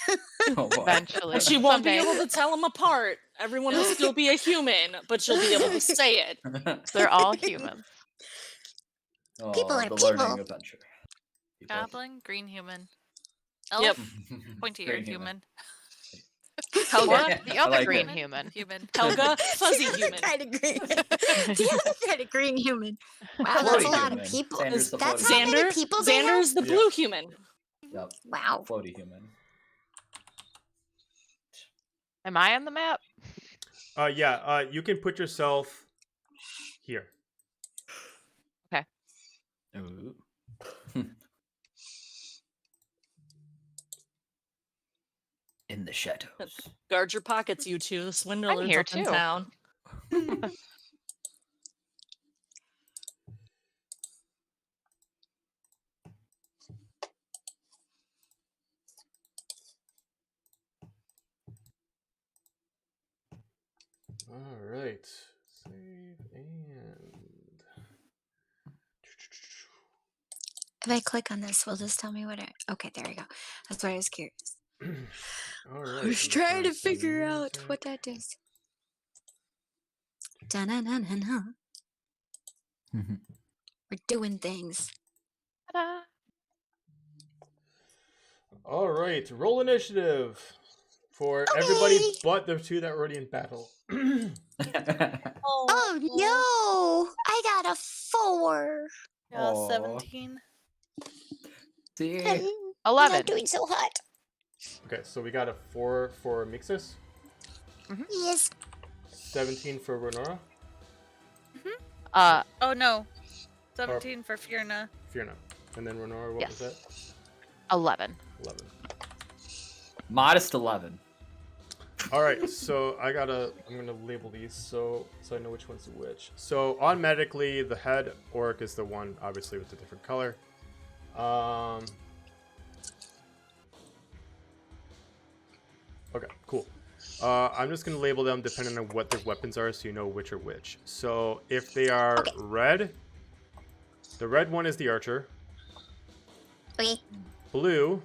D: Eventually.
B: She won't be able to tell them apart. Everyone will still be a human, but she'll be able to say it.
D: They're all humans.
C: People are
F: the
C: people.
F: learning adventure. People.
E: Goblin, green human. Elf,
B: Yep.
E: pointy-eared human.
B: Helga,
D: The other
F: like
D: green
F: it.
D: human.
B: Helga, fuzzy
C: The
B: human.
C: other kind of green. The other kind of green human. Wow, that's a lot of
F: human.
C: people.
F: Xander's the
C: That's
F: floaty
C: how many
B: Xander,
C: people they have?
B: Xander's the blue human.
F: Yep.
C: Wow.
F: Floaty human.
D: Am I on the map?
A: Yeah. You can put yourself here.
F: Ooh. In the shadows.
B: Guard your pockets, you two. The swindler's
D: here
B: up in
D: too.
B: town.
A: All right. Save and.
C: If I click on this, will this tell me what okay, there we go. That's why I was curious.
A: All right.
C: I was trying to figure out what that does. Da-na-na-na-na. We're doing things.
D: Ta-da.
A: All right. Roll initiative for everybody but the two that are already in battle.
C: Oh no! I got a 4.
F: Aw.
E: 17.
F: See?
C: I'm
D: 11.
C: not doing so hot.
A: Okay, so we got a 4 for Mixus,
C: Yes.
A: 17 for Renora,
E: Oh no. 17 for Fierna.
A: Fiona, and then Renora. What was that?
D: 11.
A: 11.
F: Modest 11.
A: All right, so I'm gonna label these so I know which one's which. So automatically, the head orc is the one, obviously with the different color. Okay, cool. I'm just gonna label them depending on what their weapons are, so you know which are which. So if they are red, the red one is the archer.
C: Okay.
A: Blue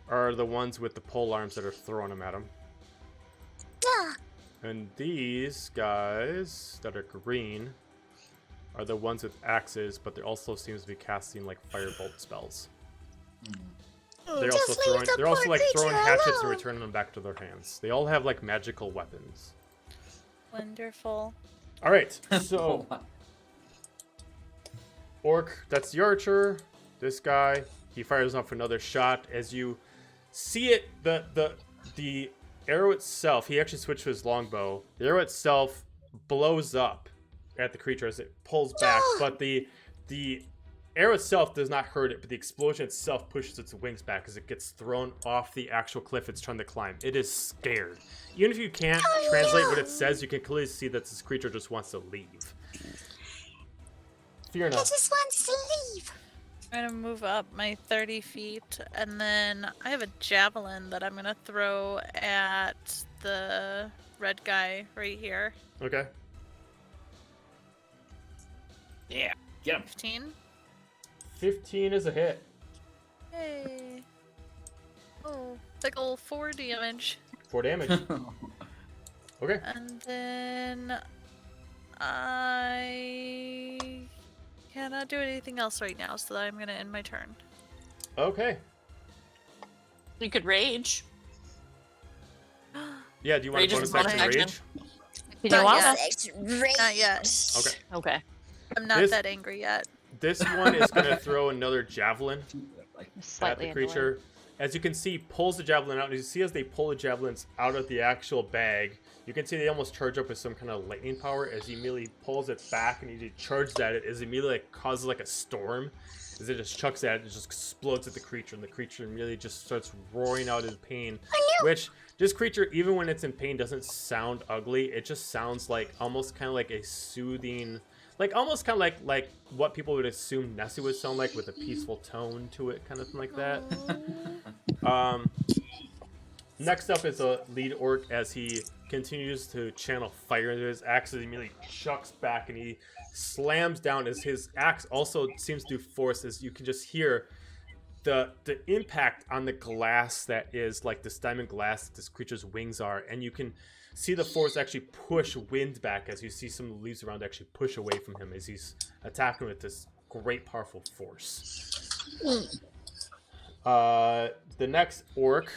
A: are the ones with the pole arms that are throwing them at them.
C: Yeah.
A: And these guys that are green are the ones with axes, but there also seems to be casting like firebolt spells. They're also throwing throwing hatchets and returning them back to their hands. They all have like magical weapons.
E: Wonderful.
A: All right, so orc, that's the archer. This guy, he fires off another shot. As you see it, the arrow itself, he actually switched to his longbow. The arrow itself blows up at the creature as it pulls back, but the arrow itself does not hurt it, but the explosion itself pushes its wings back as it gets thrown off the actual cliff it's trying to climb. It is scared. Even if you can't translate what it says, you can clearly see that this creature just wants to leave. Fear
C: It
A: not.
C: just wants to leave.
E: I'm gonna move up my 30 feet, and then I have a javelin that I'm gonna throw at the red guy right here.
A: Okay.
F: Yeah, get him.
E: 15.
A: 15 is a hit.
E: Yay. Oh, big ol' 4 damage.
A: 4 damage. Okay.
E: And then I cannot do anything else right now, so I'm gonna end my turn.
A: Okay.
B: You could rage.
A: Yeah, do you want
B: Rage
A: a
B: is
A: bonus action
B: bonus
A: rage?
D: Did you want
E: yet.
D: us?
E: Not yet.
A: Okay.
B: Okay.
E: I'm not
A: This-
E: that angry yet.
A: This one is going to throw another javelin at
D: Slightly
A: the creature. as you can see, pulls the javelin out. And you see as they pull the javelins out of the actual bag, you can see they almost charge up with some kind of lightning power. As he immediately pulls it back and he charges at it, it immediately like causes like a storm. As it just chucks at it, it just explodes at the creature, and the creature immediately just starts roaring out in pain. Which this creature, even when it's in pain, doesn't sound ugly. It just sounds like almost kind of like a soothing, like almost kind of like what people would assume Nessie would sound like, with a peaceful tone to it, kind of thing like that. Next up is a lead orc as he continues to channel fire into his axe. He immediately chucks back and he slams down as his axe also seems to do force, as you can just hear the impact on the glass that is like this diamond glass that this creature's wings are, and you can see the force actually push wind back as you see some of the leaves around actually push away from him as he's attacking with this great powerful force. The next orc,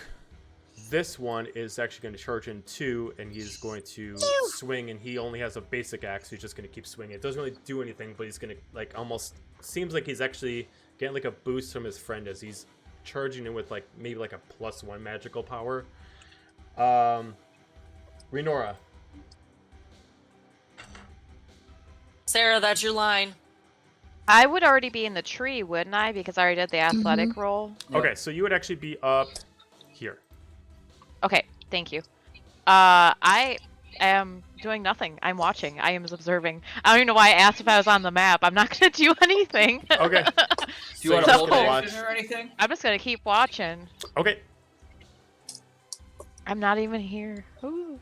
A: this one is actually going to charge in 2, and he's going to swing, and he only has a basic axe, so he's just going to keep swinging. It doesn't really do anything, but he's going to like almost seems like he's actually getting like a boost from his friend as he's charging in with like maybe like a +1 magical power. Renora.
B: Sarah, that's your line.
D: I would already be in the tree, wouldn't I? Because I already did the athletic roll.
A: Okay, so you would actually be up here.
D: Okay, thank you. I am doing nothing. I'm watching. I am observing. I don't even know why I asked if I was on the map. I'm not going to do anything.
A: Okay.
F: Do you want to hold
A: watch
F: action or anything?
D: I'm just going to keep watching.
A: Okay.
D: I'm not even here. Ooh.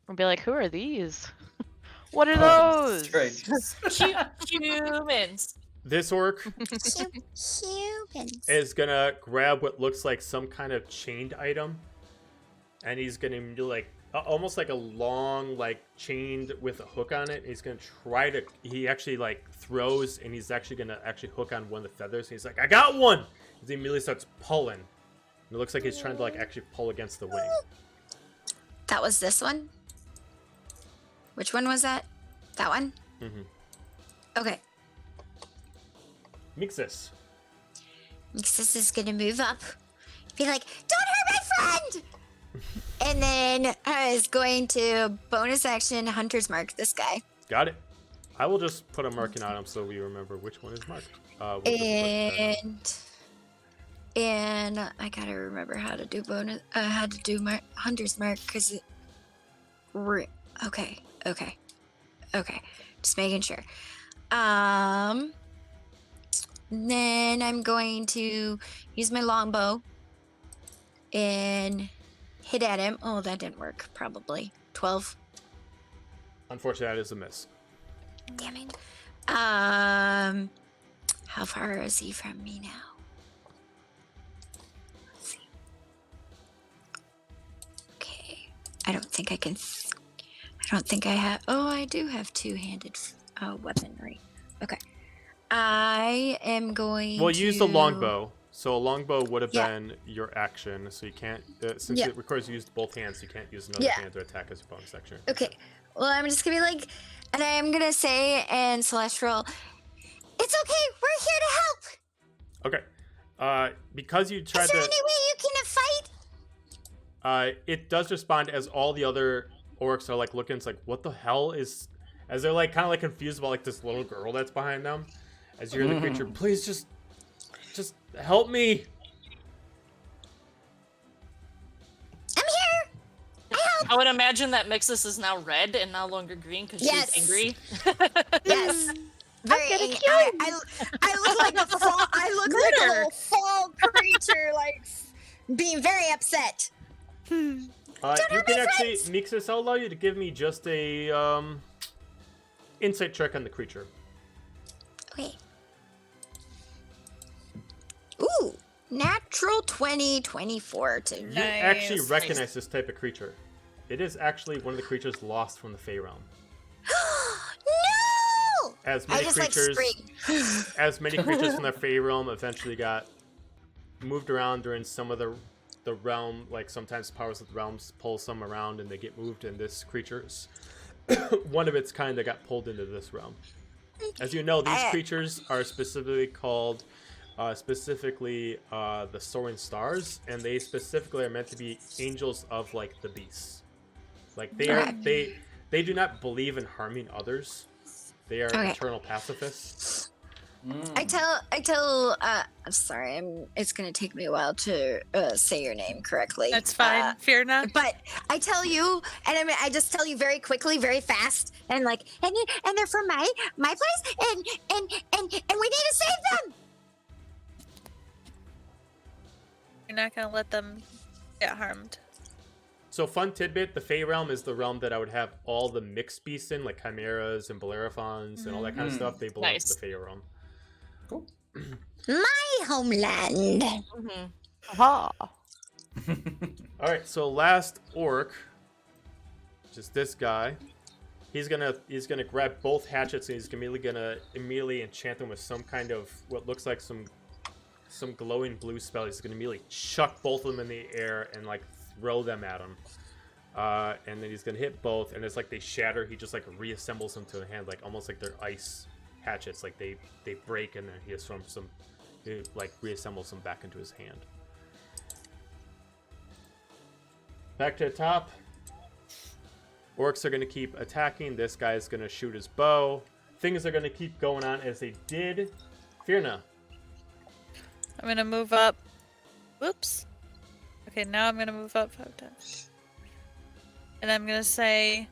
D: I'll be like, who are these? What are those?
F: Strangers.
B: Humans.
A: This orc
C: Humans.
A: is gonna grab what looks like some kind of chained item, and he's gonna do like almost like a long like chained with a hook on it. He's gonna try to. He actually like throws, and he's actually gonna hook on one of the feathers. He's like, "I got one!" And he immediately starts pulling. And it looks like he's trying to like actually pull against the wing.
C: That was this one? Which one was that? That one?
A: Mm-hmm.
C: Okay.
A: Mixus.
C: Mixus is gonna move up. Be like, don't hurt my friend! And then is going to bonus action Hunter's Mark this guy.
A: Got it. I will just put a marking on him so we remember which one is marked.
C: And I gotta remember how to do Hunter's Mark because it. Okay. Just making sure. Then I'm going to use my longbow and hit at him. Oh, that didn't work. Probably 12.
A: Unfortunately, that is a miss.
C: Damn it. How far is he from me now? Let's see. Okay. I don't think I can. I don't think I have. Oh, I do have two-handed weaponry. Okay. I am going to...
A: Well, use the longbow. So a longbow would have been your action. So you can't... since it requires you use both hands, you can't use another hand to attack as a bonus action.
C: Okay. Well, I'm just going to be like... And I am going to say in Celestial, it's okay. We're here to help.
A: Okay. Because you tried to...
C: Is there any way you can fight?
A: It does respond as all the other orcs are like looking. It's like, what the hell is... As they're like kind of like confused about like this little girl that's behind them. As you're the creature, please just help me.
C: I'm here.
B: I would imagine that Mixus is now red and no longer green because she's angry.
C: Yes. Very angry. I look like a fall. I look like a little fall creature, like being very upset.
A: You can actually, Mixus, I'll allow you to give me just a insight check on the creature.
C: Okay. Ooh, natural 20, 24 to...
A: You actually recognize this type of creature. It is actually one of the creatures lost from the Fey realm.
C: No!
A: As many creatures from the Fey realm eventually got moved around during some of the realm, like sometimes powers of the realms pull some around and they get moved, and this creature's one of its kind that got pulled into this realm. As you know, these creatures are specifically called specifically the soaring stars, and they specifically are meant to be angels of like the beasts. Like they do not believe in harming others. They are eternal pacifists.
C: I tell I'm sorry, it's gonna take me a while to say your name correctly.
E: That's fine, Fierna.
C: But I tell you, and I just tell you very quickly, very fast, and like, and they're from my place, and we need to save them.
E: You're not gonna let them get harmed.
A: So fun tidbit, the Fey realm is the realm that I would have all the mixed beasts in, like chimeras and Bellerophons and all that kind of stuff. They belong to the Fey realm.
F: Cool.
C: My homeland.
D: Aha.
A: Alright, so last orc, just this guy. He's gonna grab both hatchets and he's gonna immediately enchant them with some kind of what looks like some glowing blue spell. He's gonna immediately chuck both of them in the air and like throw them at him. And then he's gonna hit both, and it's like they shatter. He just like reassembles them to a hand, like almost like they're ice hatchets. Like they break, and then he reassembles them back into his hand. Back to the top. Orcs are gonna keep attacking. This guy's gonna shoot his bow. Things are gonna keep going on as they did. Fierna.
E: I'm gonna move up. Whoops. Okay, now I'm gonna move up 5 times. And I'm gonna say,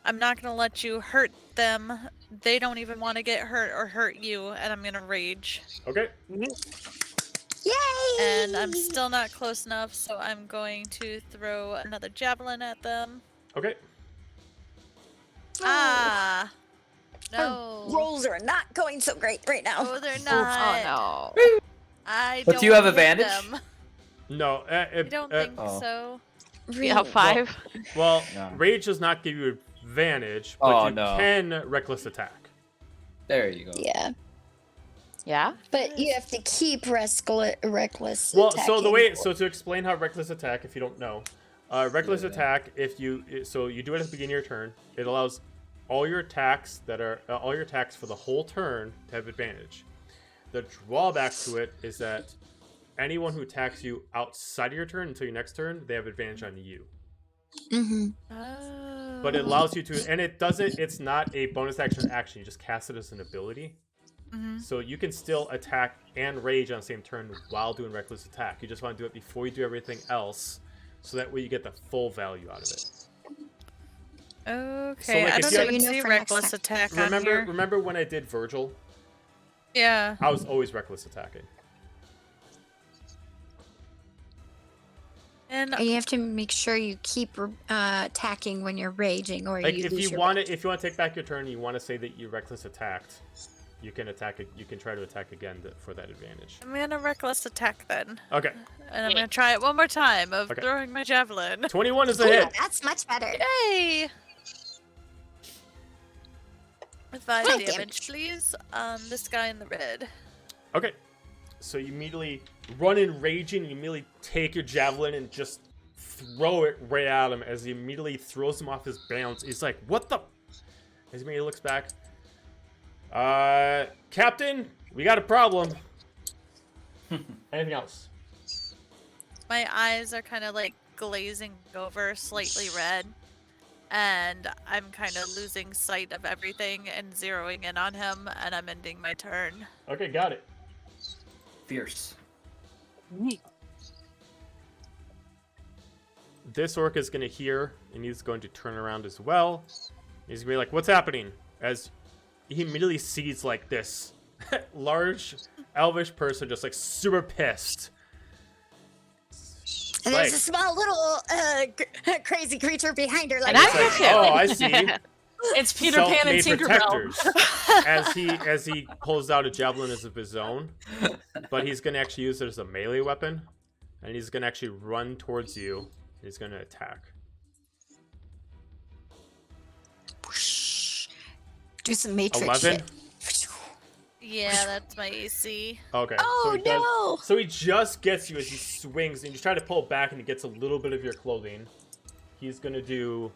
E: I'm not gonna let you hurt them. They don't even want to get hurt or hurt you, and I'm gonna rage.
A: Okay.
C: Yay!
E: And I'm still not close enough, so I'm going to throw another javelin at them.
A: Okay.
E: Ah! No.
C: Our rolls are not going so great right now.
E: Oh, they're not.
D: Oh
F: But do you have advantage?
E: Them.
A: No.
E: I don't think so.
D: no. Yeah, 5.
A: Well,
F: No.
A: rage does not give you advantage, but you can reckless attack.
F: There you go.
C: Yeah,
D: Yeah.
C: but you have to keep reckless.
A: Well,
C: attacking.
A: so to explain how reckless attack, if you don't know, reckless attack, you do it at the beginning of your turn. It allows all your attacks for the whole turn to have advantage. The drawback to it is that anyone who attacks you outside of your turn until your next turn, they have advantage on you.
C: Mm-hmm.
E: Oh.
A: But it allows you to, and it's not a bonus action. You just cast it as an ability.
E: Mm-hmm.
A: So you can still attack and rage on the same turn while doing reckless attack. You just want to do it before you do everything else, so that way you get the full value out of it.
E: Okay,
A: So, like,
E: I
A: if
E: don't
A: you
E: even
C: have-
E: see
C: for
E: reckless
C: next
E: attack on here.
A: Remember when I did Virgil?
E: Yeah.
A: I was always reckless attacking.
E: And
C: You have to make sure you keep attacking when you're raging, or
A: Like
C: you
A: if
C: lose
A: you
C: your
A: want to take back your turn, and you want to say that you reckless attacked. You can attack it. You can try to attack again for that advantage.
E: I'm gonna reckless attack then.
A: Okay.
E: And I'm gonna try it one more time of
A: Okay.
E: throwing my javelin.
A: 21 is a
C: Ooh,
A: hit.
C: that's much better.
E: Yay! With 5
C: Well,
E: damage, please. This guy in the red.
A: Okay. So you immediately run in raging, and you immediately take your javelin and just throw it right at him as he immediately throws him off his balance. He's like, "What the?" As he immediately looks back. Captain, we got a problem. Anything else?
E: My eyes are kind of like glazing over, slightly red. And I'm kind of losing sight of everything and zeroing in on him, and I'm ending my turn.
A: Okay, got it.
F: Fierce.
A: This orc is going to hear, and he's going to turn around as well. He's going to be like, "What's happening?" As he immediately sees like this large elvish person just like super pissed.
C: And there's a small little crazy creature behind her. Like,
D: And
A: It's like,
D: too.
A: "Oh, I see."
B: It's Peter Pan and
A: Self-made
B: Tinkerbell.
A: protectors. as he pulls out a javelin as of his own, but he's gonna actually use it as a melee weapon, and he's gonna actually run towards you. He's gonna attack.
C: do some Matrix
A: 11.
C: shit.
E: Yeah, that's my AC.
A: Okay.
C: Oh,
A: so he does,
C: no.
A: So he just gets you as he swings, and you try to pull back, and he gets a little bit of your clothing. He's gonna do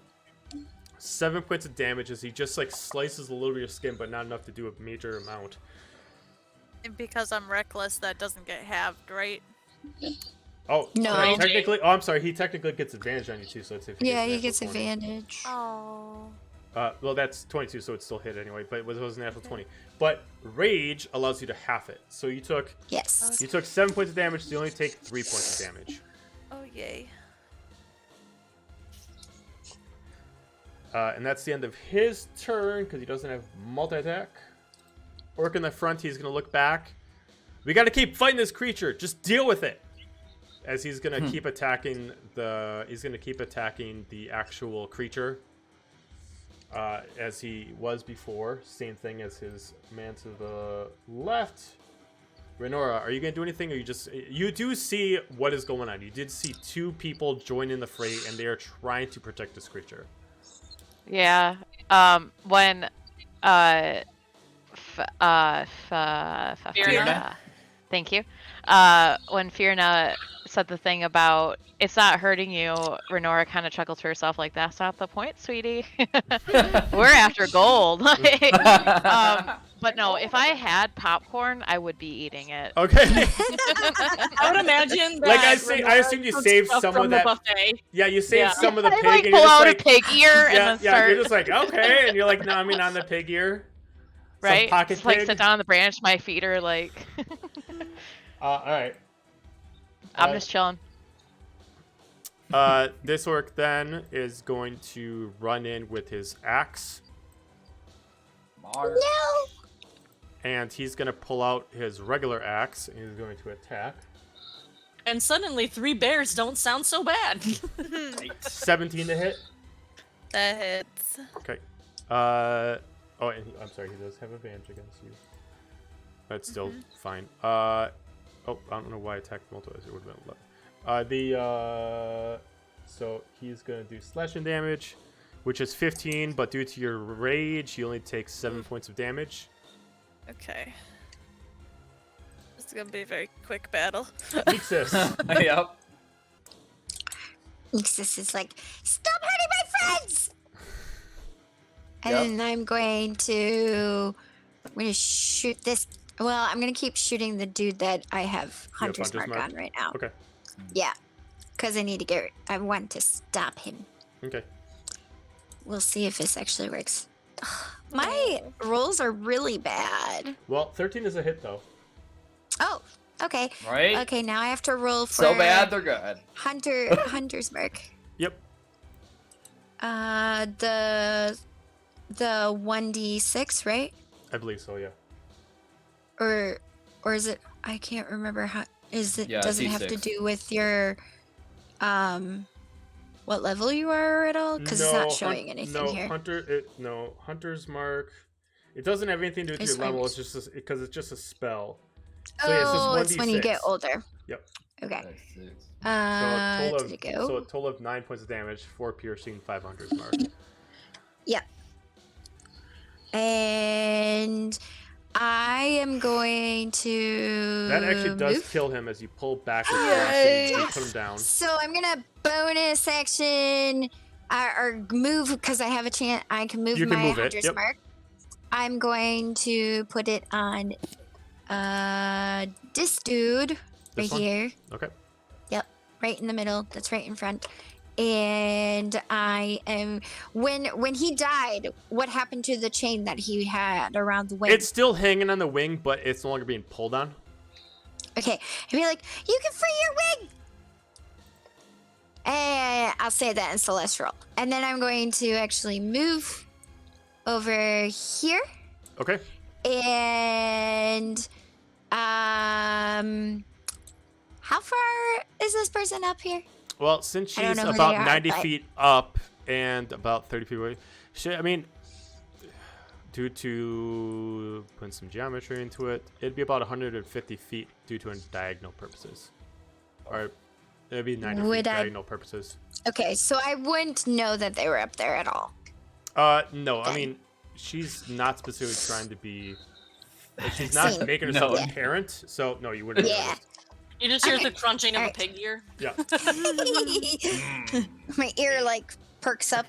A: 7 points of damage as he just like slices a little bit of your skin, but not enough to do a major amount.
E: Because I'm reckless, that doesn't get halved, right?
A: Oh,
C: No.
A: technically. Oh, I'm sorry. He technically gets advantage on you too. So it's if he
C: Yeah,
A: gets
C: he gets
A: 20.
C: advantage.
E: Oh.
A: Well, that's 22, so it's still hit anyway. But it was a natural 20. But rage allows you to half it. So you took
C: Yes.
A: 7 points of damage. So you only take 3 points of damage.
E: Oh yay.
A: And that's the end of his turn because he doesn't have multi-attack. Orc in the front, he's gonna look back. We gotta keep fighting this creature. Just deal with it. As he's gonna keep attacking the actual creature. As he was before. Same thing as his man to the left. Renora, are you gonna do anything, or you do see what is going on? You did see 2 people join in the fray, and they are trying to protect this creature.
D: Yeah. When
E: Fiona?
D: Thank you. When Fiona said the thing about it's not hurting you, Renora kind of chuckled to herself like, "That's not the point, sweetie. We're after gold." But no, if I had popcorn, I would be eating it.
A: Okay.
B: I would imagine that.
A: Like I assumed you saved some of that
B: buffet.
A: Yeah, you saved some of the pig.
D: I like
A: and
D: pull
A: you're just
D: out
A: like,
D: a pig ear and then start.
A: You're just like, okay, and you're like, no, I mean on the pig ear. Some
D: Right?
A: pocket
D: Just, like
A: pig.
D: sit down on the branch, my feet are like.
A: All right.
D: I'm just chilling.
A: This orc then is going to run in with his axe.
C: No.
A: And he's going to pull out his regular axe, and he's going to attack.
B: And suddenly 3 bears don't sound so bad.
A: 17 to hit.
E: That hits.
A: Okay. Oh, and I'm sorry, he does have advantage against you. That's still fine. Oh, I don't know why I attacked multiple. It would have been 11. So he's going to do slashing damage, which is 15, but due to your rage, you only take 7 points of damage.
E: Okay. This is gonna be a very quick battle.
A: Ixis.
F: Yep.
C: Ixis is like, stop hurting my friends! And then I'm going to shoot this. Well, I'm going to keep shooting the dude that I have Hunter's Mark on right now.
A: Okay.
C: Yeah. Because I want to stop him.
A: Okay.
C: We'll see if this actually works. My rolls are really bad.
A: Well, 13 is a hit, though.
C: Oh, okay.
F: Right?
C: Okay, now I have to roll for
F: So bad, they're good.
C: Hunter's Mark.
A: Yep.
C: The 1d6, right?
A: I believe so, yeah.
C: Or is it? I can't remember how. Does it have to
F: D6.
C: do with your what level you are at all? Because it's not showing anything here.
A: Hunter's Mark. It doesn't have anything to do with your level. It's just because it's just a spell. So
C: it's when you get older.
A: Yep.
C: Okay.
A: So
C: did it go?
A: So a total of 9 points of damage, 4 piercing, 5 Hunter's Mark.
C: Yeah. And I am going to.
A: That actually does kill him as you pull back with and you put him down.
C: So I'm gonna bonus action or move because I have a chance. I can move my Hunter's Mark. I'm going to put it on this dude right here.
A: Okay.
C: Yep, right in the middle. That's right in front. And I am when he died, what happened to the chain that he had around the wing?
A: It's still hanging on the wing, but it's no longer being pulled on.
C: Okay, I'd be like, you can free your wing. And I'll say that in Celestial. And then I'm going to actually move over here.
A: Okay.
C: And how far is this person up here?
A: Well, since she's about 90 feet up and about 30 feet away, due to putting some geometry into it, it'd be about 150 feet due to diagonal purposes. Or it'd be 90 feet diagonal purposes.
C: Okay, so I wouldn't know that they were up there at all.
A: No, I mean, she's not specifically trying to be. She's not making herself apparent, so no, you wouldn't.
C: Yeah.
B: You just hear the crunching of a pig ear.
A: Yeah.
C: My ear perks up.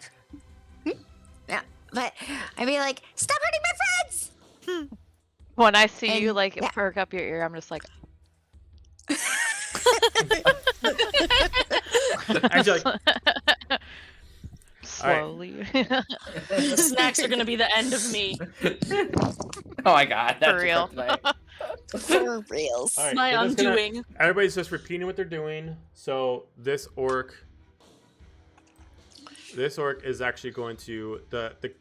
C: Yeah, but I'd be like, stop hurting my friends!
D: When I see you like perk up your ear, I'm just like.
A: Actually, like,
D: slowly.
B: Snacks are gonna be the end of me.
F: Oh my god, that's
D: For real.
C: For reals.
A: all right,
B: My
A: we're just gonna-
B: undoing.
A: everybody's just repeating what they're doing. So this orc is actually going to the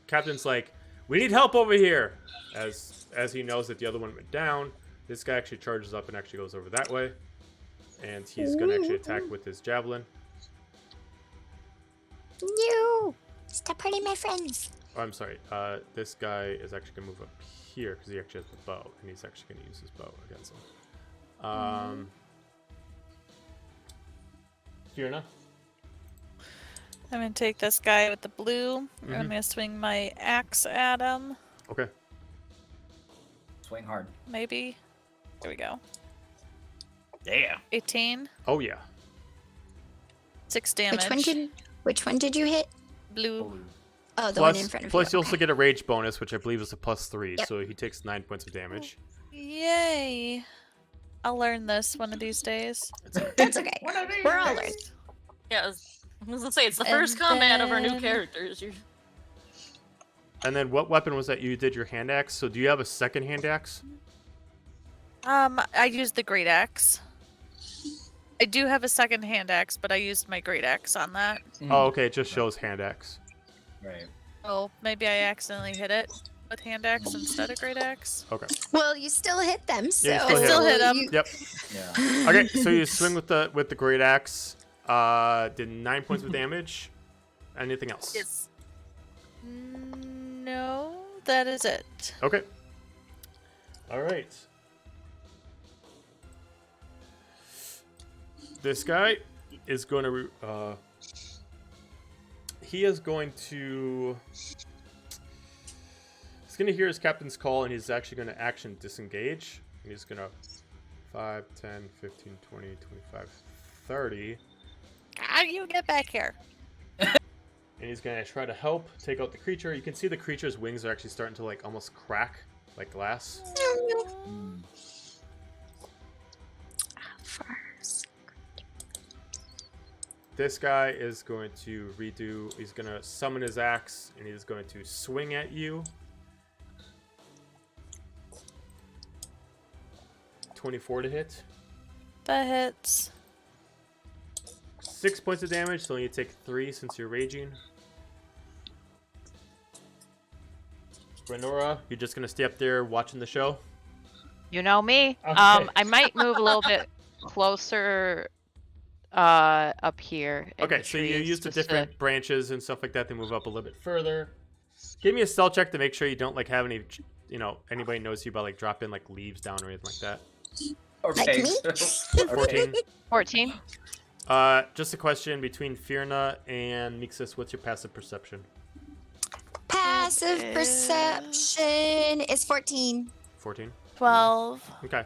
A: captain's like, we need help over here. As he knows that the other one went down, this guy actually charges up and actually goes over that way, and he's going to actually attack with his javelin.
C: No! Stop hurting my friends.
A: Oh, I'm sorry. This guy is actually going to move up here because he actually has the bow, and he's actually going to use his bow against him. Fiona?
E: I'm gonna take this guy with the blue. I'm gonna swing my axe at him.
A: Okay.
F: Swing hard.
E: Maybe. There we go.
F: Yeah.
E: 18.
A: Oh, yeah.
E: 6 damage.
C: Which one did you hit?
E: Blue.
C: Oh, the one in front of you.
A: Plus, you also get a rage bonus, which I believe is a +3,
C: Yep.
A: so he takes 9 points of damage.
E: Yay! I'll learn this one of these days.
C: That's okay. We're all learning.
B: Yeah, I was gonna say it's the first combat of our new
E: then-
B: characters.
A: And then what weapon was that you did your hand axe? So do you have a second hand axe?
E: I used the great axe. I do have a second hand axe, but I used my great axe on that.
A: Oh, okay. It just shows hand axe.
F: Right.
E: Oh, maybe I accidentally hit it with hand axe instead of great axe.
A: Okay.
C: Well, you still hit them, so
A: Yeah, you
E: I still hit them.
A: Yep.
F: Yeah.
A: Okay, so you swing with the great axe. Did 9 points of damage. Anything else?
E: Yes. No, that is it.
A: Okay. All right. This guy is going to. He is going to. He's going to hear his captain's call, and he's actually going to action disengage. And he's going to 5, 10, 15, 20, 25, 30.
E: How do you get back here?
A: And he's going to try to help take out the creature. You can see the creature's wings are actually starting to like almost crack like glass. This guy is going to redo. He's going to summon his axe, and he's going to swing at you. 24 to hit.
E: That hits.
A: 6 points of damage, so you take 3 since you're raging. Renora, you're just gonna stay up there watching the show?
D: You know me.
A: Okay.
D: I might move a little bit closer up here. in
A: Okay,
D: the
A: so you
D: trees
A: use the
D: just to-
A: different branches and stuff like that to move up a little bit further. Give me a stealth check to make sure you don't like have any, anybody knows you by like dropping like leaves down or anything like that.
F: Okay.
C: me?
A: 14.
D: 14.
A: Just a question between Firna and Mixus, what's your passive perception?
C: Passive perception is 14.
A: 14.
E: 12.
A: Okay.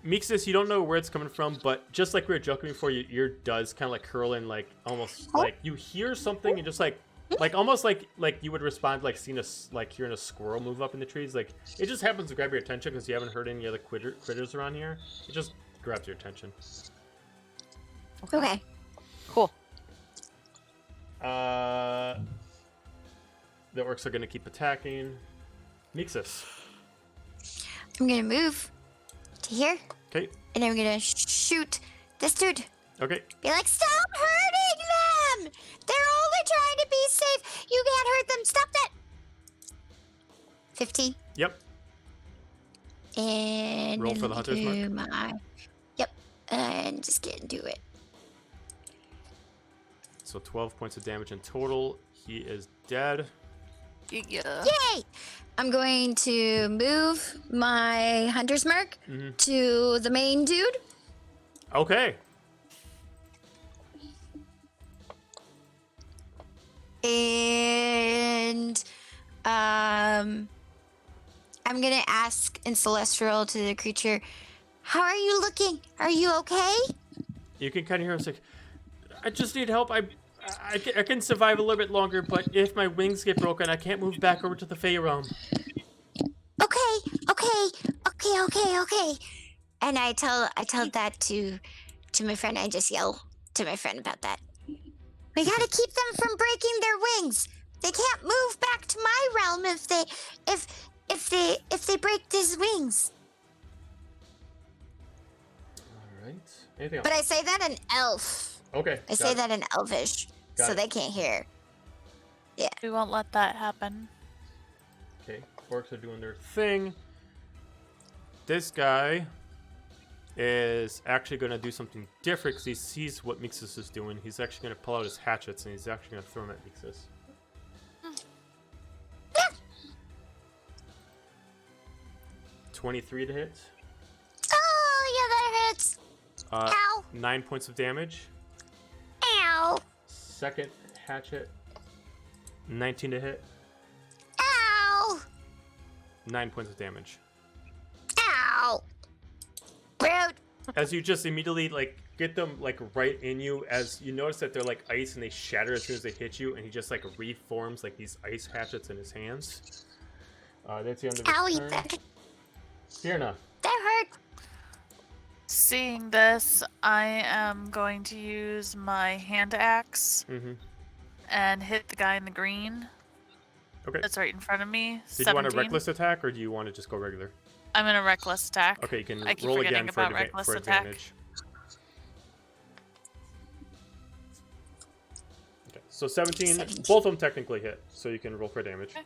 A: Mixus, you don't know where it's coming from, but just like we were joking before, your ear does kind of like curl in, like almost like you hear something and just like almost like you would respond like hearing a squirrel move up in the trees. Like it just happens to grab your attention because you haven't heard any other critters around here. It just grabs your attention.
C: Okay.
D: Cool.
A: The orcs are gonna keep attacking. Mixus.
C: I'm gonna move to here,
A: Okay.
C: and I'm gonna shoot this dude.
A: Okay.
C: Be like, stop hurting them! They're only trying to be safe. You can't hurt them. Stop that. 15.
A: Yep.
C: And
A: Roll for the hunter's mark.
C: Yep. And just get into it.
A: So 12 points of damage in total. He is dead.
E: Yeah.
C: Yay! I'm going to move my hunter's mark to the main dude.
A: Okay.
C: And I'm gonna ask in Celestial to the creature, how are you looking? Are you okay?
A: You can kind of hear him say, I just need help. I can survive a little bit longer, but if my wings get broken, I can't move back over to the Fey realm.
C: Okay, okay. And I tell that to my friend. I just yell to my friend about that. We gotta keep them from breaking their wings. They can't move back to my realm if they break these wings.
A: All right. Anything else?
C: But I say that in elf.
A: Okay.
C: I say that in elvish, so they can't hear. Yeah.
E: We won't let that happen.
A: Okay. Orcs are doing their thing. This guy is actually going to do something different because he sees what Mixus is doing. He's actually going to pull out his hatchets and he's actually going to throw them at Mixus. 23 to hit.
C: Oh, yeah, that hits. Ow.
A: 9 points of damage.
C: Ow.
A: Second hatchet. 19 to hit.
C: Ow.
A: 9 points of damage.
C: Ow. Rude.
A: As you just immediately get them right in you, as you notice that they're like ice and they shatter as soon as they hit you, and he just reforms these ice hatchets in his hands. That's the end of his turn.
C: That
A: Fierna.
C: hurt.
E: Seeing this, I am going to use my hand axe and hit the guy in the green.
A: Okay.
E: That's right in front of me.
A: Did you want a reckless attack, or do you want to just go regular?
E: I'm in a reckless attack.
A: Okay, you can
E: I keep
A: roll
E: forgetting
A: again for,
E: about reckless
A: for
E: attack.
A: advantage. Okay, so 17. Both of them technically hit, so you can roll for damage.
E: Okay.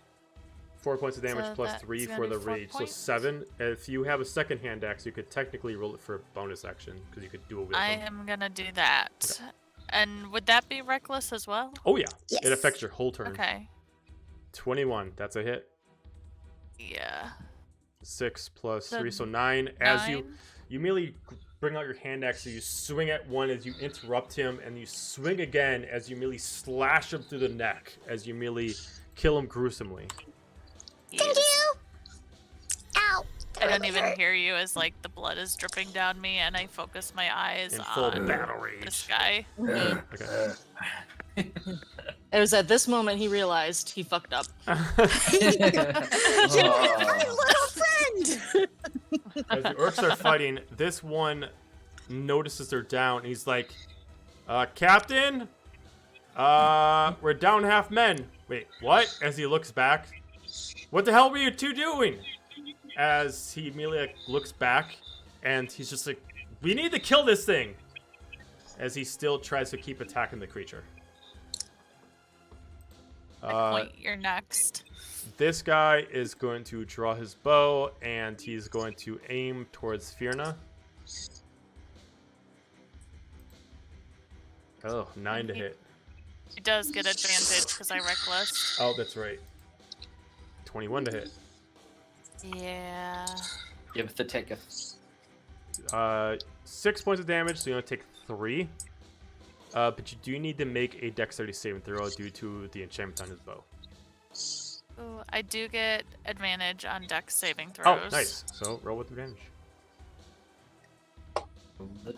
A: 4 points of damage
E: So
A: plus
E: that's
A: 3
E: gonna
A: for
E: be
A: the
E: 4
A: rage,
E: points?
A: so 7. If you have a second hand axe, you could technically roll it for a bonus action, because you could do it with
E: I
A: them.
E: am gonna do that.
A: Okay.
E: And would that be reckless as well?
A: Oh yeah,
C: Yes.
A: it affects your whole turn.
E: Okay.
A: 21, that's a hit.
E: Yeah.
A: 6 plus
E: So
A: 3, so 9. As you
E: 9.
A: immediately bring out your hand axe, so you swing at one as you interrupt him, and you swing again as you immediately slash him through the neck, as you immediately kill him gruesomely.
C: Thank you. Ow.
E: I don't even hear you as the blood is dripping down me, and I focus my eyes
A: In full
E: on
A: battle rage.
E: this guy.
A: Okay.
B: It was at this moment he realized he fucked up.
C: My little friend.
A: As the orcs are fighting, this one notices they're down. He's like, Captain? We're down half men. Wait, what? As he looks back. What the hell were you two doing? As he immediately looks back, and he's just like, we need to kill this thing. As he still tries to keep attacking the creature.
E: Point, you're next.
A: This guy is going to draw his bow, and he's going to aim towards Fierna. Oh, 9 to hit.
E: He does get advantage because I reckless.
A: Oh, that's right. 21 to hit.
E: Yeah.
F: Give the ticket.
A: 6 points of damage, so you only take 3. But you do need to make a dexterity saving throw due to the enchantment on his bow.
E: Ooh, I do get advantage on dex saving throws.
A: Oh, nice. So roll with advantage.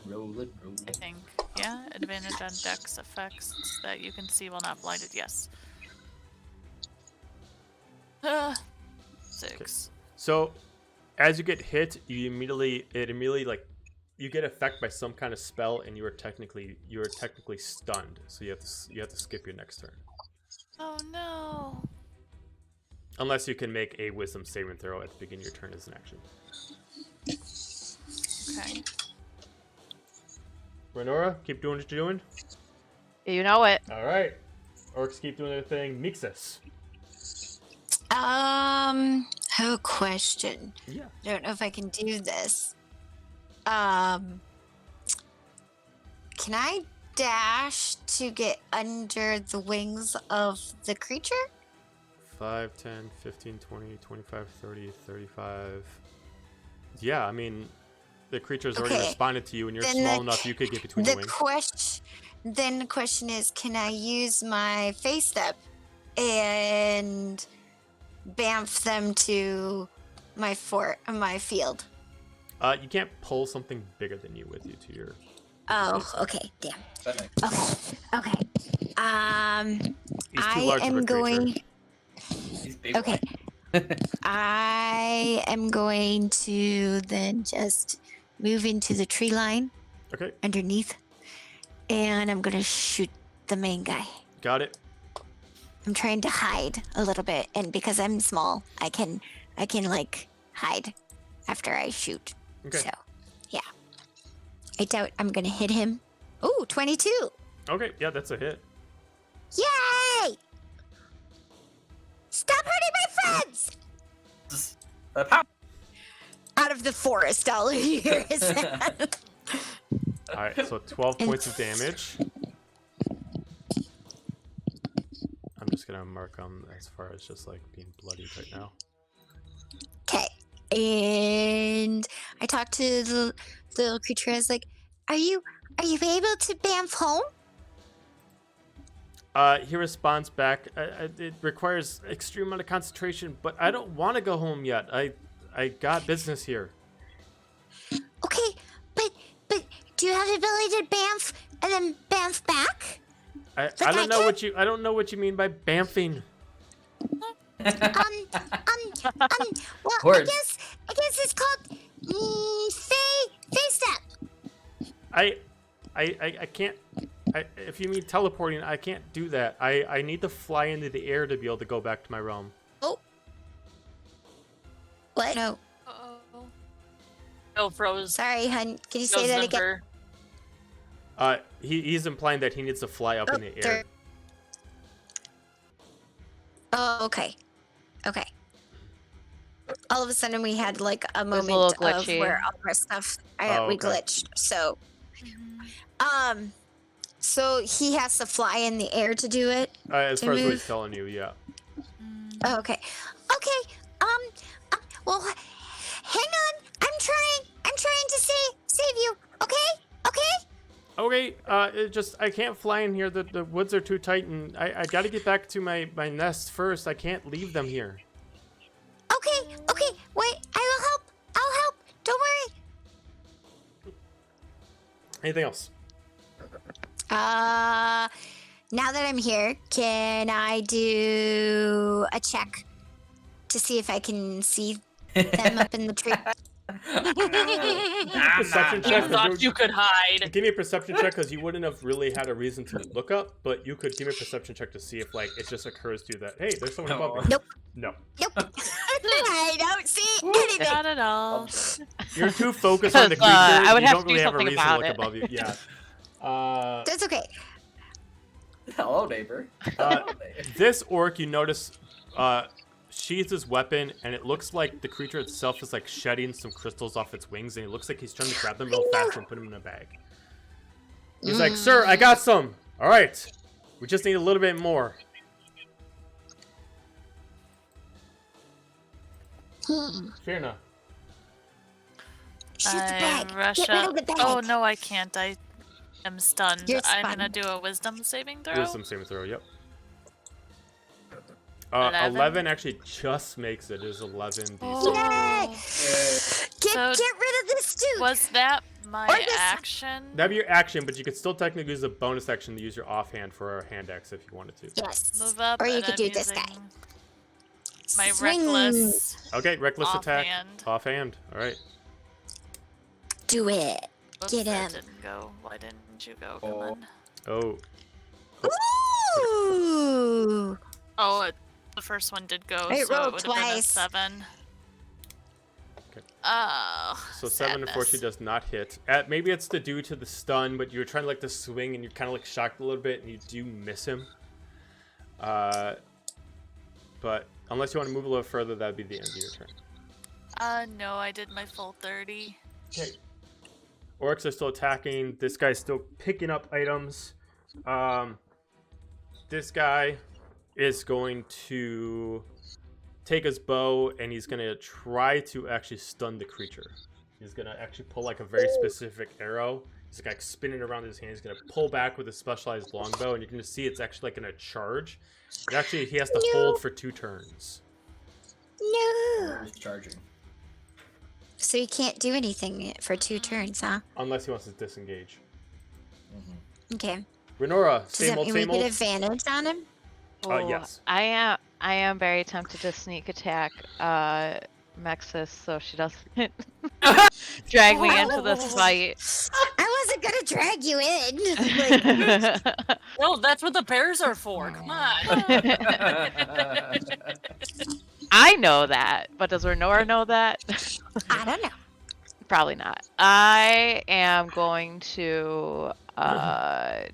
F: Roll it.
E: I think. Yeah, advantage on dex effects that you can see while not blinded. Yes. 6.
A: So, as you get hit, you immediately you get affected by some kind of spell, and you are technically stunned. So you have to skip your next turn.
E: Oh no.
A: Unless you can make a wisdom saving throw at the beginning of your turn as an action.
E: Okay.
A: Renora, keep doing what you're doing.
D: You know it.
A: All right. Orcs keep doing their thing. Mixus.
C: I have a question.
A: Yeah.
C: I don't know if I can do this. Can I dash to get under the wings of the creature?
A: 5, 10, 15, 20, 25, 30, 35. Yeah, I mean, the creature's already
C: Okay.
A: responded to you, and you're
C: Then
A: small
C: the-
A: enough you could get between the wings.
C: Then the question is, can I use my face step and bamf them to my field?
A: You can't pull something bigger than you with you to your...
C: Oh, okay, damn.
F: That makes
C: Okay.
A: He's too
C: I
A: large of a
C: am
A: creature.
C: going.
F: He's big.
C: Okay, I am going to then just move into the tree line.
A: Okay.
C: Underneath. And I'm going to shoot the main guy.
A: Got it.
C: I'm trying to hide a little bit. And because I'm small, I can like hide after I shoot.
A: Okay.
C: So, yeah. I doubt I'm going to hit him. Ooh, 22.
A: Okay, yeah, that's a hit.
C: Yay! Stop hurting my friends! Out of the forest, all you hear is that.
A: Alright, so 12 points of damage. I'm just gonna mark them as far as just like being bloodied right now.
C: Okay. And I talked to the little creature. I was like, Are you able to bamf home?
A: He responds back, it requires extreme amount of concentration, but I don't want to go home yet. I got business here.
C: Okay, but do you have the ability to bamf and then bamf back?
A: I don't know what you mean by bamfing.
C: Well,
F: Words.
C: I guess it's called Fey step.
A: I can't. If you mean teleporting, I can't do that. I need to fly into the air to be able to go back to my realm.
C: Oh. What? No.
B: Oh, froze.
C: Sorry, hun. Can you say that again?
A: He's implying that he needs to fly up in the air.
C: Sorry. Oh, okay. Okay. All of a sudden, we had like a moment
D: little
C: of
D: glitchy.
C: where all of our stuff we glitched. So, so he has to fly in the air to do it.
A: As
C: to
A: far as what
C: move?
A: he's telling you, yeah.
C: Oh, okay. Okay. Well, hang on. I'm trying to save you. Okay.
A: Okay, I can't fly in here. The woods are too tight, and I gotta get back to my nest first. I can't leave them here.
C: Okay. Wait. I'll help. Don't worry.
A: Anything else?
C: Now that I'm here, can I do a check to see if I can see them up in the tree?
A: Perception check.
B: You thought you could hide.
A: Give me a perception check because you wouldn't have really had a reason to look up, but you could give me a perception check to see if like it just occurs to you that hey, there's someone above me.
C: Nope.
A: No.
C: I don't see anything.
E: Not at all.
A: You're too focused on the creature.
D: I would
A: you
D: have
A: don't
D: to do
A: really have a
D: something
A: reason to
D: about
A: look
D: it.
A: above you. Yeah.
C: That's okay.
F: Hello, neighbor.
A: This orc, you notice, sheathes his weapon, and it looks like the creature itself is like shedding some crystals off its wings, and it looks like he's trying to grab them real fast and put them in a bag. He's like, "Sir, I got some. All right, we just need a little bit more." Fiona.
C: Shoot the bag.
E: Rush
C: Get rid
E: up.
C: of the bag.
E: Oh no, I can't. I am stunned.
C: You're
E: I'm gonna
C: stunned.
E: do a wisdom saving throw.
A: Wisdom saving throw. Yep.
E: 11.
A: 11 actually just makes it. There's 11 DC.
E: Oh.
C: Yay! Get
E: So-
C: rid of this too.
E: Was that my
C: Or this-
E: action?
A: That'd be your action, but you could still technically use a bonus action to use your offhand for a hand axe if you wanted to.
C: Yes.
E: Move up.
C: Or you
E: and
C: could
E: I'm
C: do this guy.
E: using My
C: Swing.
E: reckless.
A: Okay, reckless attack.
E: Offhand.
A: Offhand. All right.
C: Do it.
E: Whoops,
C: Get
E: that
C: him.
E: didn't go. Why didn't you go? Come
F: Oh.
E: on.
A: Oh.
C: Ooh.
E: Oh, the first one did go,
C: It
E: so
C: rolled
E: it would have been a
C: twice.
E: 7.
A: Okay.
E: Oh.
A: So 7 unfortunately does not hit. Maybe it's due to the stun, but you were trying to like to swing and you're kind of like shocked a little bit and you do miss him. But unless you want to move a little further, that'd be the end of your turn.
E: No, I did my full 30.
A: Okay. Orcs are still attacking. This guy's still picking up items. This guy is going to take his bow and he's going to try to actually stun the creature. He's going to actually pull like a very specific arrow. He's like spinning around his hand. He's going to pull back with a specialized longbow, and you can just see it's actually like going to charge. And actually, he has to hold for 2 turns.
C: No.
F: He's charging.
C: So you can't do anything for 2 turns, huh?
A: Unless he wants to disengage.
C: Okay.
A: Renora,
C: Does
A: same
C: that
A: old,
C: mean we
A: same
C: get
A: old.
C: advantage on him?
A: Yes.
D: I am very tempted to sneak attack Mexis so she doesn't drag me into this fight.
C: I wasn't gonna drag you in.
B: No, that's what the bears are for. Come on.
D: I know that, but does Renora know that?
C: I don't know.
D: Probably not. I am going to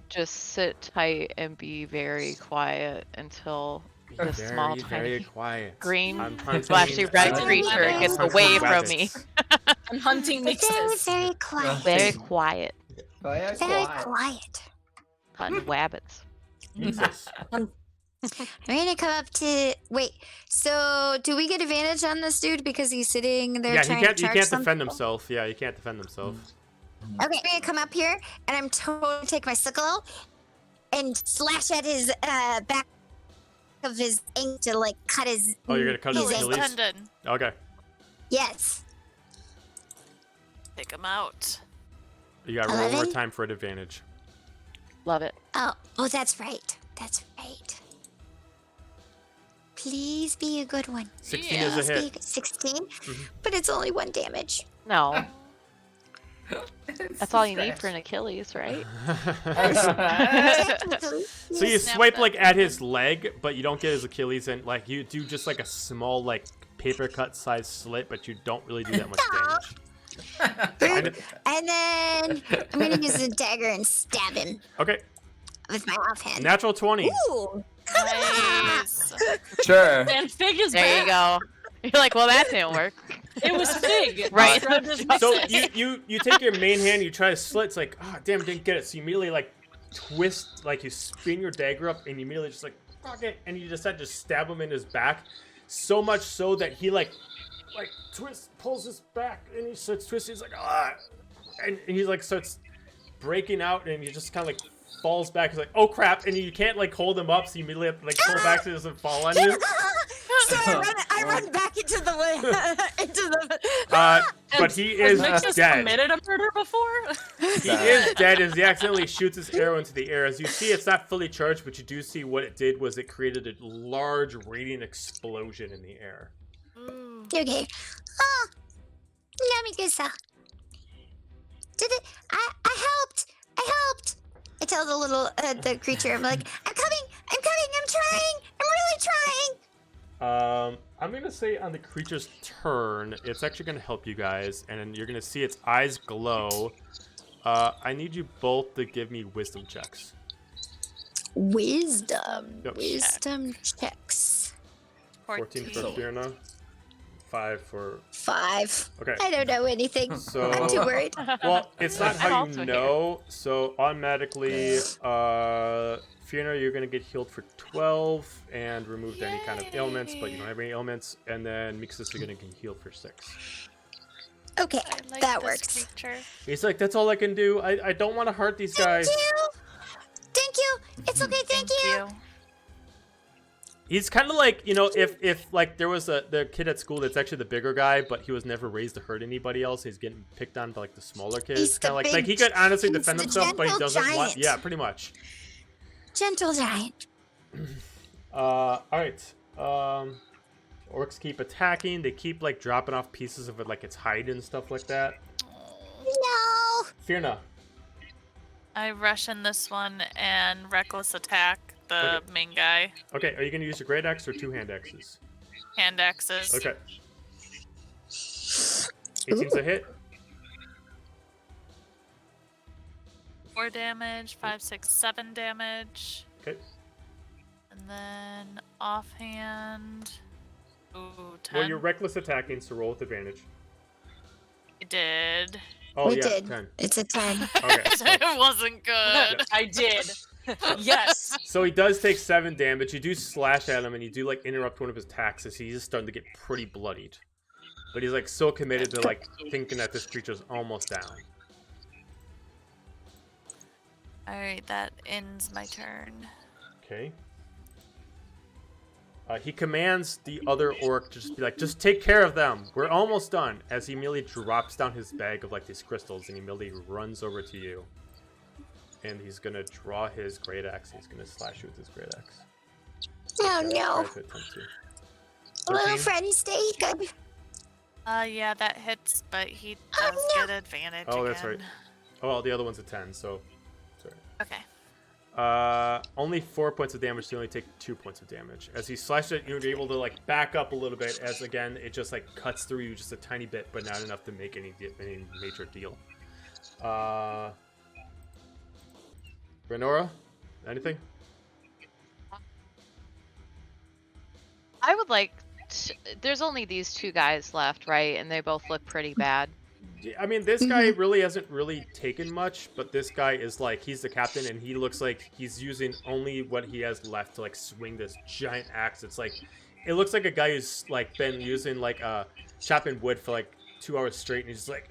D: just sit tight and be very quiet until this small,
A: very
D: tiny,
A: quiet.
D: green,
A: I'm hunting,
D: splashy red creature gets away from me.
B: I'm hunting
C: Very,
B: mixes.
C: very quiet.
D: Very quiet.
C: Very quiet.
D: Hunting wabbits.
A: Jesus.
C: I'm gonna come up to. Wait. So, do we get advantage on this dude because he's sitting there
A: Yeah,
C: trying
A: he
C: to
A: can't
C: charge
A: defend himself. Yeah, he can't defend himself.
C: Okay, I'm gonna come up here and I'm totally take my sickle and slash at his back of his ankle to like cut his.
A: Oh, you're gonna cut his Achilles?
E: Tendon.
A: Okay.
C: Yes.
E: Take him out.
A: You gotta roll one more
C: 11?
A: time for an advantage.
D: Love it.
C: Oh, that's right. That's right. Please be a good one.
A: 16 is a
C: Please be
A: hit.
C: good. 16, but it's only 1 damage.
D: No. That's all you need for an Achilles, right?
A: So you
E: Snap
A: swipe
E: that.
A: like at his leg, but you don't get his Achilles, and like you do just like a small like paper cut size slit, but you don't really do that much damage.
C: And then I'm gonna use the dagger and stab him
A: Okay,
C: with my offhand.
A: natural 20.
C: Ooh.
E: Nice.
F: Sure.
B: And Fig is
D: There you
B: back.
D: go. You're like, well, that didn't work.
B: It was Fig.
D: Right.
B: Grabbed his
A: So
B: mixes.
A: you take your main hand, you try to slit. It's like, oh damn, didn't get it. So you immediately like twist, like you spin your dagger up, and you immediately just like fuck it, and you decide to stab him in his back. So much so that he like pulls his back, and he starts twisting. He's like and he like starts breaking out, and he just kind of like falls back. He's like, oh crap, and you can't like hold him up, so you immediately have to like pull back so he doesn't fall on you.
C: So I run back into the
A: But he is
B: Has Mixus
A: dead.
B: committed a murder before?
A: He is dead as he accidentally shoots his arrow into the air. As you see, it's not fully charged, but you do see what it did was it created a large radiant explosion in the air.
C: Okay. Oh, Yamigusa. Did it? I helped. I helped. I tell the little the creature. I'm like, I'm coming. I'm trying. I'm really trying.
A: I'm gonna say on the creature's turn, it's actually gonna help you guys, and you're gonna see its eyes glow. I need you both to give me wisdom checks.
C: Wisdom.
A: Yep.
C: Wisdom checks.
A: 14 for Fiona, 5 for
C: 5.
A: Okay.
C: I don't know anything.
A: So
C: I'm too worried.
A: well, it's not
D: I'm
A: how
D: also
A: you
D: here.
A: know. So automatically, Fiona, you're gonna get healed for 12 and removed any kind of ailments, but you don't have any ailments. And then Mixus, you're gonna get healed for 6.
C: Okay,
E: I like
C: that
E: this
C: works.
E: creature.
A: He's like, that's all I can do. I don't want to hurt these guys.
C: Thank you. It's okay. Thank you.
A: He's kind of like, you know, if like there was the kid at school that's actually the bigger guy, but he was never raised to hurt anybody else. He's getting picked on by like the smaller kids.
C: He's the
A: Kind of like
C: big-
A: he could honestly
C: he's
A: defend
C: the
A: himself, but he
C: gentle
A: doesn't want.
C: giant.
A: Yeah, pretty much.
C: Gentle giant.
A: All right. Orcs keep attacking. They keep like dropping off pieces of it, like its hide and stuff like that.
C: No.
A: Fiona.
E: I rush in this one and reckless attack the main guy.
A: Okay, are you gonna use your great axe or 2-hand axes?
E: Hand axes.
A: Okay. 18's a hit.
E: 4 damage, 5, 6, 7 damage.
A: Okay.
E: And then offhand. Ooh, 10.
A: Well, you're reckless attacking, so roll with advantage.
E: I did.
A: Oh
C: We
A: yeah,
C: did.
A: 10.
C: It's a 10.
A: Okay. so-
E: It wasn't good.
B: I did. Yes.
A: So he does take 7 damage. You do slash at him, and you do like interrupt one of his attacks as he's starting to get pretty bloodied. But he's like so committed to like thinking that this creature's almost down.
E: Alright, that ends my turn.
A: Okay. He commands the other orc to just be like, just take care of them. We're almost done. As he immediately drops down his bag of like these crystals, and he immediately runs over to you. And he's gonna draw his great axe. He's gonna slash you with his great axe.
C: Oh no.
A: Try to attempt to.
C: Little
A: 13?
C: friend, stay good.
E: Yeah, that hits, but he does get advantage
A: Oh,
E: again.
A: that's right. Oh, well, the other one's a 10, so... Sorry.
E: Okay.
A: Only 4 points of damage, so you only take 2 points of damage. As he slashed it, you're able to, like, back up a little bit, as, again, it just, like, cuts through you just a tiny bit, but not enough to make any major deal. Renora? Anything?
D: I would like. There's only these two guys left, right? And they both look pretty bad.
A: I mean, this guy really hasn't really taken much, but this guy is like, he's the captain, and he looks like he's using only what he has left to like swing this giant axe. It's like, it looks like a guy who's like been using like chopping wood for like 2 hours straight, and he's just like,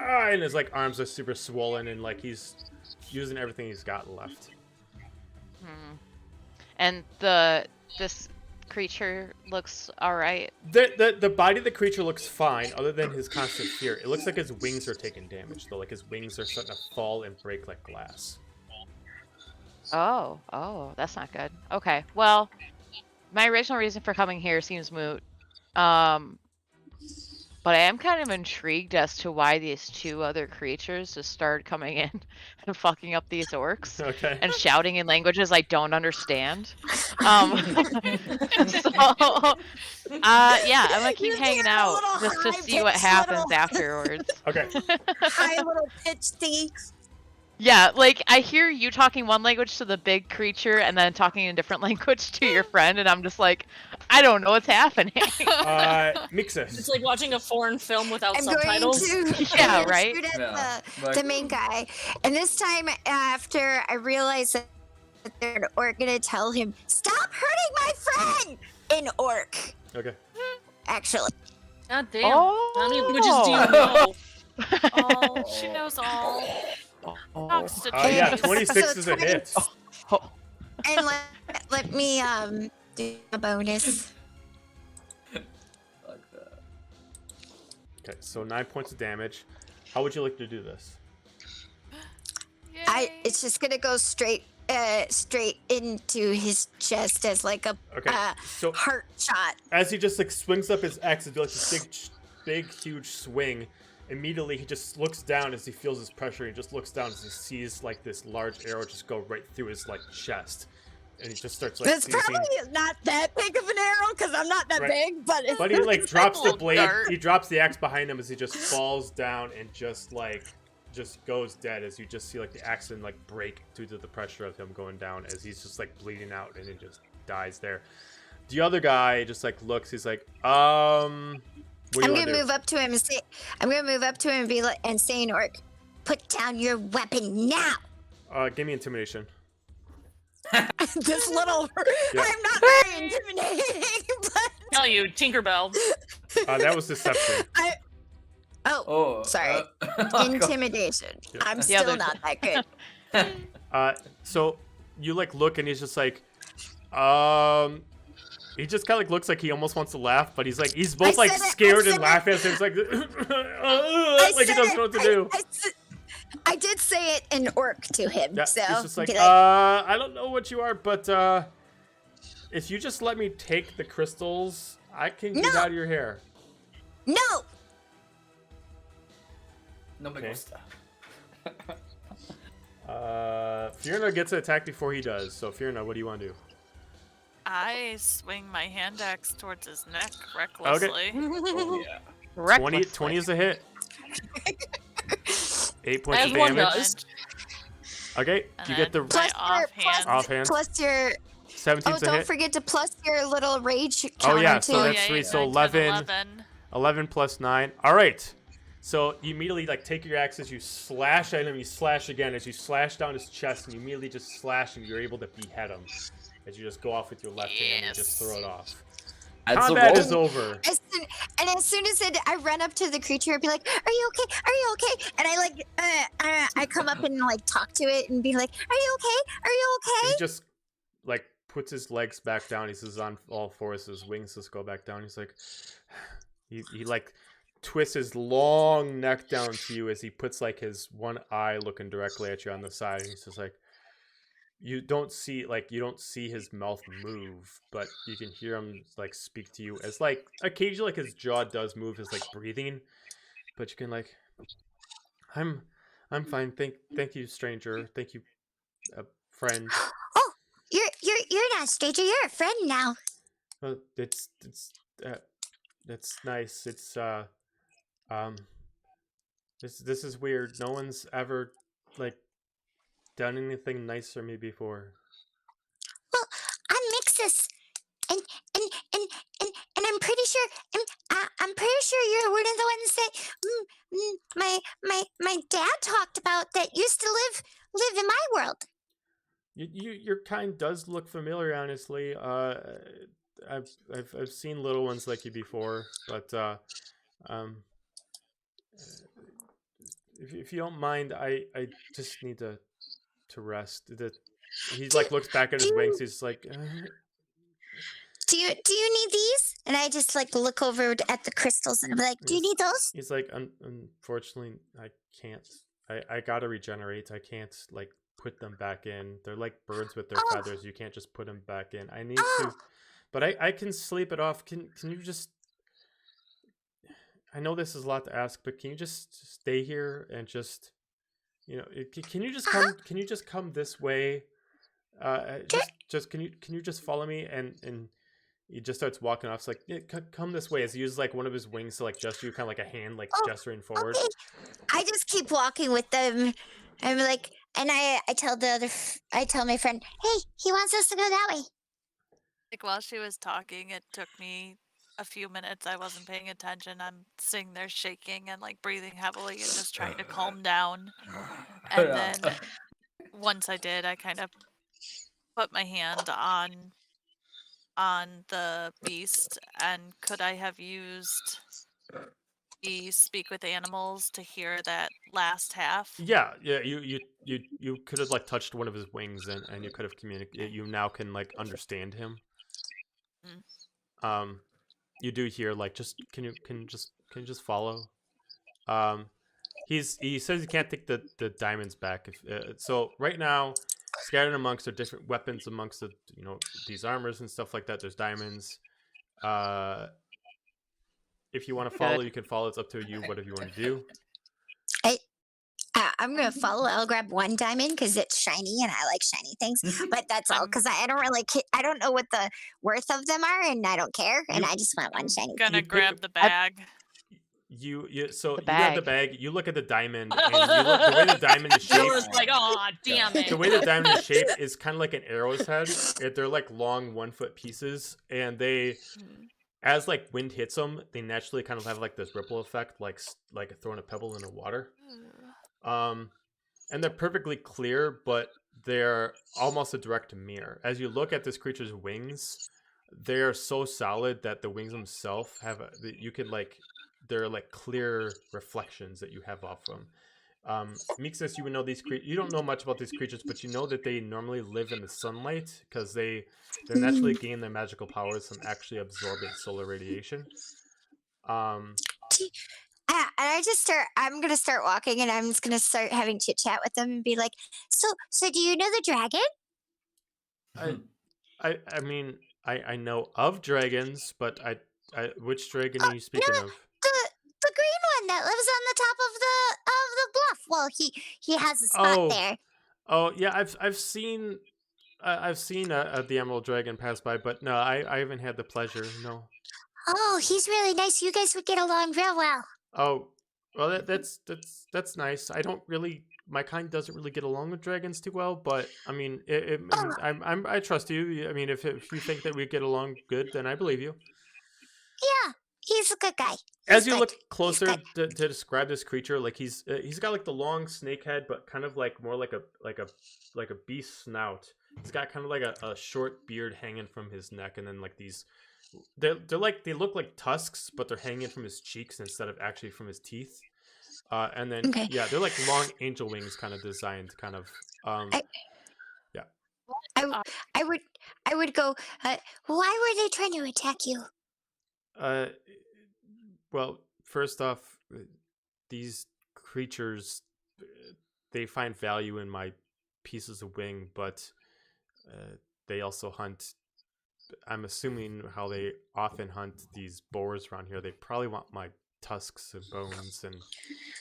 A: and his like arms are super swollen, and like he's using everything he's got left.
D: And this creature looks all right.
A: The body of the creature looks fine, other than his constant fear. It looks like his wings are taking damage, though. Like his wings are starting to fall and break like glass.
D: Oh, that's not good. Okay, well, my original reason for coming here seems moot. But I am kind of intrigued as to why these two other creatures just started coming in and fucking up these orcs.
A: Okay.
D: And shouting in languages I don't understand. So, yeah, I'm gonna keep hanging out just to see what happens afterwards.
A: Okay.
C: High little pitch thingy.
D: Yeah, like I hear you talking one language to the big creature and then talking in a different language to your friend, and I'm just like, I don't know what's happening.
A: Mixus.
B: It's like watching a foreign film without
C: I'm
B: subtitles.
C: going to
D: Yeah, right?
C: shoot at the main guy. And this time, after I realized that they're an orc, gonna tell him, "Stop hurting my friend!" In orc,
A: Okay.
C: actually.
B: God damn. How many languages do you know?
E: Oh, she knows all. Talks to
A: Yeah,
E: trees.
A: 26
C: So
A: is a hit.
C: And let me do a bonus.
F: Like that.
A: Okay, so 9 points of damage. How would you like to do this?
E: Yay.
C: It's just gonna go straight into his chest as like a
A: Okay, so
C: heart shot.
A: as he just like swings up his axe and do like this big, huge swing, immediately he just looks down as he feels his pressure. He just looks down as he sees like this large arrow just go right through his like chest, and he just starts like
C: It's
A: seizing.
C: probably not that big of an arrow because I'm not that
A: Right.
C: big, but it's
A: But he like drops the
E: little
A: blade.
E: dart.
A: He drops the axe behind him as he just falls down and just goes dead. As you just see like the axe and like break due to the pressure of him going down, as he's just like bleeding out and he just dies there. The other guy just like looks. He's like, what do
C: I'm
A: you
C: gonna
A: want to do?
C: move up to him and say, I'm gonna move up to him and be like, and say in orc, "Put down your weapon now."
A: Give me intimidation.
C: This little,
A: Yeah.
C: I'm not very intimidating, but
B: Tell you, Tinkerbell.
A: That was deception.
F: Oh,
C: sorry. Intimidation.
A: Yeah.
C: I'm
D: The
C: still
D: other-
C: not that good.
A: So you like look and he's just like, he just kind of like looks like he almost wants to laugh, but he's both like
C: said it, I
A: scared
C: said
A: and laughing. And he's like, like he doesn't know what to do.
C: I did say it in orc to him,
A: Yeah,
C: so
A: he's just like,
C: be
A: I don't know what you are, but if you just let me take the crystals, I can get
C: No.
A: out of your hair.
C: no.
F: No me
A: Okay.
F: gusta.
A: Fiona gets an attack before he does. So Fiona, what do you want to do?
E: I swing my hand axe towards his neck recklessly.
F: Oh, yeah.
A: 20 is a hit. 8 points
B: As
A: of
B: one
A: damage.
B: does.
A: Okay,
E: And
A: you get the
E: then my offhand.
C: Plus your
A: 17's a
C: don't
A: hit.
C: forget to plus your little rage
A: Oh
C: counter
A: yeah,
C: too.
A: so that's 3. So 11. 11 plus 9. All right. So you immediately like take your axe as you slash at him. You slash again as you slash down his chest, and you immediately just slash, and you're able to behead him as you just go off with your left hand and just throw it off.
F: That's a
A: Combat
F: roll.
A: is over.
C: As soon as I run up to the creature and be like, "Are you okay? Are you okay?" And I like, I come up and like talk to it and be like, "Are you okay? Are you okay?"
A: He just like puts his legs back down. He's just on all fours. His wings just go back down. He's like, he like twists his long neck down to you as he puts like his one eye looking directly at you on the side. And he's just like, you don't see his mouth move, but you can hear him like speak to you as like occasionally like his jaw does move, his like breathing, but you can like, I'm fine. Thank you, stranger. Thank you, friend.
C: Oh, you're not a stranger. You're a friend now.
A: It's that's nice. It's this is weird. No one's ever like done anything nice for me before.
C: Well, I'm Mixus, and and and and I'm pretty sure I'm pretty sure you're one of the ones that my dad talked about that used to live in my world.
A: Your kind does look familiar, honestly. I've seen little ones like you before, but if you don't mind, I just need to rest. He's like looks back at his wings. He's like,
C: do you need these? And I just like look over at the crystals and I'm like, do you need those?
A: He's like, unfortunately, I can't. I gotta regenerate. I can't like put them back in. They're like birds with their feathers. You can't just put them back in. I need to, but I can sleep it off. Can you just? I know this is a lot to ask, but can you just stay here and just, can you just come? Can you just come this way? Just can you just follow me? And he just starts walking off. It's like, yeah, come this way. As he uses like one of his wings to like gesture you, kind of like a hand, like gesturing forward.
C: Okay. I just keep walking with them. I'm like, and I tell I tell my friend, hey, he wants us to go that way.
E: Like while she was talking, it took me a few minutes. I wasn't paying attention. I'm sitting there shaking and like breathing heavily and just trying to calm down. And then once I did, I kind of put my hand on the beast. And could I have used the speak with animals to hear that last half?
A: Yeah. You could have like touched one of his wings and you could have communicated. You now can like understand him.
E: Mm.
A: You do hear like, just can you just follow? He says he can't take the diamonds back. So right now, scattered amongst the different weapons, amongst the these armors and stuff like that, there's diamonds. If you want to follow, you can follow. It's up to you. Whatever you want to do.
C: I'm gonna follow. I'll grab one diamond because it's shiny and I like shiny things. But that's all because I don't really I don't know what the worth of them are and I don't care and I just want one shiny.
E: Gonna grab the bag.
A: You grab the bag. You look at the diamond, and the way the diamond is shaped.
B: Noah's like, oh damn it!
A: The way the diamond is shaped is kind of like an arrow's head. They're like long 1 foot pieces, and they, as like wind hits them, they naturally kind of have like this ripple effect, like throwing a pebble in the water. And they're perfectly clear, but they're almost a direct mirror. As you look at this creature's wings, they are so solid that the wings themselves have they're like clear reflections that you have off them. Mixus, you would know these you don't know much about these creatures, but you know that they normally live in the sunlight because they naturally gain their magical powers from actually absorbing solar radiation.
C: I'm gonna start walking and I'm just gonna start having chit chat with them and be like, so do you know the dragon?
A: I mean, I know of dragons, but which dragon are you speaking of?
C: The green one that lives on the top of the bluff. Well, he has a spot there.
A: Oh yeah, I've seen the Emerald Dragon pass by, but no, I haven't had the pleasure. No.
C: Oh, he's really nice. You guys would get along real well.
A: Oh, well, that's nice. My kind doesn't really get along with dragons too well, but I mean, I trust you. I mean, if you think that we get along good, then I believe you.
C: Yeah, he's a good guy.
A: As you look closer to describe this creature, like he's got like the long snake head, but kind of like more like a beast snout. He's got kind of like a short beard hanging from his neck, and then like these. They look like tusks, but they're hanging from his cheeks instead of actually from his teeth. And then they're like long angel wings, kind of designed, kind of.
C: I would go. Why were they trying to attack you?
A: Well, first off, these creatures, they find value in my pieces of wing, but They also hunt. I'm assuming how they often hunt these boars around here. They probably want my tusks and bones, and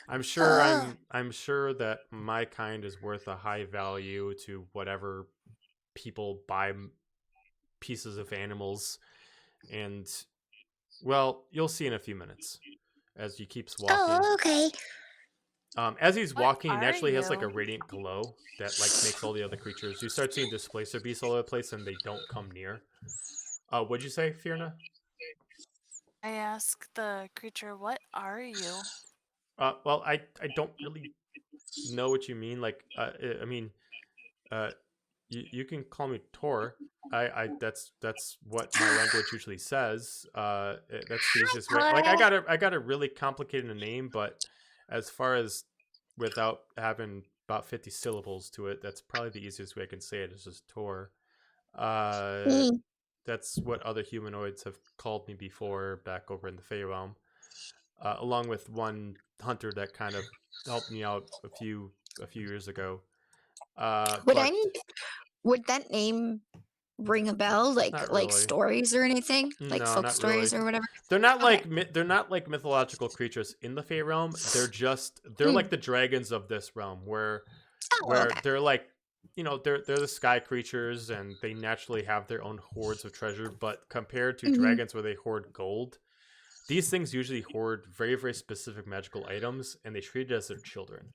A: I'm sure that my kind is worth a high value to whatever people buy pieces of animals. And well, you'll see in a few minutes as he keeps walking.
C: Oh, okay.
A: As he's walking, he
E: are
A: naturally has like a
E: you?
A: radiant glow that like makes all the other creatures. You start seeing displacer beasts all over the place, and they don't come near. What'd you say, Fierna?
E: I ask the creature, what are you?
A: Well, I don't really know what you mean. Like, I mean, you can call me Tor. That's what my language usually says. That's the easiest way. Like, I got a really complicated name, but as far as without having about 50 syllables to it, that's probably the easiest way I can say it is just Tor. That's what other humanoids have called me before back over in the Fey realm, along with one hunter that kind of helped me out a few years ago.
C: Would that name ring a bell? Like
A: Not
C: like
A: really.
C: stories or anything? Like
A: No,
C: folk
A: not
C: stories
A: really.
C: or whatever?
A: They're not
C: Okay.
A: they're not like mythological creatures in the Fey realm. They're like the dragons of this realm, where
C: Oh, okay.
A: they're like, they're the sky creatures, and they naturally have their own hoards of treasure. But compared to dragons, where they hoard gold, these things usually hoard very, very specific magical items, and they treat it as their children.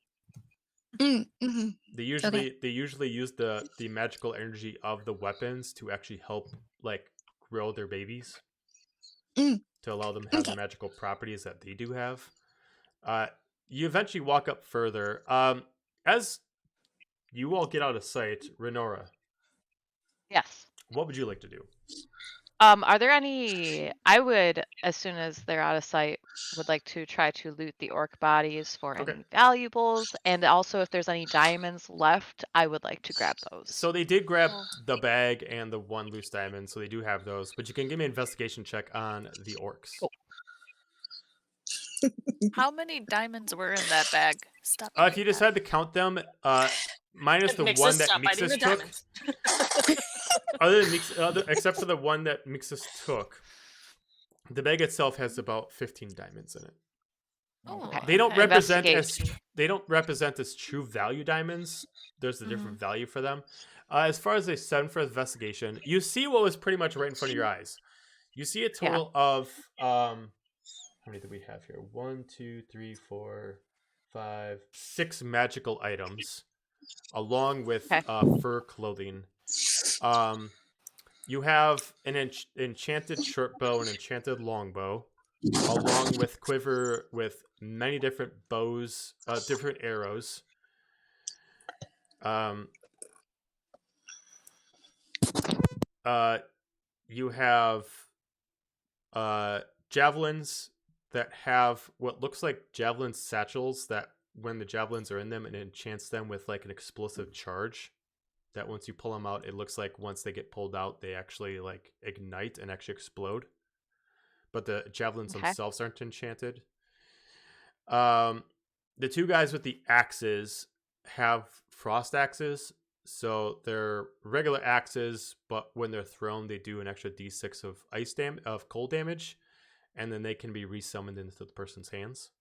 C: Mm-hmm.
A: They usually use the magical energy of the weapons to actually help like grow their babies, to allow them to have the magical properties that they do have. You eventually walk up further. As you all get out of sight, Renora.
D: Yes.
A: What would you like to do?
D: Are there any? I would, as soon as they're out of sight, would like to try to loot the orc bodies for any valuables, and also if there's any diamonds left, I would like to grab those.
A: So they did grab the bag and the one loose diamond, so they do have those. But you can give me an investigation check on the orcs.
D: Cool.
E: How many diamonds were in that bag? Stop.
A: If you decide to count them, minus the one that Mixus took. Except for the one that Mixus took, the bag itself has about 15 diamonds in it.
E: Oh,
A: they don't represent as true value diamonds. There's a different value for them. As far as a 7 for investigation, you see what was pretty much right in front of your eyes. You see a total of how many do we have here? 1, 2, 3, 4, 5, 6 magical items, along with fur clothing. You have an enchanted short bow and enchanted longbow, along with quiver with many different bows, different arrows. You have javelins that have what looks like javelin satchels that when the javelins are in them, it enchants them with like an explosive charge. That once you pull them out, it looks like once they get pulled out, they actually like ignite and actually explode. But the javelins themselves aren't enchanted. The two guys with the axes have frost axes, so they're regular axes, but when they're thrown, they do an extra d6 of cold damage, and then they can be resummoned into the person's hands.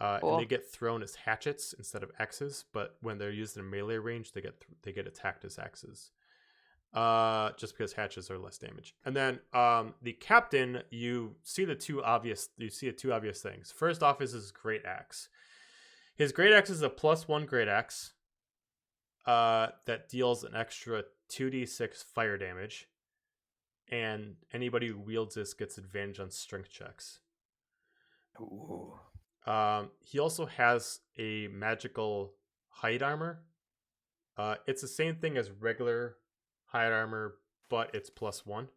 A: And they get thrown as hatchets instead of axes, but when they're used in melee range, they get attacked as axes. Just because hatchets are less damage. And then the captain, you see two obvious things. First off is his great axe. His great axe is a +1 great axe that deals an extra 2d6 fire damage, and anybody who wields this gets advantage on strength checks.
F: Ooh.
A: He also has a magical hide armor. It's the same thing as regular hide armor, but it's +1.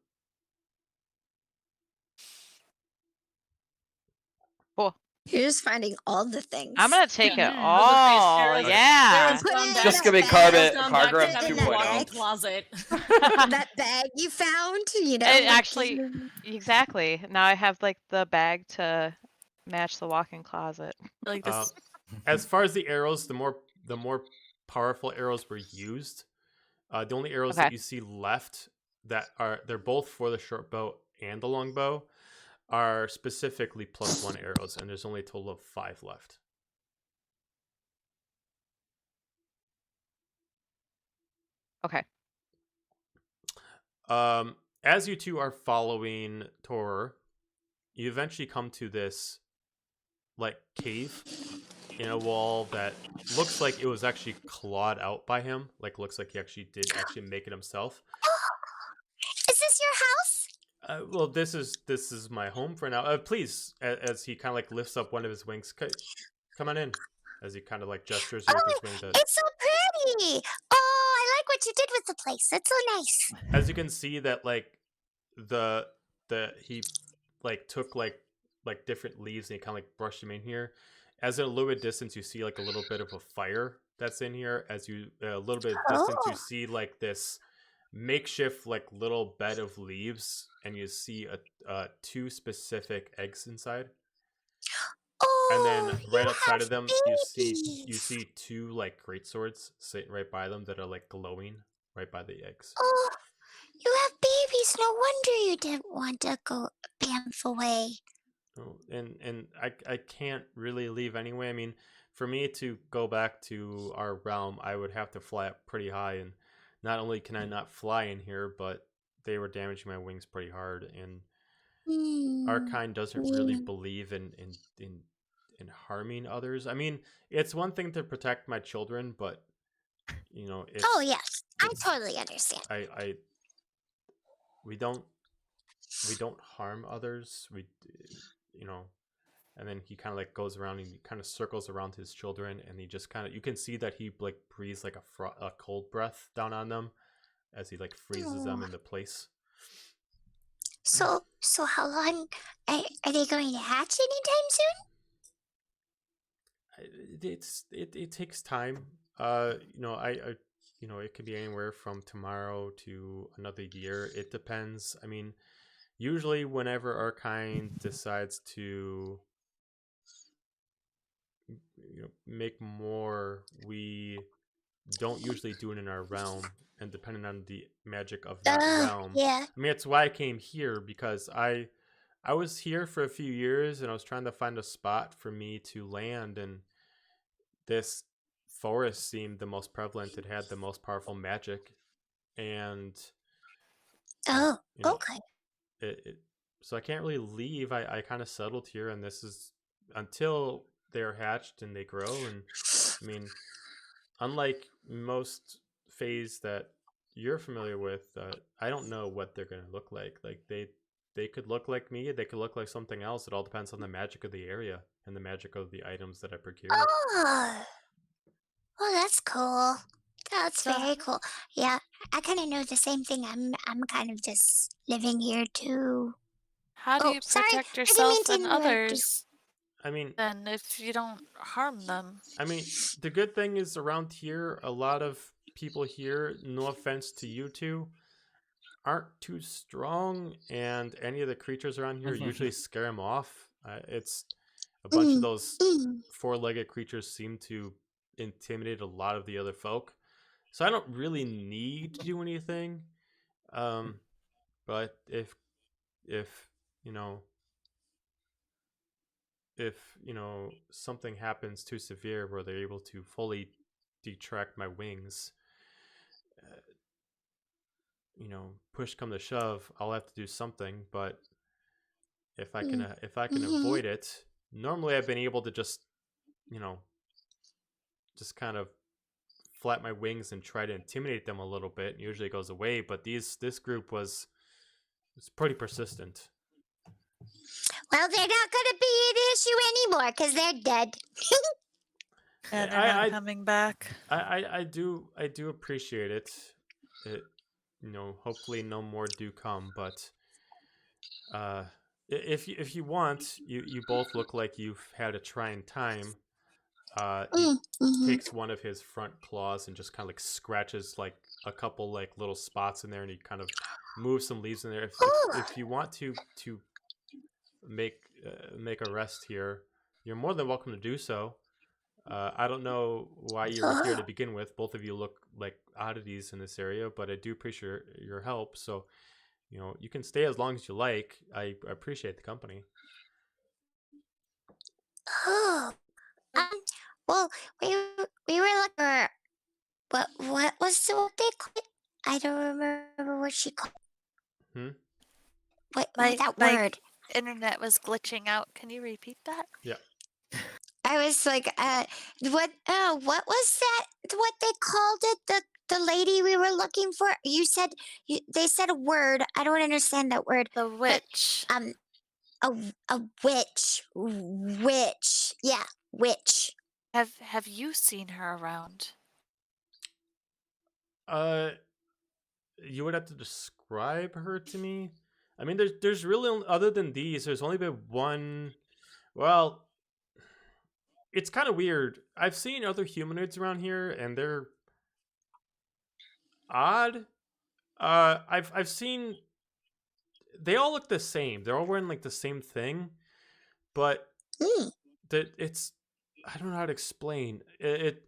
D: Cool.
C: You're just finding all the things.
D: I'm gonna take it all. Yeah.
F: Just gonna be Cargrab
B: 2.0 closet.
C: That bag you found,
D: It actually, exactly. Now I have like the bag to match the walk-in closet.
E: Like this.
A: As far as the arrows, the more powerful arrows were used. The only arrows that you see left they're both for the short bow and the long bow are specifically +1 arrows, and there's only a total of 5 left.
D: Okay.
A: As you two are following Tor, you eventually come to this like cave in a wall that looks like it was actually clawed out by him. Like looks like he actually did make it himself.
C: Is this your house?
A: Well, this is my home for now. Please, as he kind of like lifts up one of his wings, come on in. As he kind of like gestures you with his wing.
C: It's so pretty. Oh, I like what you did with the place. That's so nice.
A: As you can see that like he like took like different leaves and he kind of like brushed them in here. As in a little bit distance, you see like a little bit of a fire that's in here. As you a little bit distance, you see like this makeshift like little bed of leaves, and you see a 2 specific eggs inside. And then right outside of them, you see 2 like great swords sitting right by them that are like glowing right by the eggs.
C: Oh, you have babies. No wonder you didn't want to go bamf away.
A: Oh, and I can't really leave anyway. I mean, for me to go back to our realm, I would have to fly up pretty high, and not only can I not fly in here, but they were damaging my wings pretty hard, and our kind doesn't really believe in harming others. I mean, it's one thing to protect my children, but you know,
C: oh yes, I totally understand.
A: We don't harm others. You know, and then he kind of like goes around and he kind of circles around his children, and he just kind of, you can see that he like breathes like a cold breath down on them as he like freezes them into place.
C: So how long are they going to hatch anytime soon?
A: It takes time. You know, you know, it could be anywhere from tomorrow to another year. It depends. I mean, usually whenever our kind decides to make more, we don't usually do it in our realm, and depending on the magic of that realm.
C: Yeah.
A: I mean, it's why I came here, because I was here for a few years and I was trying to find a spot for me to land, and this forest seemed the most prevalent. It had the most powerful magic, and
C: okay.
A: So I can't really leave. I kind of settled here, and this is until they're hatched and they grow. And I mean, unlike most phase that you're familiar with, I don't know what they're going to look like. Like they could look like me, they could look like something else. It all depends on the magic of the area and the magic of the items that I procure.
C: Oh, that's cool. That's very cool. Yeah, I kind of know the same thing. I'm kind of just living here too.
E: How do you protect yourself and others?
A: I mean,
E: then if you don't harm them.
A: I mean, the good thing is around here, a lot of people here, no offense to you two, aren't too strong, and any of the creatures around here usually scare them off. It's a bunch of those 4-legged creatures seem to intimidate a lot of the other folk, so I don't really need to do anything. But if you know, if something happens too severe where they're able to fully detract my wings, push come to shove, I'll have to do something. But if I can avoid it, normally I've been able to just kind of flap my wings and try to intimidate them a little bit, and usually it goes away. But this group was pretty persistent.
C: Well, they're not going to be an issue anymore because they're dead.
E: And they're not coming back.
A: I do appreciate it. Hopefully no more do come. But if you want, you both look like you've had a trying time. He takes one of his front claws and just kind of like scratches like a couple like little spots in there, and he kind of moves some leaves in there. If you want to make a rest here, you're more than welcome to do so. I don't know why you were here to begin with. Both of you look like oddities in this area, but I do appreciate your help. So, you can stay as long as you like. I appreciate the company.
C: Oh, well, we were looking for what was the what they called it? I don't remember what she called. What that word?
E: Internet was glitching out. Can you repeat that?
A: Yeah.
C: I was like, what was that? What they called it? The lady we were looking for? You said they said a word. I don't understand that word.
E: The witch.
C: But, a witch. Witch. Yeah, witch.
E: Have you seen her around?
A: You would have to describe her to me. I mean, there's really, other than these, there's only been one. Well, it's kind of weird. I've seen other humanoids around here, and they're odd. I've seen. They all look the same. They're all wearing like the same thing, but it's. I don't know how to explain it.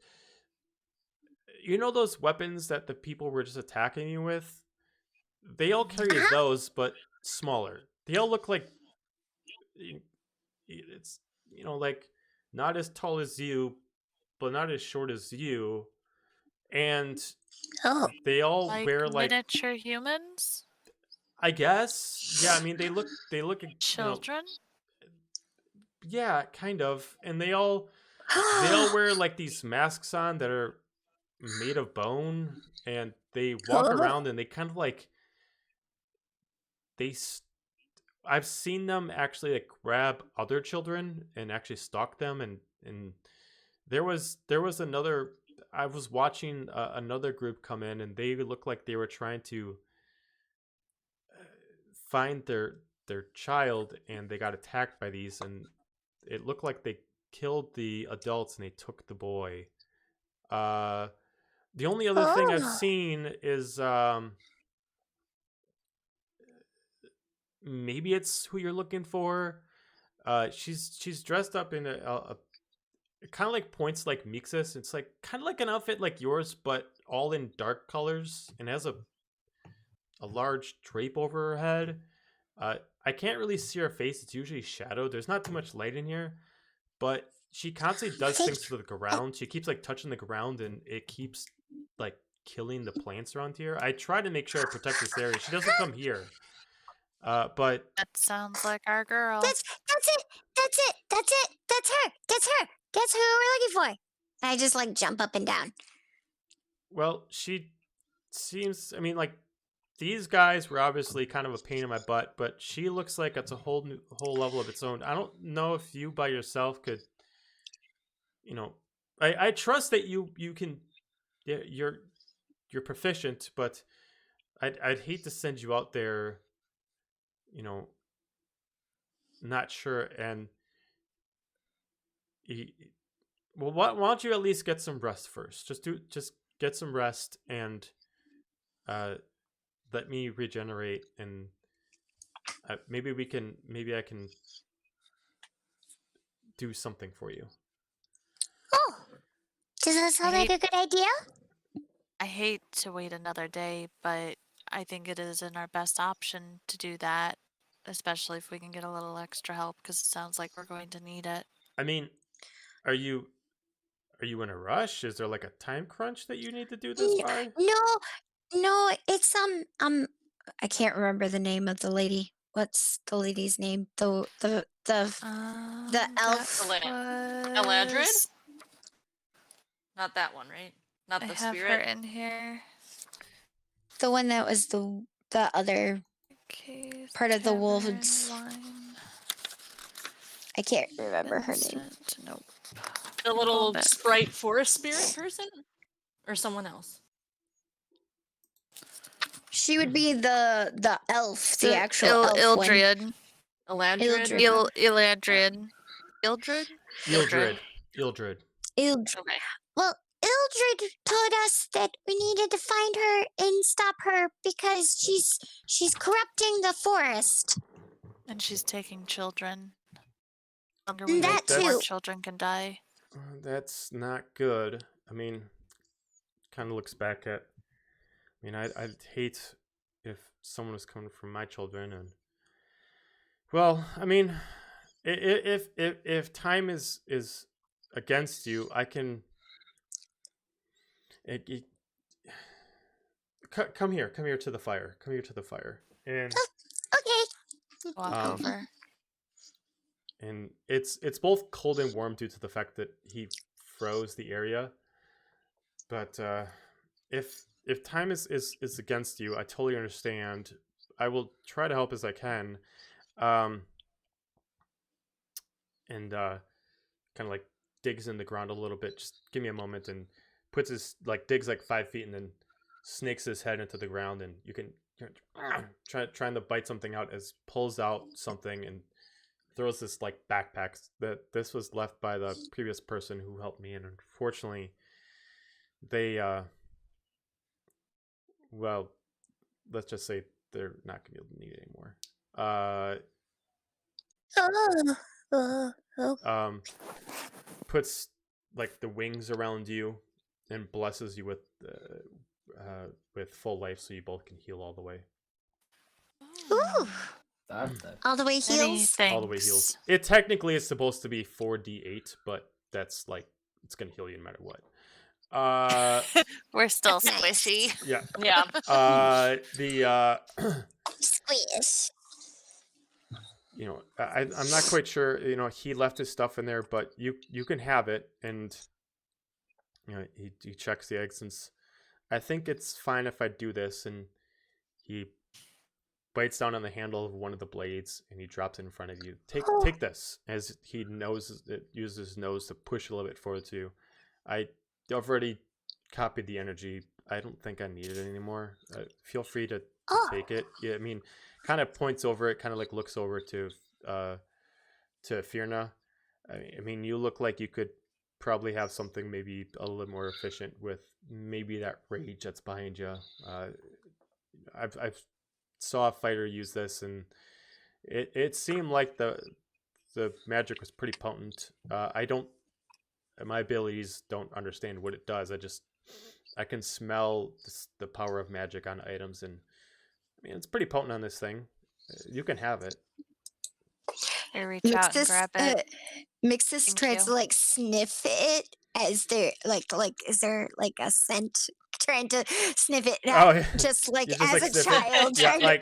A: You know those weapons that the people were just attacking you with? They all carry those, but smaller. They all look like it's like not as tall as you, but not as short as you, and they all wear like
E: miniature humans.
A: I guess, yeah. I mean, they look
E: children.
A: Yeah, kind of, and they all wear like these masks on that are made of bone, and they walk around and they kind of like I've seen them actually like grab other children and actually stalk them, and there was another. I was watching another group come in, and they looked like they were trying to find their child, and they got attacked by these, and it looked like they killed the adults and they took the boy. The only other thing I've seen is maybe it's who you're looking for. She's dressed up in a kind of like points like Mixus. It's like kind of like an outfit like yours, but all in dark colors, and has a large drape over her head. I can't really see her face. It's usually shadowed. There's not too much light in here, but she constantly does things to the ground. She keeps like touching the ground, and it keeps like killing the plants around here. I try to make sure I protect this area. She doesn't come here. But
E: that sounds like our girl.
C: That's it. That's her. That's who we're looking for. I just like jump up and down.
A: Well, she seems. I mean, like these guys were obviously kind of a pain in my butt, but she looks like it's a whole level of its own. I don't know if you by yourself could. I trust that you can. Yeah, you're proficient, but I'd hate to send you out there. Not sure, and why don't you at least get some rest first? Just get some rest and let me regenerate, and maybe I can do something for you.
C: Oh, does that sound like a good idea?
E: I hate to wait another day, but I think it is in our best option to do that, especially if we can get a little extra help, because it sounds like we're going to need it.
A: I mean, are you in a rush? Is there like a time crunch that you need to do this by?
C: No, it's I can't remember the name of the lady. What's the lady's name? The elf.
B: Eladrid? Not that one, right? Not the
E: I have
B: spirit.
E: her in here.
C: The one that was the other part of the wolves. I can't remember her name.
E: Nope.
B: The little sprite forest spirit person? Or someone else?
C: She would be the elf, the actual elf
E: Ildrid.
B: Eladrid?
E: Ildrid.
B: Okay.
C: Well, Ildrid told us that we needed to find her and stop her because she's corrupting the forest.
E: And she's taking children.
C: That too.
E: More children can die.
A: That's not good. I mean, kind of looks back at. I mean, I'd hate if someone was coming from my children, and well, I mean, if time is against you, I can. It, come here to the fire. Come here to the fire, and
C: Okay.
E: Walk over.
A: And it's both cold and warm due to the fact that he froze the area. But if time is against you, I totally understand. I will try to help as I can. And kind of like digs in the ground a little bit. Just give me a moment, and puts his digs 5 feet and then snakes his head into the ground, and you can trying to bite something out as pulls out something and throws this backpack that this was left by the previous person who helped me, and unfortunately they well, let's just say they're not gonna be able to need it anymore. Puts the wings around you and blesses you with full life, so you both can heal all the way.
C: Ooh. All the way heals?
A: All the way heals. It technically is supposed to be 4d8, but that's it's gonna heal you no matter what.
E: We're still squishy.
A: Yeah.
B: Yeah.
C: Squish.
A: I'm not quite sure. He left his stuff in there, but you can have it. And he checks the eggs, and I think it's fine if I do this. And he bites down on the handle of one of the blades, and he drops it in front of you. Take this, as he uses his nose to push a little bit forward to you. I've already copied the energy. I don't think I need it anymore. Feel free to take it. Yeah, I mean, kind of points over it, kind of looks over to Fierna. I mean, you look like you could probably have something maybe a little more efficient with maybe that rage that's behind you. I've saw a fighter use this, and it seemed like the magic was pretty potent. My abilities don't understand what it does. I can smell the power of magic on items, and I mean, it's pretty potent on this thing. You can have it.
E: I reach out and grab it.
C: Mixus tries to sniff it as they're is there a scent? Trying to sniff it just as a child.
A: Yeah,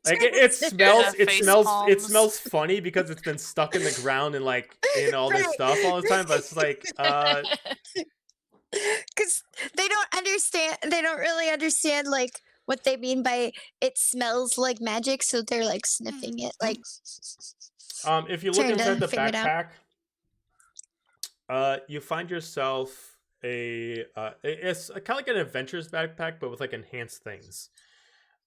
A: it smells funny because it's been stuck in the ground and in all this stuff all the time, but it's
C: because they don't really understand what they mean by it smells like magic, so they're sniffing it
A: if you look inside the backpack, you find yourself it's kind of like an adventurer's backpack, but with enhanced things.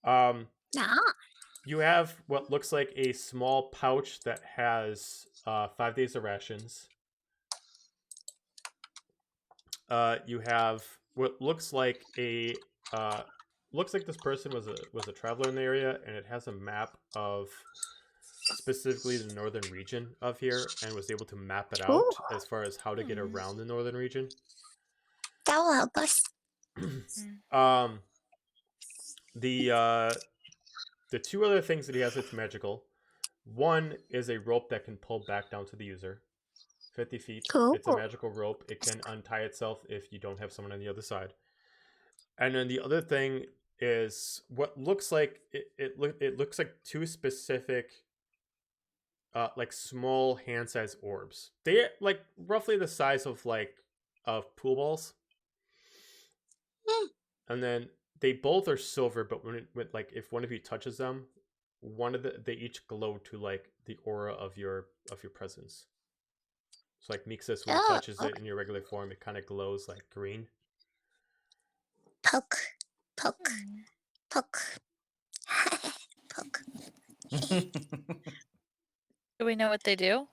A: You have what looks like a small pouch that has 5 days of rations. You have what looks like this person was a traveler in the area, and it has a map of specifically the northern region of here, and was able to map it out as far as how to get around the northern region.
C: That will help us.
A: The 2 other things that he has that's magical. One is a rope that can pull back down to the user, 50 feet. Cool. It's a magical rope. It can untie itself if you don't have someone on the other side. And then the other thing is what looks like it looks like 2 specific small hand-sized orbs. They're roughly the size of pool balls. And then they both are silver, but when if one of you touches them, they each glow to the aura of your presence. So Mixus, when he touches it in your regular form, it kind of glows green.
C: Poke.
E: Do we know what they do?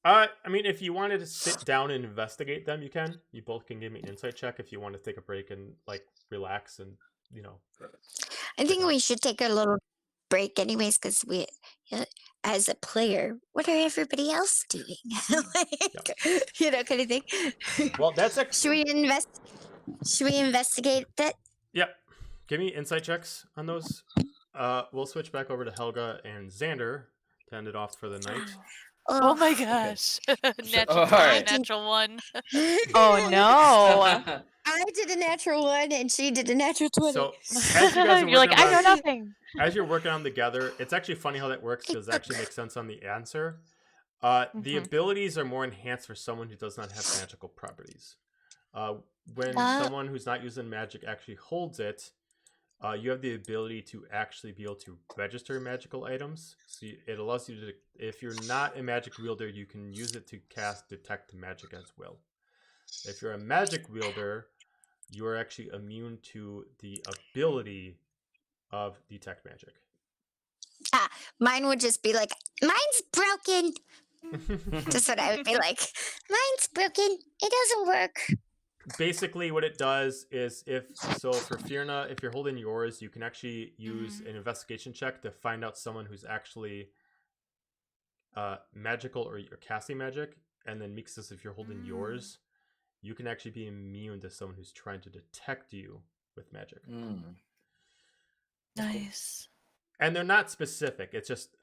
A: I mean, if you wanted to sit down and investigate them, you can. You both can give me an insight check if you want to take a break and relax and
C: I think we should take a little break anyways, because as a player, what are everybody else doing? You know, kind of thing.
A: Well, that's
C: Should we investigate that?
A: Yep. Give me insight checks on those. We'll switch back over to Helga and Xander to end it off for the night.
E: Oh my gosh. Natural
F: Alright.
E: natural one.
D: Oh no.
C: I did a natural 1 and she did a natural 20.
A: So as you guys are
D: You're like,
A: working
D: I know
A: on,
D: nothing.
A: as you're working on together, it's actually funny how that works because it actually makes sense on the answer. The abilities are more enhanced for someone who does not have magical properties. When someone who's not using magic actually holds it, you have the ability to actually be able to register magical items. So it allows you to, if you're not a magic wielder, you can use it to cast detect magic as well. If you're a magic wielder, you are actually immune to the ability of detect magic.
C: Mine would just be like, mine's broken. That's what I would be like. Mine's broken. It doesn't work.
A: Basically, what it does is for Fierna, if you're holding yours, you can actually use an investigation check to find out someone who's actually magical or you're casting magic. And then Mixus, if you're holding yours, you can actually be immune to someone who's trying to detect you with magic.
E: Nice.
A: And they're not specific. It's just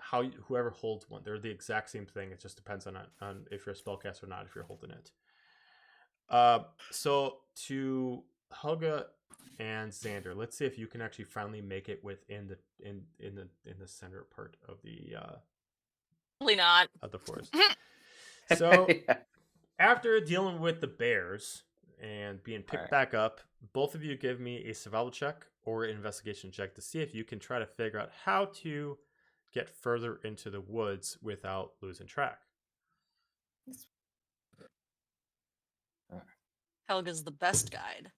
A: whoever holds one. They're the exact same thing. It just depends on if you're a spellcaster or not, if you're holding it. So to Helga and Xander, let's see if you can actually finally make it within the center part of the
B: Probably not.
A: of the forest. So after dealing with the bears and being picked back up, both of you give me a survival check or an investigation check to see if you can try to figure out how to get further into the woods without losing track.
B: Helga's the best guide.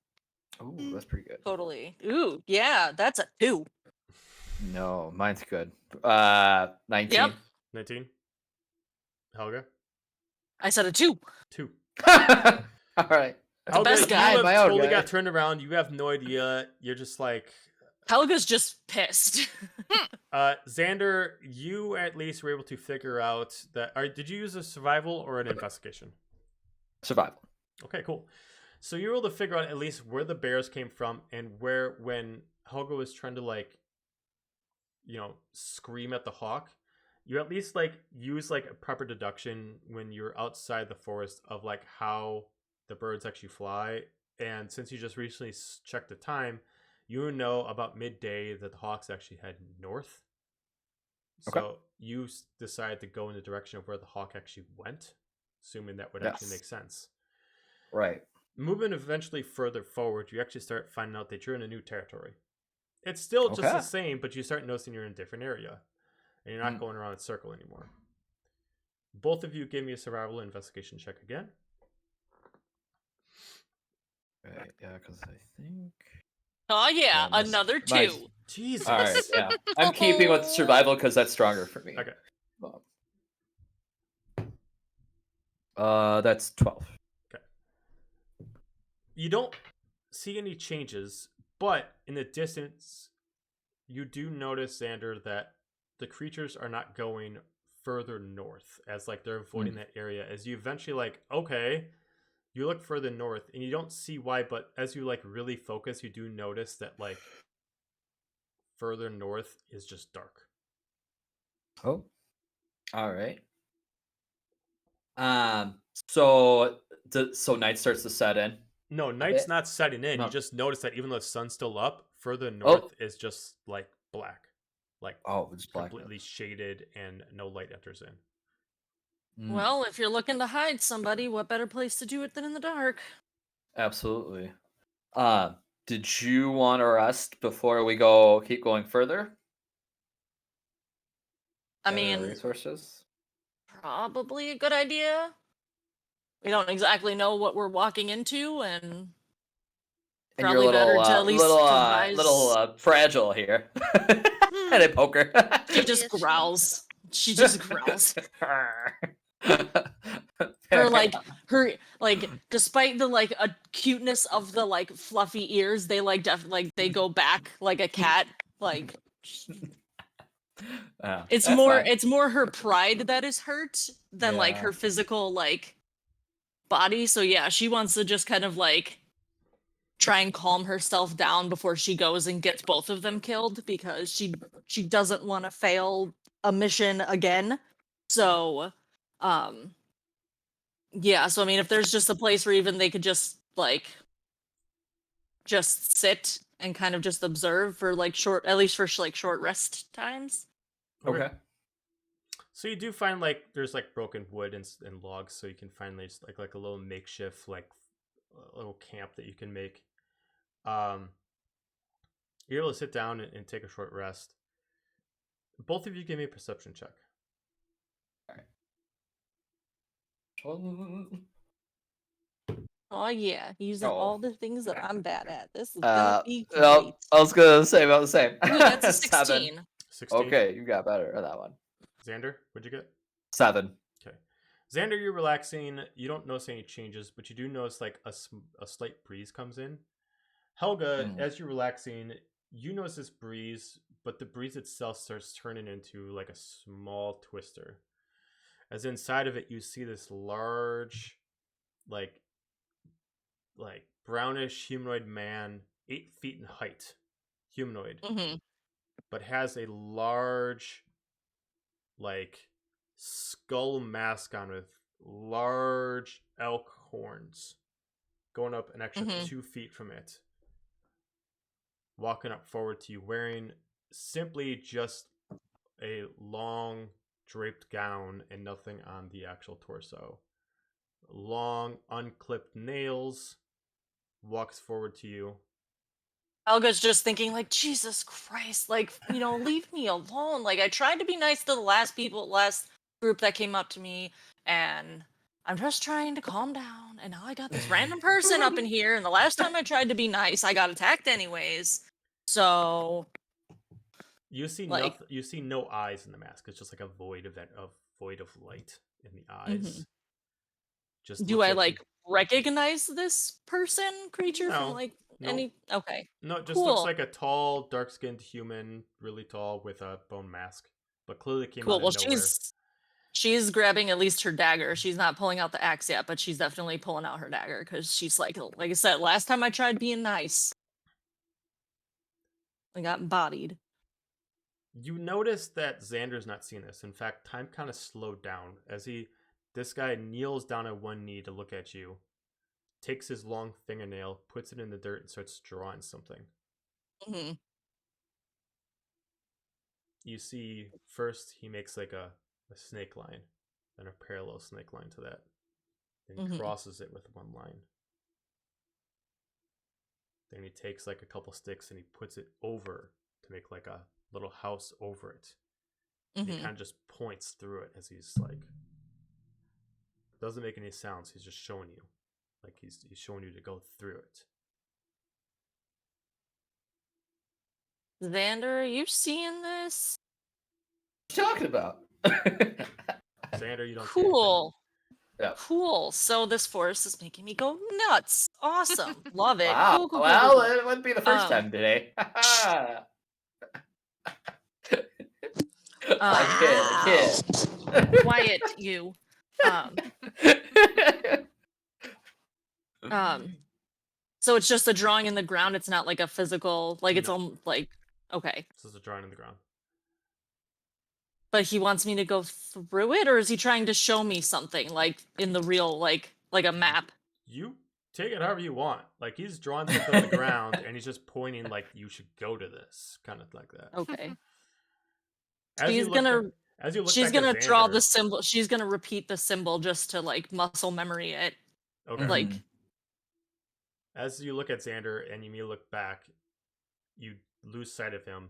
F: Oh, that's pretty good.
B: Totally. Ooh, yeah, that's a 2.
F: No, mine's good. 19.
B: Yep.
A: 19. Helga?
B: I said a 2.
A: 2.
F: All right.
A: Helga,
B: best
A: you
B: guy.
A: have
F: My own
A: totally
F: guy.
A: got turned around. You have no idea. You're just like...
B: Helga's just pissed.
A: Xander, you at least were able to figure out that... did you use a survival or an investigation?
F: Survival.
A: Okay, cool. So you were able to figure out at least where the bears came from and where, when Helga was trying to scream at the hawk, you at least use a proper deduction when you're outside the forest of how the birds actually fly. And since you just recently checked the time, you know about midday that the hawks actually head north.
F: Okay.
A: So you decided to go in the direction of where the hawk actually went, assuming that would actually make sense.
F: Right.
A: Moving eventually further forward, you actually start finding out that you're in a new territory. It's still just the same, but you start noticing you're in a different area. And you're not going around a circle anymore. Both of you give me a survival investigation check again.
F: Right, yeah, because I think...
B: Oh yeah, another 2.
A: Jesus.
F: All right, yeah. I'm keeping with survival because that's stronger for me.
A: Okay.
F: That's 12.
A: Okay. You don't see any changes, but in the distance, you do notice, Xander, that the creatures are not going further north as they're avoiding that area. As you eventually you look further north and you don't see why, but as you really focus, you do notice that further north is just dark.
F: Oh. All right. So night starts to set in.
A: No, night's not setting in.
F: No.
A: You just notice that even though the sun's still up, further north is just black.
F: It's black.
A: Completely shaded and no light enters in.
B: Well, if you're looking to hide somebody, what better place to do it than in the dark?
F: Absolutely. Did you want to rest before we keep going further?
B: I mean,
F: resources.
B: Probably a good idea. We don't exactly know what we're walking into, and probably
F: you're
B: better to at least
F: little fragile here. And I poke her.
B: She just growls. She just growls. her despite the cuteness of the fluffy ears, they definitely they go back like a cat. It's
F: that's
B: more
F: fine.
B: it's more her pride that is hurt than like her physical like body. So yeah, she wants to just kind of like try and calm herself down before she goes and gets both of them killed, because she doesn't want to fail a mission again. So yeah, so I mean, if there's just a place where even they could just like just sit and kind of just observe for like short, at least for like short rest times.
F: Okay.
A: So you do find like there's like broken wood and logs, so you can find like a little makeshift like a little camp that you can make. You're able to sit down and take a short rest. Both of you give me a perception check.
F: All right.
B: Oh yeah, using all the things that I'm bad at. This is gonna be great.
F: Well, I was gonna say about the same.
B: Ooh, that's a 16.
A: 16.
F: Okay, you got better at that one.
A: Xander, what'd you get?
F: 7.
A: Okay. Xander, you're relaxing. You don't notice any changes, but you do notice like a slight breeze comes in. Helga, as you're relaxing, you notice this breeze, but the breeze itself starts turning into like a small twister. As inside of it, you see this large, like brownish humanoid man, 8 feet in height, humanoid, but has a large, like, skull mask on with large elk horns going up an extra 2 feet from it, walking up forward to you, wearing simply just a long draped gown and nothing on the actual torso. Long unclipped nails, walks forward to you.
B: Helga's just thinking like, Jesus Christ, like, you know, leave me alone. Like, I tried to be nice to the last group that came up to me, and I'm just trying to calm down, and now I got this random person up in here, and the last time I tried to be nice, I got attacked anyways. So
A: you see
B: like,
A: nothing. You see no eyes in the mask. It's just like a void of light in the eyes. Just
B: do I like recognize this creature from like any? Okay,
A: no, it just looks like a tall, dark-skinned human, really tall, with a bone mask, but clearly came out of nowhere.
B: She's grabbing at least her dagger. She's not pulling out the axe yet, but she's definitely pulling out her dagger, because she's like I said, last time I tried being nice, I got bodied.
A: You notice that Xander's not seeing this. In fact, time kind of slowed down as this guy kneels down on one knee to look at you, takes his long fingernail, puts it in the dirt, and starts drawing something. You see, first he makes like a snake line, then a parallel snake line to that, then crosses it with one line. Then he takes like a couple sticks and he puts it over to make like a little house over it. And he kind of just points through it as he's like, doesn't make any sounds. He's just showing you, like he's showing you to go through it.
B: Xander, are you seeing this?
F: What are you talking about?
A: Xander, you don't
B: Cool.
F: Yeah.
B: Cool. So this forest is making me go nuts. Awesome. Love it.
F: Wow.
B: Cool,
F: well,
B: cool.
F: It wouldn't be the first time today. I kid.
B: Quiet, you. So it's just a drawing in the ground. It's not like a physical, like it's on like, okay.
A: This is a drawing in the ground.
B: But he wants me to go through it, or is he trying to show me something like in the real, like a map?
A: You take it however you want. Like he's drawing something on the ground and he's just pointing like you should go to this, kind of like that.
B: Okay.
A: She's
B: gonna draw the symbol. She's gonna repeat the symbol just to like muscle memory it.
A: Okay.
B: Like
A: as you look at Xander and you look back, you lose sight of him.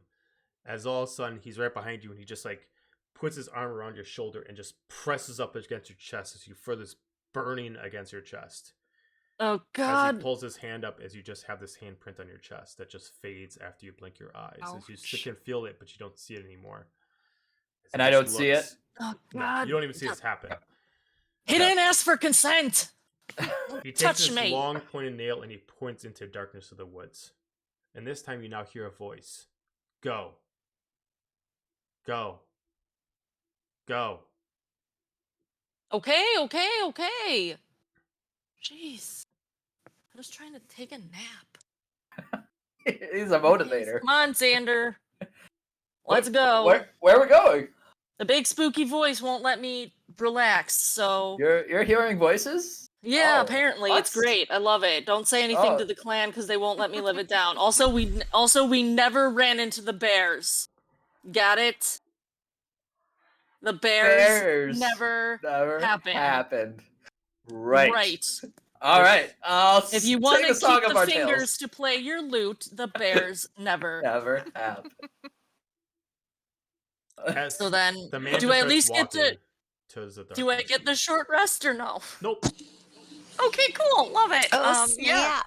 A: As all of a sudden he's right behind you and he just like puts his arm around your shoulder and just presses up against your chest as you feel this burning against your chest.
B: Oh God!
A: As he pulls his hand up, as you just have this handprint on your chest that just fades after you blink your eyes. Ouch. As you still can feel it, but you don't see it anymore.
F: And I don't see it?
B: Oh God!
A: No, you don't even see this happen.
B: He didn't ask for consent!
A: He takes this long pointed nail and he points into darkness of the woods. And this time you now hear a voice. Go. Go. Go.
B: Okay. Jeez. I was trying to take a nap.
F: He's a motivator.
B: Come on, Xander. Let's go.
F: Where are we going?
B: The big spooky voice won't let me relax, so...
F: You're hearing voices?
B: Yeah,
F: Oh,
B: apparently.
F: what?
B: It's great. I love it. Don't say anything to the clan because they won't let me live it down. Also, we never ran into the bears. Got it? The bears never happened.
F: Right. All right.
B: If you want to
F: song
B: keep
F: of
B: the
F: our
B: fingers
F: tales.
B: to play your lute, the bears never.
F: Never happened.
B: So then,
A: the man
B: do I at least
A: get
B: the? Do I get the short rest or no?
A: Nope.
B: Okay, cool. Love it.
C: Oh,
B: yeah.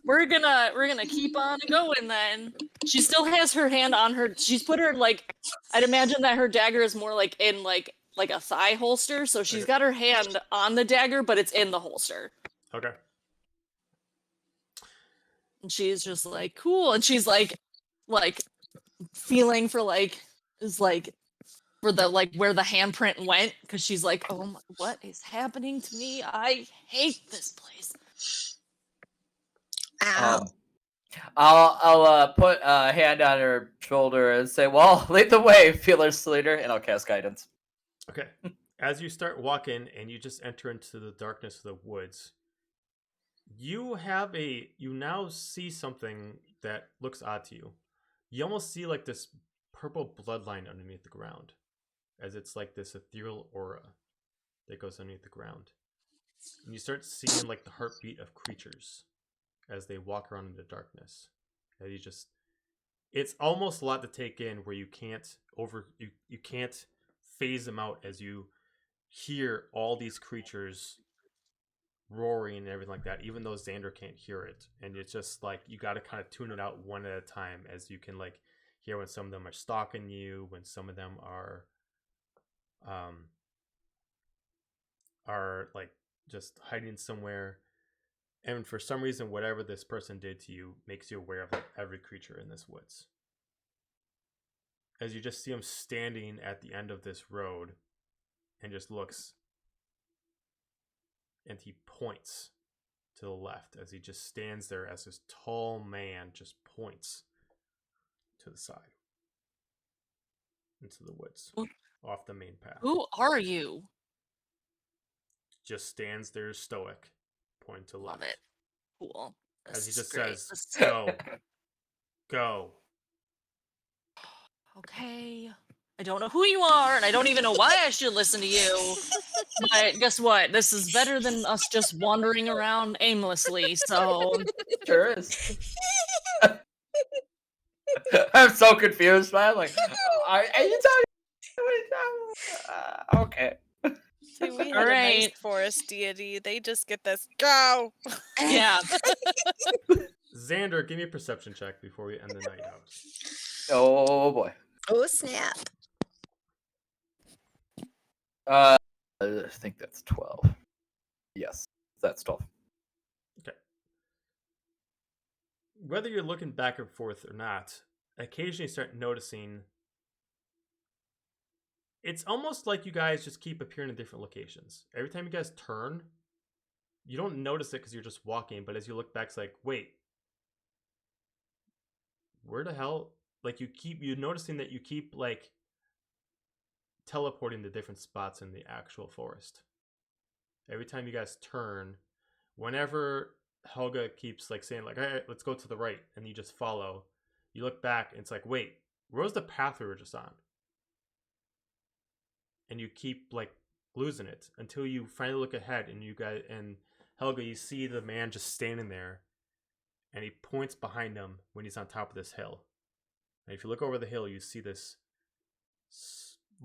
B: We're gonna keep on going then. She still has her hand on her. She's put her like. I'd imagine that her dagger is more like in like a thigh holster. So she's got her hand on the dagger, but it's in the holster.
A: Okay.
B: And she's just like cool, and she's like feeling for for the where the handprint went, because she's like, oh my, what is happening to me? I hate this place.
F: I'll put a hand on her shoulder and say, well, lead the way, Fearless Leader, and I'll cast Guidance.
A: Okay. As you start walking and you just enter into the darkness of the woods, you now see something that looks odd to you. You almost see like this purple bloodline underneath the ground, as it's like this ethereal aura that goes underneath the ground. And you start seeing like the heartbeat of creatures as they walk around in the darkness. And it's almost a lot to take in, where you can't phase them out as you hear all these creatures roaring and everything like that, even though Xander can't hear it. And it's just like you got to kind of tune it out one at a time, as you can like hear when some of them are stalking you, when some of them are like just hiding somewhere. And for some reason, whatever this person did to you makes you aware of like every creature in this woods. As you just see him standing at the end of this road and just looks, and he points to the left as he just stands there as this tall man just points to the side into the woods off the main path.
B: Who are you?
A: Just stands there stoic, pointing to left.
B: Love it. Cool.
A: As he just says, go. Go.
B: Okay. I don't know who you are, and I don't even know why I should listen to you. But guess what? This is better than us just wandering around aimlessly, so...
F: Sure is. I'm so confused, man. Like, are you talking? Okay.
G: See, we had a nice forest deity. They just get this go.
B: Yeah.
A: Xander, give me a perception check before we end the night out.
F: Oh boy.
C: Oh snap.
F: I think that's 12. Yes, that's 12.
A: Okay. Whether you're looking back and forth or not, occasionally start noticing. It's almost like you guys just keep appearing in different locations. Every time you guys turn, you don't notice it because you're just walking, but as you look back, it's like, wait, where the hell? Like you're noticing that you keep like teleporting to different spots in the actual forest. Every time you guys turn, whenever Helga keeps like saying like, all right, let's go to the right, and you just follow, you look back and it's like, wait, where's the path we were just on? And you keep like losing it until you finally look ahead, and Helga, you see the man just standing there, and he points behind him when he's on top of this hill. And if you look over the hill, you see this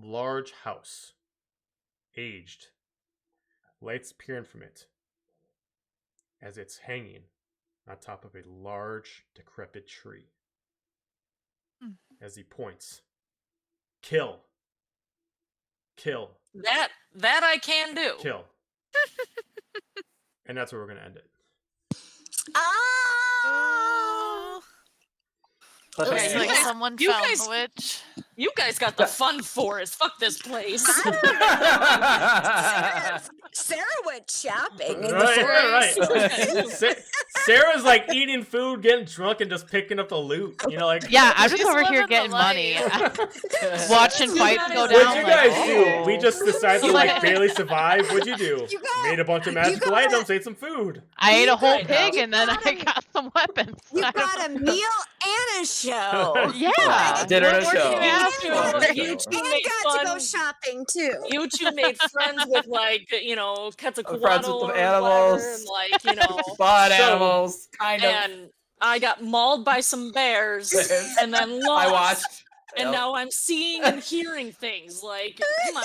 A: large house, aged, lights peering from it as it's hanging on top of a large, decrepit tree. As he points, kill.
B: That I can do.
A: Kill. And that's where we're gonna end it.
C: Oh.
E: Looks like someone found the witch.
B: You guys got the fun forest. Fuck this place.
H: Sarah went shopping.
A: Right. Sarah's like eating food, getting drunk, and just picking up the loot. You know, like
D: I'm just over here getting money, watching fights go down.
A: What'd you guys do? We just decided to like barely survive. What'd you do? Made a bunch of magical items, ate some food.
D: I ate a whole pig, and then I got some weapons.
H: You got a meal and a show.
D: Yeah,
F: dinner and a show.
H: You two got to go shopping too.
B: You two made friends with Quetzalcoatl
F: Friends with the animals,
B: and
F: fun animals, kind of.
B: And I got mauled by some bears, and then lost.
F: I watched.
B: And now I'm seeing and hearing things. Like, come on.